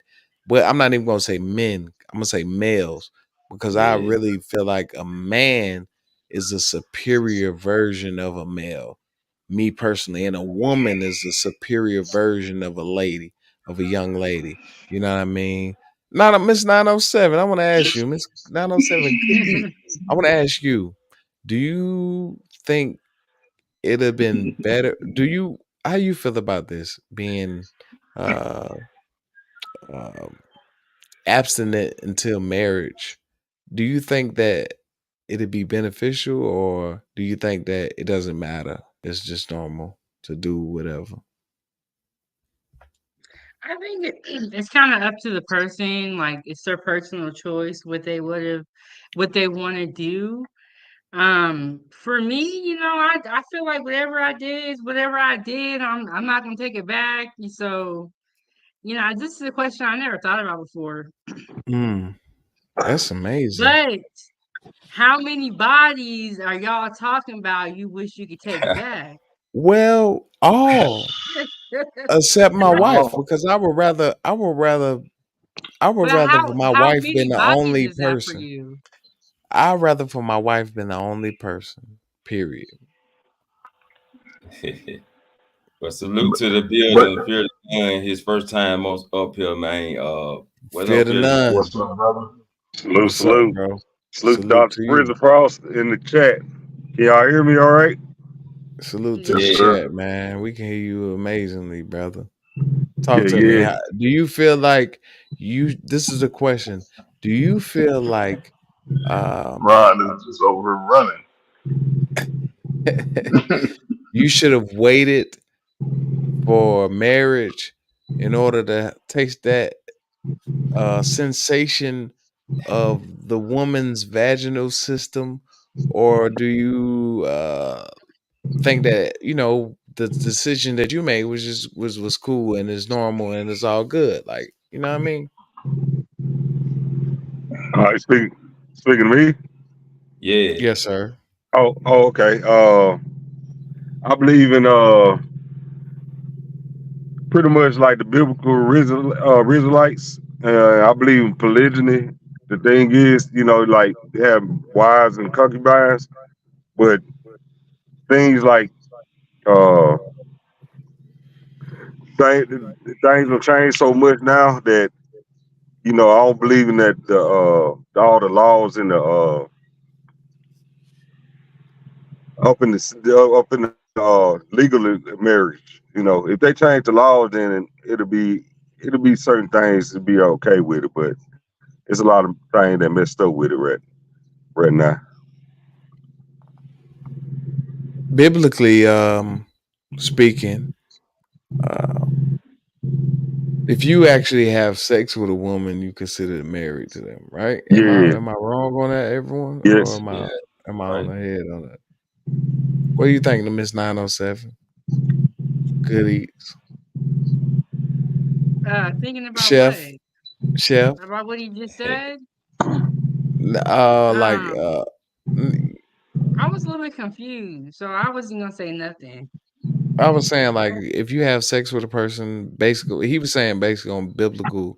well, I'm not even gonna say men, I'm gonna say males, because I yeah, really feel like a man is a superior version of a male, me personally, and a woman is a superior version of a lady, of a young lady. You know what I mean? Not a Miss 907. I want to ask you, Miss 907 Cookie. I want to ask you, do you think it'd have been better? How you feel about this being uh, um abstinent until marriage? Do you think that it'd be beneficial, or do you think that it doesn't matter? It's just normal to do whatever. I think it's kind of up to the person. Like it's their personal choice what they want to do. For me, I feel like whatever I did is whatever I did. I'm not gonna take it back. So this is a question I never thought about before. Mm, that's amazing. But how many bodies are y'all talking about? You wish you could take back? Well, all except my wife, Oh, because I would But rather how for my how wife been many the bodies only is that for person. you? I'd rather for my wife been the only person. Period. yeah. But salute to the but building, fear the gun, his first time on up here, man. What Fear up, to fear the none. what's up, brother? Salute, What's up, salute. bro? Salute Salute Dr. to you. Prison Frost in the chat. Can y'all hear me all right? Salute to Yes, the Yeah, sir. chat, man. We can hear you amazingly, brother. Yeah, Talk to me. yeah. Do you feel like this is a question. Do you feel like um Ron is just over running. you should have waited for marriage in order to taste that sensation of the woman's vaginal system, or do you think that the decision that you made was just was cool and is normal and it's all good? Like, you know what I mean? All right, speaking to me. Yeah. Yes, sir. Oh, okay. I believe in pretty much like the biblical Israelites. I believe in polygyny. The thing is, like they have wives and concubines, but things like uh things have changed so much now that I don't believe in that all the laws in the up in the legal marriage. If they change the laws, then it'll be certain things to be okay with it, but it's a lot of things that messed up with it right now. Biblically speaking, uh, if you actually have sex with a woman, you consider it married to them, right? Am I Yeah. am I wrong on that, everyone, or Yes. Yeah. am I on Right. the head on that? What do you think, the Miss 907? Goodies, Thinking about what? chef, chef. About what he just said? Like Um, I was a little bit confused, so I wasn't gonna say nothing. I was saying, like, if you have sex with a person, basically, he was saying basically on biblical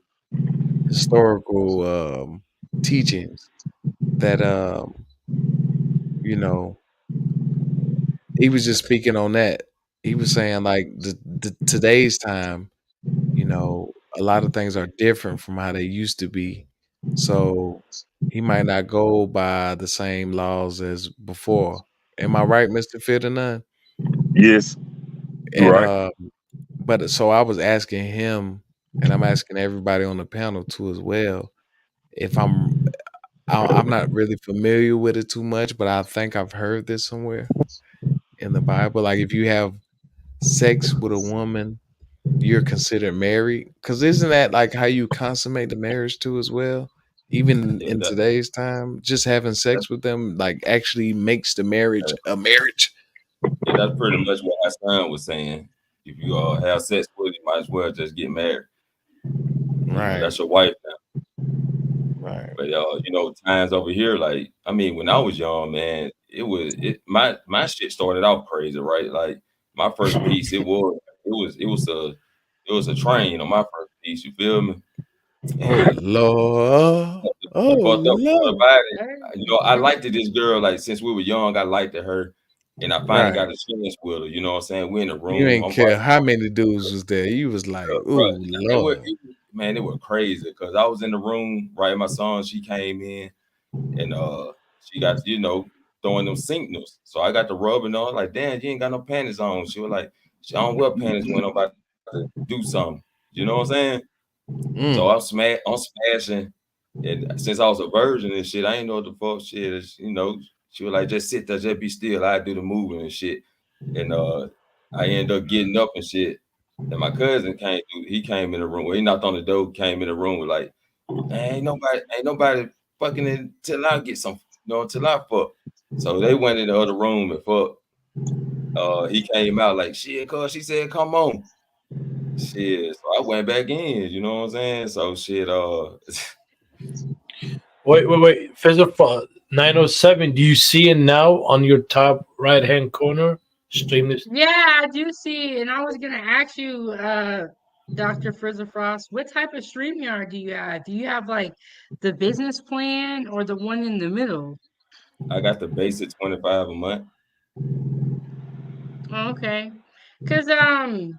historical teachings that you know he was just speaking on that. He was saying like the today's time, a lot of things are different from how they used to be. So he might not go by the same laws as before. Am I right, Mr. Fitterman? Yes. You're And right. but so I was asking him, and I'm asking everybody on the panel too as well, if I'm not really familiar with it too much, but I think I've heard this somewhere in the Bible. Like if you have sex with a woman, you're considered married. Because isn't that like how you consummate the marriage too as well? Even Yeah, in today's time, just having sex with them like actually makes the marriage a marriage. that's pretty much what my son was saying. If you have sex with, you might as well just get married. Right, That's your wife. right. But times over here, like I mean, when I was young, man, my shit started off crazy, right? Like my first piece, it was a train on my first piece. You feel me? Oh And Lord. the Oh fucked up part Lord. about it, I liked this girl. Like since we were young, I liked her, and I finally Right. got a chance with her. You know what I'm saying? We in the You room. ain't I'm care watching, how many dudes was there. You was like, bro. oh Lord. Man, it was crazy because I was in the room writing my song. She came in. And she got throwing them signals. So I got the rubbing on like, damn, you ain't got no panties on. She was like, she don't wear panties when I'm about to do something. You know what I'm saying? So Mm. I'm smashing. And since I was a virgin and shit, I ain't know what the fuck shit is, she was like, just sit there, just be still. I do the moving and shit. And I ended up getting up and shit. And my cousin he came in the room. Well, he knocked on the door, came in the room with like, man, ain't nobody fucking until I get some, until I fuck. So they went in the other room and fuck. He came out like shit, cause she said, come on. Shit. So I went back in, you know what I'm saying? So shit, Wait. Physical 907. Do you see it now on your top right hand corner? Stream this. Yeah, I do see, and I was gonna ask you, Dr. Frizzle Frost, what type of StreamYard do you have? Do you have like the business plan or the one in the middle? I got the basic 25 a month. Oh, okay. Cause oh,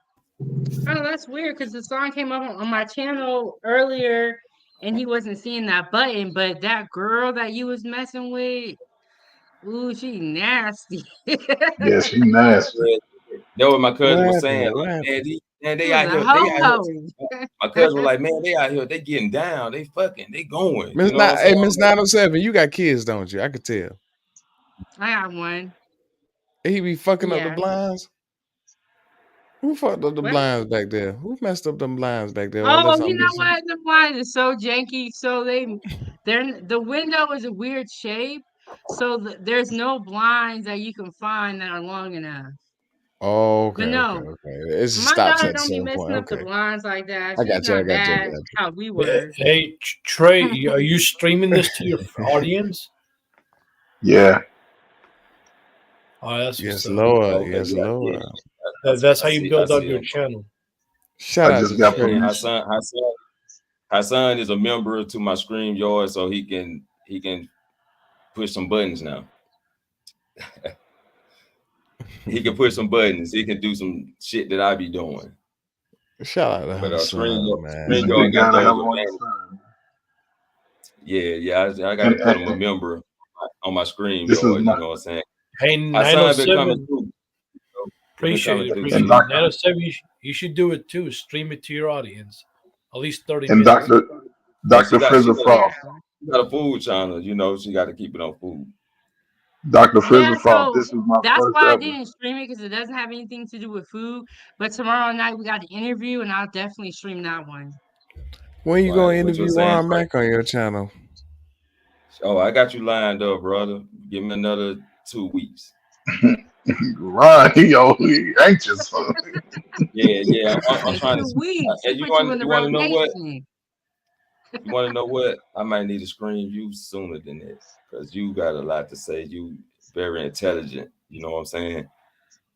that's weird because the song came up on my channel earlier and he wasn't seeing that button, but that girl that you was messing with, ooh, she nasty. Yes, he nasty. That what my What cousin was saying. happened? What Like, happened? man, She they was out a here, they out here. ho-ho. My cousin was like, man, they out here, they getting down, they fucking, they going. You Miss know what I'm saying? Miss 907, you got kids, don't you? I could tell. I got one. He be fucking up the Yeah. blinds. Who fucked up the What? blinds back there? Who messed up them blinds back there? Oh, Unless you I'm know missing. what? The blind is so janky. So the window is a weird shape. So there's no blinds that you can find that are long enough. Oh, But okay. no, It just my stops daughter at a don't be certain point. messing up the Okay. blinds like that. I She's got you. I not got you. I bad got you. how we were. Hey, Trey, are you streaming this to your audience? Yeah. Oh, that's what's Yes, up. Lord. Okay, Yes, Lord. That's I how you see. I build out see your him. channel. Shout I out just to got And Trey. Hassan is a member to my stream yard, so he can push some buttons now. He can push some buttons. He can do some shit that I be doing. Shout out to But her son, man. He's a StreamYard good got guy to those have on your advantages. side. Yeah. I got to And, put him a and member on my stream this is yard. my You know what I'm saying? Hey, Hassan been coming 907, through. He been appreciate coming it. through and Appreciate too. it. Doctor 907, you should do it too. Stream it to your audience. At least 30 and minutes. Yeah, she Doctor got Frizzle Yeah. Frost. a food channel. You know, she got to keep it on food. Dr. Yeah, Frizzle Frost. so This is my that's first why I ever. didn't stream it because it doesn't have anything to do with food. But tomorrow night we got the interview, and I'll definitely stream that one. When you Right. gonna What you were interview saying, Ron Mack on your channel? oh, I got you lined up, brother. Give me another 2 weeks. Ron, he anxious. Yeah. I'm In trying to. 2 weeks, he You put you in the want to know what? rotation. You want to know what? I might need to screen you sooner than that because you got a lot to say. You very intelligent. You know what I'm saying?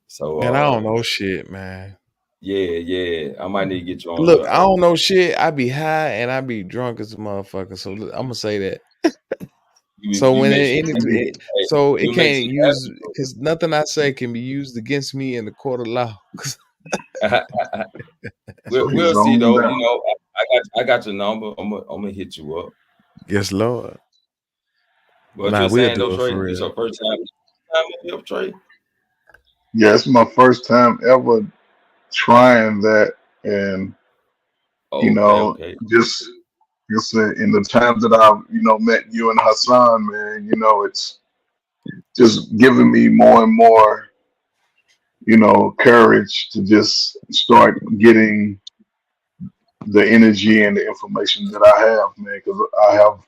So, Man, I don't know shit, man. yeah. I might need to get you on Look, here. I don't know shit. I be high and I be drunk as a motherfucker. So I'm gonna say that. So You when make sure it you make can't sure use because nothing I say can be used against me in the court of law. we'll see though. You know, I got your number. I'm gonna hit you up. Yes, Lord. But Nah, you're we'll saying do though, it Trey, for it's real. your first time up, Trey? Yeah, it's my first time ever trying that, and Okay. just you said in the times that I've met you and Hassan, man, it's just giving me more and more courage to just start getting the energy and the information that I have, man, because I have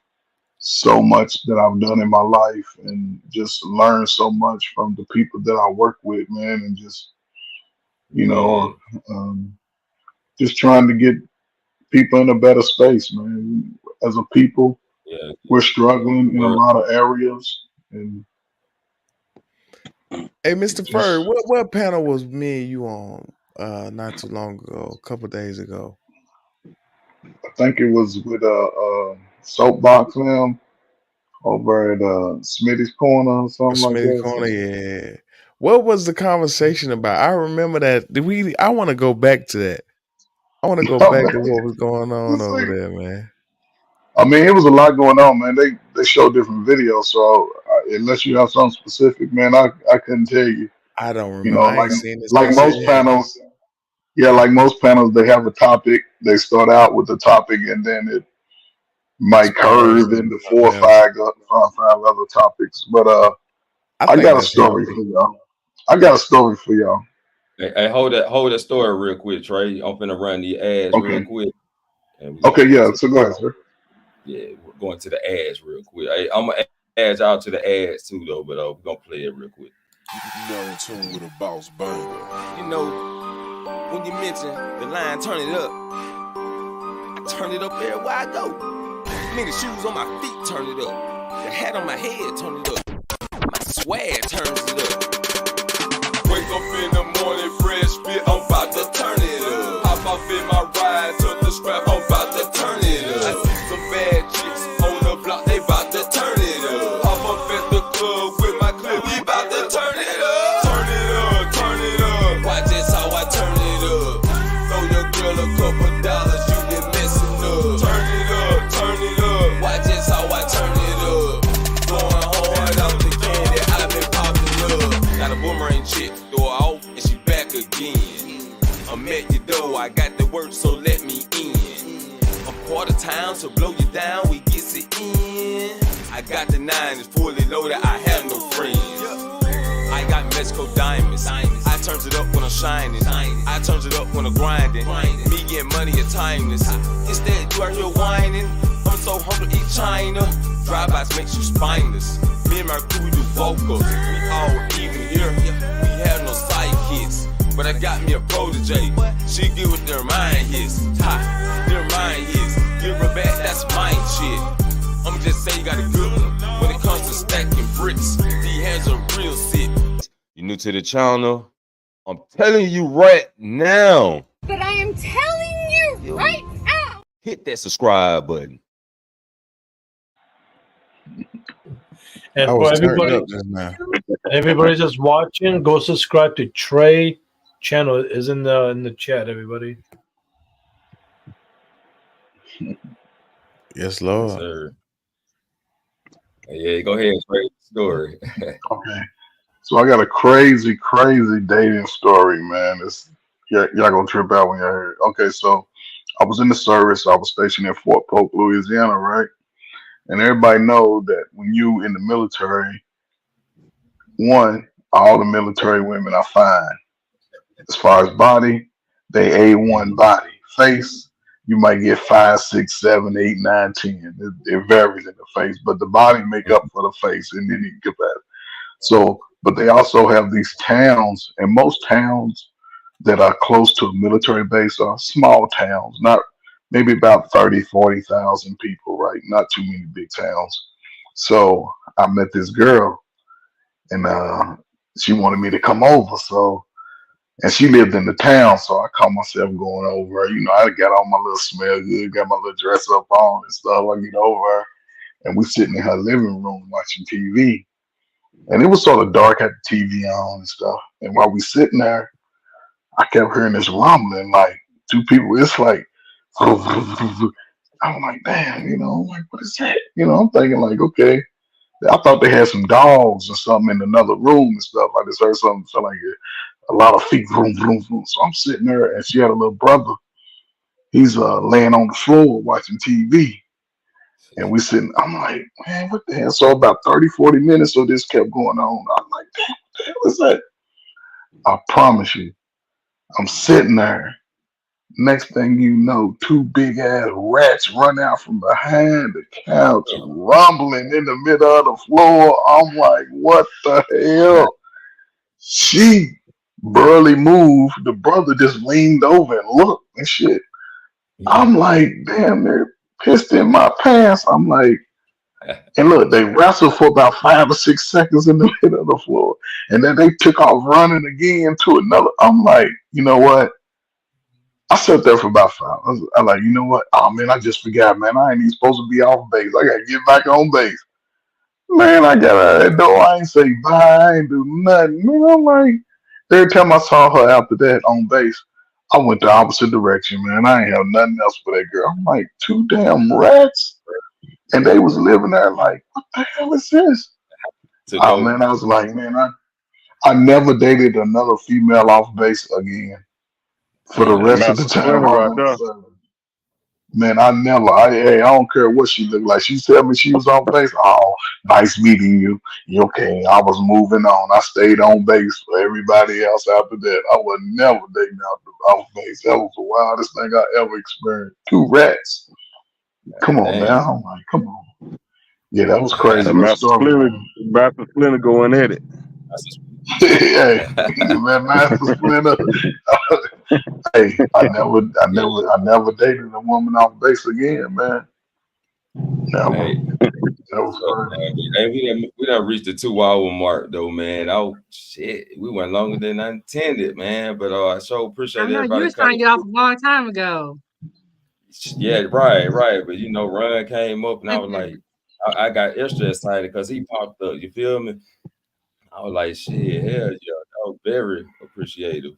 so much that I've done in my life and just learned so much from the people that I work with, man, and just um, just trying to get people in a better space, man. As a people, we're struggling in a lot of areas, and Hey, Mr. Furry, what panel was me and you on not too long ago, a couple days ago? I think it was with Soapbox now over at Smitty's Corner or something like Smitty that. Corner, yeah. What was the conversation about? I remember that. I want to go back to that. I want to go Oh, back man. to what was going on Let's over see. there, man. I mean, it was a lot going on, man. They show different videos, so unless you have something specific, man, I couldn't tell you. I don't remember. I ain't seen this. Like most panels, like most panels, they have a topic. They start out with the topic, and then it might curve into 4 or 5 other topics. But I got a story for y'all. Hey, hold that story real quick, Trey. I'm finna run the ads real quick. Okay, yeah. So go ahead, sir. Yeah, we're going to the ads real quick. I'm gonna add y'all to the ads too, though. But we're gonna play it real quick. You're in tune with a boss banger. You know, when you mention the line, turn it up. I turn it up everywhere I go. I mean, the shoes on my feet, turn it up. The hat on my head, turn it up. My swag turns it up. Wake up in the morning, fresh fit, I'm about to turn it up. Hop off in my ride, took the scrap, I'm about to turn it up. I see some bad chicks on the block, they about to turn it up. Hop up at the club with my clip, we about to turn it up. Turn it up, turn it up. Watch this how I turn it up. Throw your girl a couple dollars, you been messing up. Turn it up, turn it up. Watch this how I turn it up. Going hard out the candy, I been popping up. Got a boomerang chick, throw her off, and she back again. I'm at your door, I got the work, so let me in. I'm quarter time, so blow you down, we gets it in. I got the 9, it's fully loaded, I have no friends. I got Mexico diamonds, I turns it up when I'm shining. I turns it up when I'm grinding. Me getting money is timeless. It's that you out here whining. I'm so hungry to eat China. Drive-bys makes you spineless. Me and my crew, we do vocals. We all even here. We have no sidekicks. But I got me a protege. She get with their mind hits. Ha, their mind hits. Give her back, that's mine shit. I'ma just say you got a good one. When it comes to stacking bricks, these hands are real sick. You new to the channel? I'm telling you right now. But I am telling you right now. Hit that subscribe button. And I for was turned everybody, up just now. everybody just watching, go subscribe to Trey channel. Is in the chat. Everybody. Yes, Lord. Sir. Yeah, go ahead, Trey. Story. Okay. So I got a crazy, crazy dating story, man. It's y'all gonna trip out when y'all hear it. Okay, so I was in the service. I was stationed in Fort Polk, Louisiana, right? And everybody knows that when you in the military, one, all the military women are fine. As far as body, they A1 body. Face, you might get 5, 6, 7, 8, 9, 10. It varies in the face, but the body make up for the face, and then you get that. So, but they also have these towns, and most towns that are close to a military base are small towns, not maybe about 30, 40,000 people, right? Not too many big towns. So I met this girl, and she wanted me to come over. So, and she lived in the town, so I caught myself going over. You know, I got all my little smell good, got my little dress up on and stuff. I get over her, and we sitting in her living room watching TV. And it was sort of dark, had the TV on and stuff. And while we sitting there, I kept hearing this rumbling, like two people. It's like, I'm like, damn, you know, I'm like, what is that? You know, I'm thinking like, okay. I thought they had some dogs or something in another room and stuff. I just heard something felt like a lot of feet, vroom, vroom, vroom. So I'm sitting there, and she had a little brother. He's laying on the floor watching TV. And we sitting, I'm like, man, what the hell? So about 30, 40 minutes of this kept going on. I'm like, damn, what the hell is that? I promise you, I'm sitting there. Next thing you know, two big ass rats run out from behind the couch, rumbling in the middle of the floor. I'm like, what the hell? She barely moved. The brother just leaned over and looked and shit. I'm like, damn, they're pissed in my pants. I'm like, and look, they wrestled for about 5 or 6 seconds in the middle of the floor. And then they took off running again to another. I'm like, you know what? I sat there for about 5. I was like, you know what? Oh man, I just forgot, man. I ain't even supposed to be off base. I gotta get back on base. Man, I got out that door. I ain't say bye. I ain't do nothing. Man, I'm like, every time I saw her after that on base, I went the opposite direction, man. I ain't have nothing else for that girl. I'm like, two damn rats. And they was living there like, what the hell is this? Oh man, I was like, man, I never dated another female off base again for the rest of the Master time Splinter I was right on the there. service. Man, hey, I don't care what she looked like. She tell me she was on base. Oh, nice meeting you. You okay? I was moving on. I stayed on base for everybody else after that. I was never dating off base. That was the wildest thing I ever experienced. Two rats. Come on now. I'm like, come on. Yeah, that was crazy And little story, man. Master Splinter going at it. Hey, man, Master Splinter. Hey, I never dated a woman off base again, man. Never. Hey, That was crazy. hey, we done reached the 2-hour mark though, man. Oh shit, we went longer than I intended, man. But I sure I appreciate know you everybody was trying to coming. get off a long time ago. Yeah, right. But you know, Run came up, and I was like, I got extra excited because he popped up. You feel me? I was like, shit, hell yeah, that was very appreciative.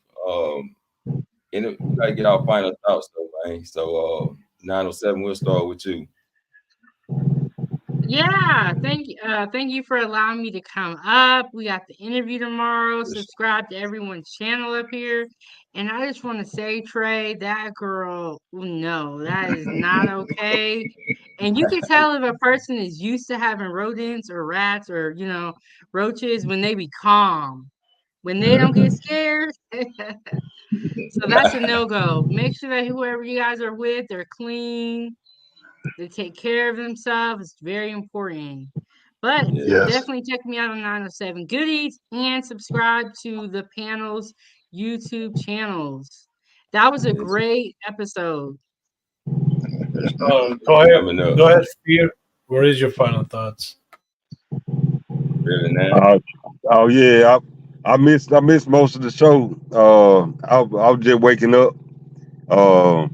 And we gotta get our final thoughts though, man. So 907, we'll start with you. Yeah, thank you for allowing me to come up. We got the interview tomorrow. Subscribe to everyone's channel up here. And I just want to say, Trey, that girl, no, that is not okay. And you can tell if a person is used to having rodents or rats or, roaches when they be calm. when they don't get scared. So that's a no-go. Make sure that whoever you guys are with, they're clean, they take care of themselves. It's very important. But Yeah. Yes. definitely check me out on 907 Goodies and subscribe to the panel's YouTube channels. That was a Yes. great episode. That's Go ahead. coming up. Go ahead, Fear. What is your final thoughts? Really now. Oh yeah, I missed most of the show. I was just waking up. Uh,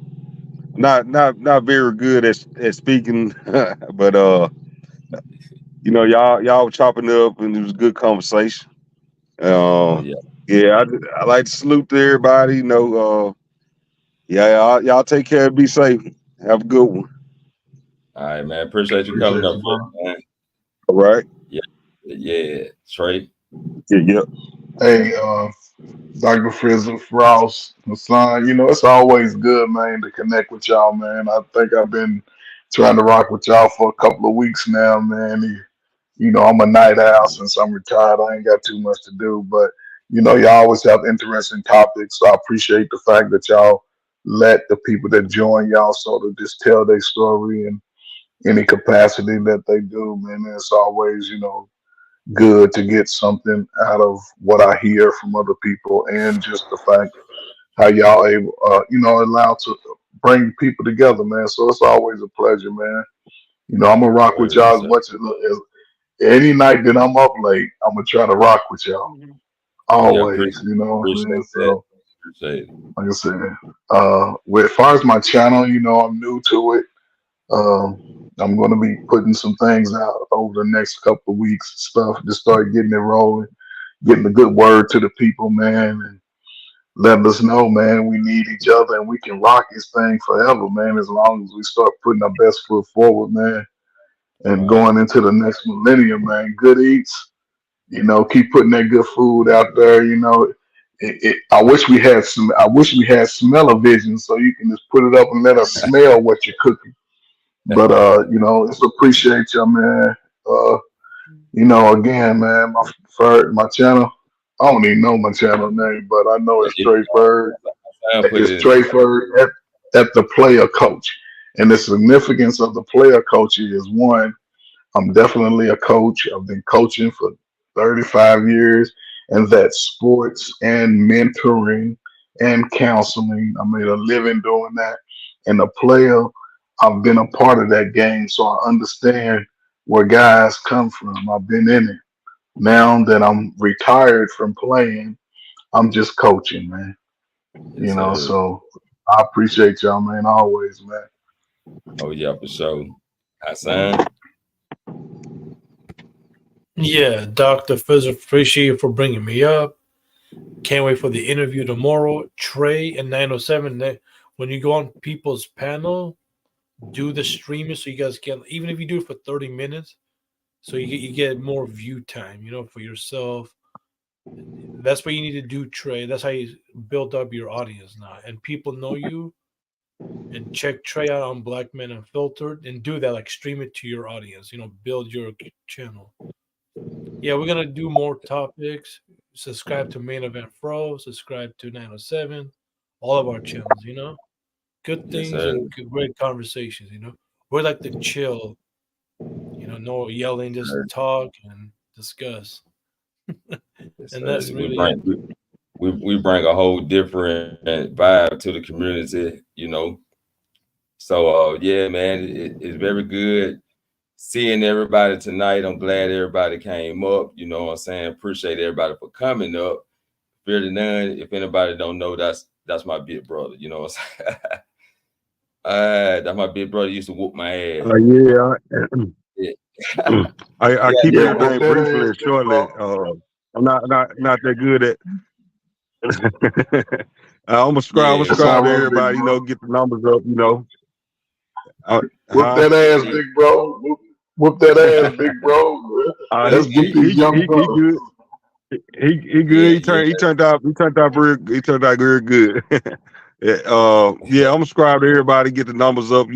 not very good at speaking, but y'all were chopping up and it was a good conversation. Oh Uh, yeah. yeah, I like to salute to everybody. Yeah, y'all take care and be safe. Have a good one. All right, man. Appreciate you coming Appreciate up, you, bro. man. All right. Yeah. Yeah. Trey. Yeah. Hey, Dr. Frizzle, Frost, Hassan, it's always good, man, to connect with y'all, man. I think I've been trying to rock with y'all for a couple of weeks now, man. I'm a night owl since I'm retired. I ain't got too much to do, but y'all always have interesting topics. So I appreciate the fact that y'all let the people that join y'all sort of just tell their story in any capacity that they do, man. It's always, good to get something out of what I hear from other people, and just the fact how y'all able, allowed to bring people together, man. So it's always a pleasure, man. I'm gonna rock with y'all Yes, as sir. much as any night that I'm up late. I'm gonna try to rock with y'all Mhm. Oh yeah. always. You know what I'm Appreciate saying? that. So, Appreciate it. like I said, as far as my channel, I'm new to it. Um, I'm going to be putting some things out over the next couple of weeks, stuff to start getting it rolling, getting a good word to the people, man, and letting us know, man, we need each other and we can rock this thing forever, man, as long as we start putting our best foot forward, man, and Right. going into the next millennium, man. Good eats, keep putting that good food out there, I wish we had some. I wish we had smell-o-vision so you can just put it up and let us smell what you're cooking. But it's appreciate y'all, man. Uh, again, man, my channel. I don't even know my channel name, but I know it's Trey Bird. I'll put It's it in. Trey Bird at the player coach. And the significance of the player coach is, one, I'm definitely a coach. I've been coaching for 35 years, and that's sports and mentoring and counseling. I made a living doing that. And a player, I've been a part of that game, so I understand where guys come from. I've been in it. Now that I'm retired from playing, I'm just coaching, man. Yes, sir. So I appreciate y'all, man, always, man. Oh yeah, for sure. Hassan. Yeah, Dr. Fizzer, appreciate you for bringing me up. Can't wait for the interview tomorrow. Trey and 907. When you go on people's panel, do the streaming so you guys can, even if you do it for 30 minutes, so you get more view time, for yourself. That's what you need to do, Trey. That's how you build up your audience now. And people know you. And check Trey out on Black Men Unfiltered and do that, like stream it to your audience, build your channel. Yeah, we're gonna do more topics. Subscribe to Main Event Pro, subscribe to 907, all of our channels, Good Yes, things sir. and great conversations, We're like the chill, no yelling, just talk and discuss. Yes, And sir. that's really it. We bring a whole different vibe to the community. So yeah, man, it's very good seeing everybody tonight. I'm glad everybody came up. You know what I'm saying? Appreciate everybody for coming up. Fear to none. If anybody don't know, that's my big brother. You know what I'm saying? That's my big brother used to whoop my ass. Yeah. Yeah. I Yeah, keep Yeah, whoop everything that briefly ass, and big shortly. bro. I'm not that good at. I'm yeah, That's subscribe all to right, big everybody. bro. Get the numbers up. Whoop Huh? that ass, yeah. big bro. Whoop that ass, big bro. He Let's get he these young he he brothers. good. He good. Yeah, He yeah. turned out real good. Yeah. I'm subscribed to everybody. Get the numbers up.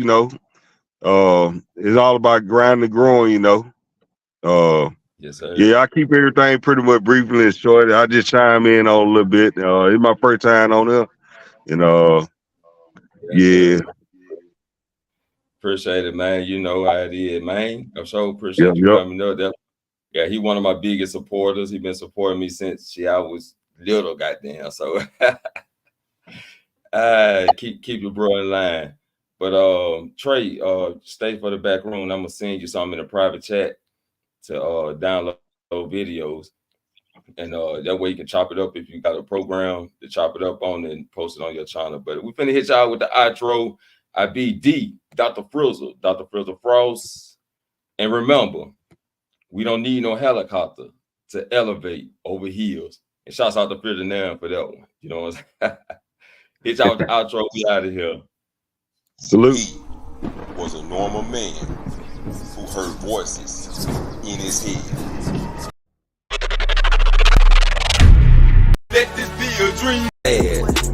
It's all about grinding and growing. Uh, Yes, sir. Yeah, I keep everything pretty much briefly and short. I just chime in on a little bit. It's my first time on there. Yes, Yeah, sir. Appreciate it, man. You know how it is, man. I'm sure yep, appreciate you yep. coming up. Yeah, he one of my biggest supporters. He been supporting me since I was little, goddamn. So keep your bro in line. But Trey, stay for the back room. I'm gonna send you something in a private chat to download videos. And that way you can chop it up if you got a program to chop it up on and post it on your channel. But we finna hit y'all with the outro. I be D, Dr. Frizzle Frost. And remember, we don't need no helicopter to elevate over hills. And shouts out to Ferdinand for that one. You know what I'm saying? Hit y'all with the outro. We out of here. Salute. He was a normal man who heard voices in his head. Let this be a dream.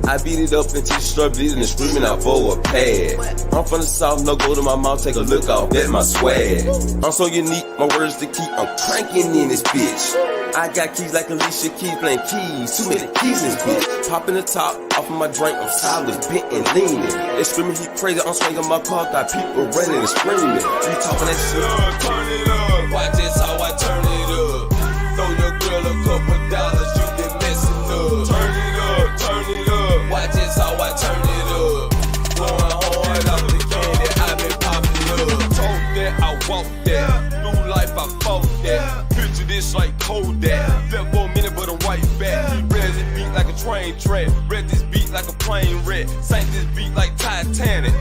I beat it up until you start bleeding and screaming out for a pad. I'm from the south, no go to my mouth, take a look out, bet my swag. I'm so unique, my words to keep, I'm cranking in this bitch. I got keys like Alicia Keys, playing keys, too many keys in this bitch. Popping the top off of my drink, I'm solid, bent and leaning. They screaming, he crazy, I'm swinging my car, got people running and screaming. You talking that shit? Turn it up, watch this how I turn it up. Throw your girl a couple dollars, you been messing up. Turn it up, watch this how I turn it up. Going hard off the candy, I been popping up. Told that, I walk that, new life I fought that. Picture this like Kodak, left for a minute but I'm right back. He read this beat like a train track, read this beat like a plane wreck, sang this beat like Titanic.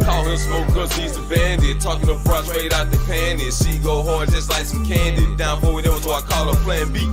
Call him smoke cause he's a bandit. Talking to Frost straight out the panties. She go hard just like some candy. Down for it, so I call her plan B.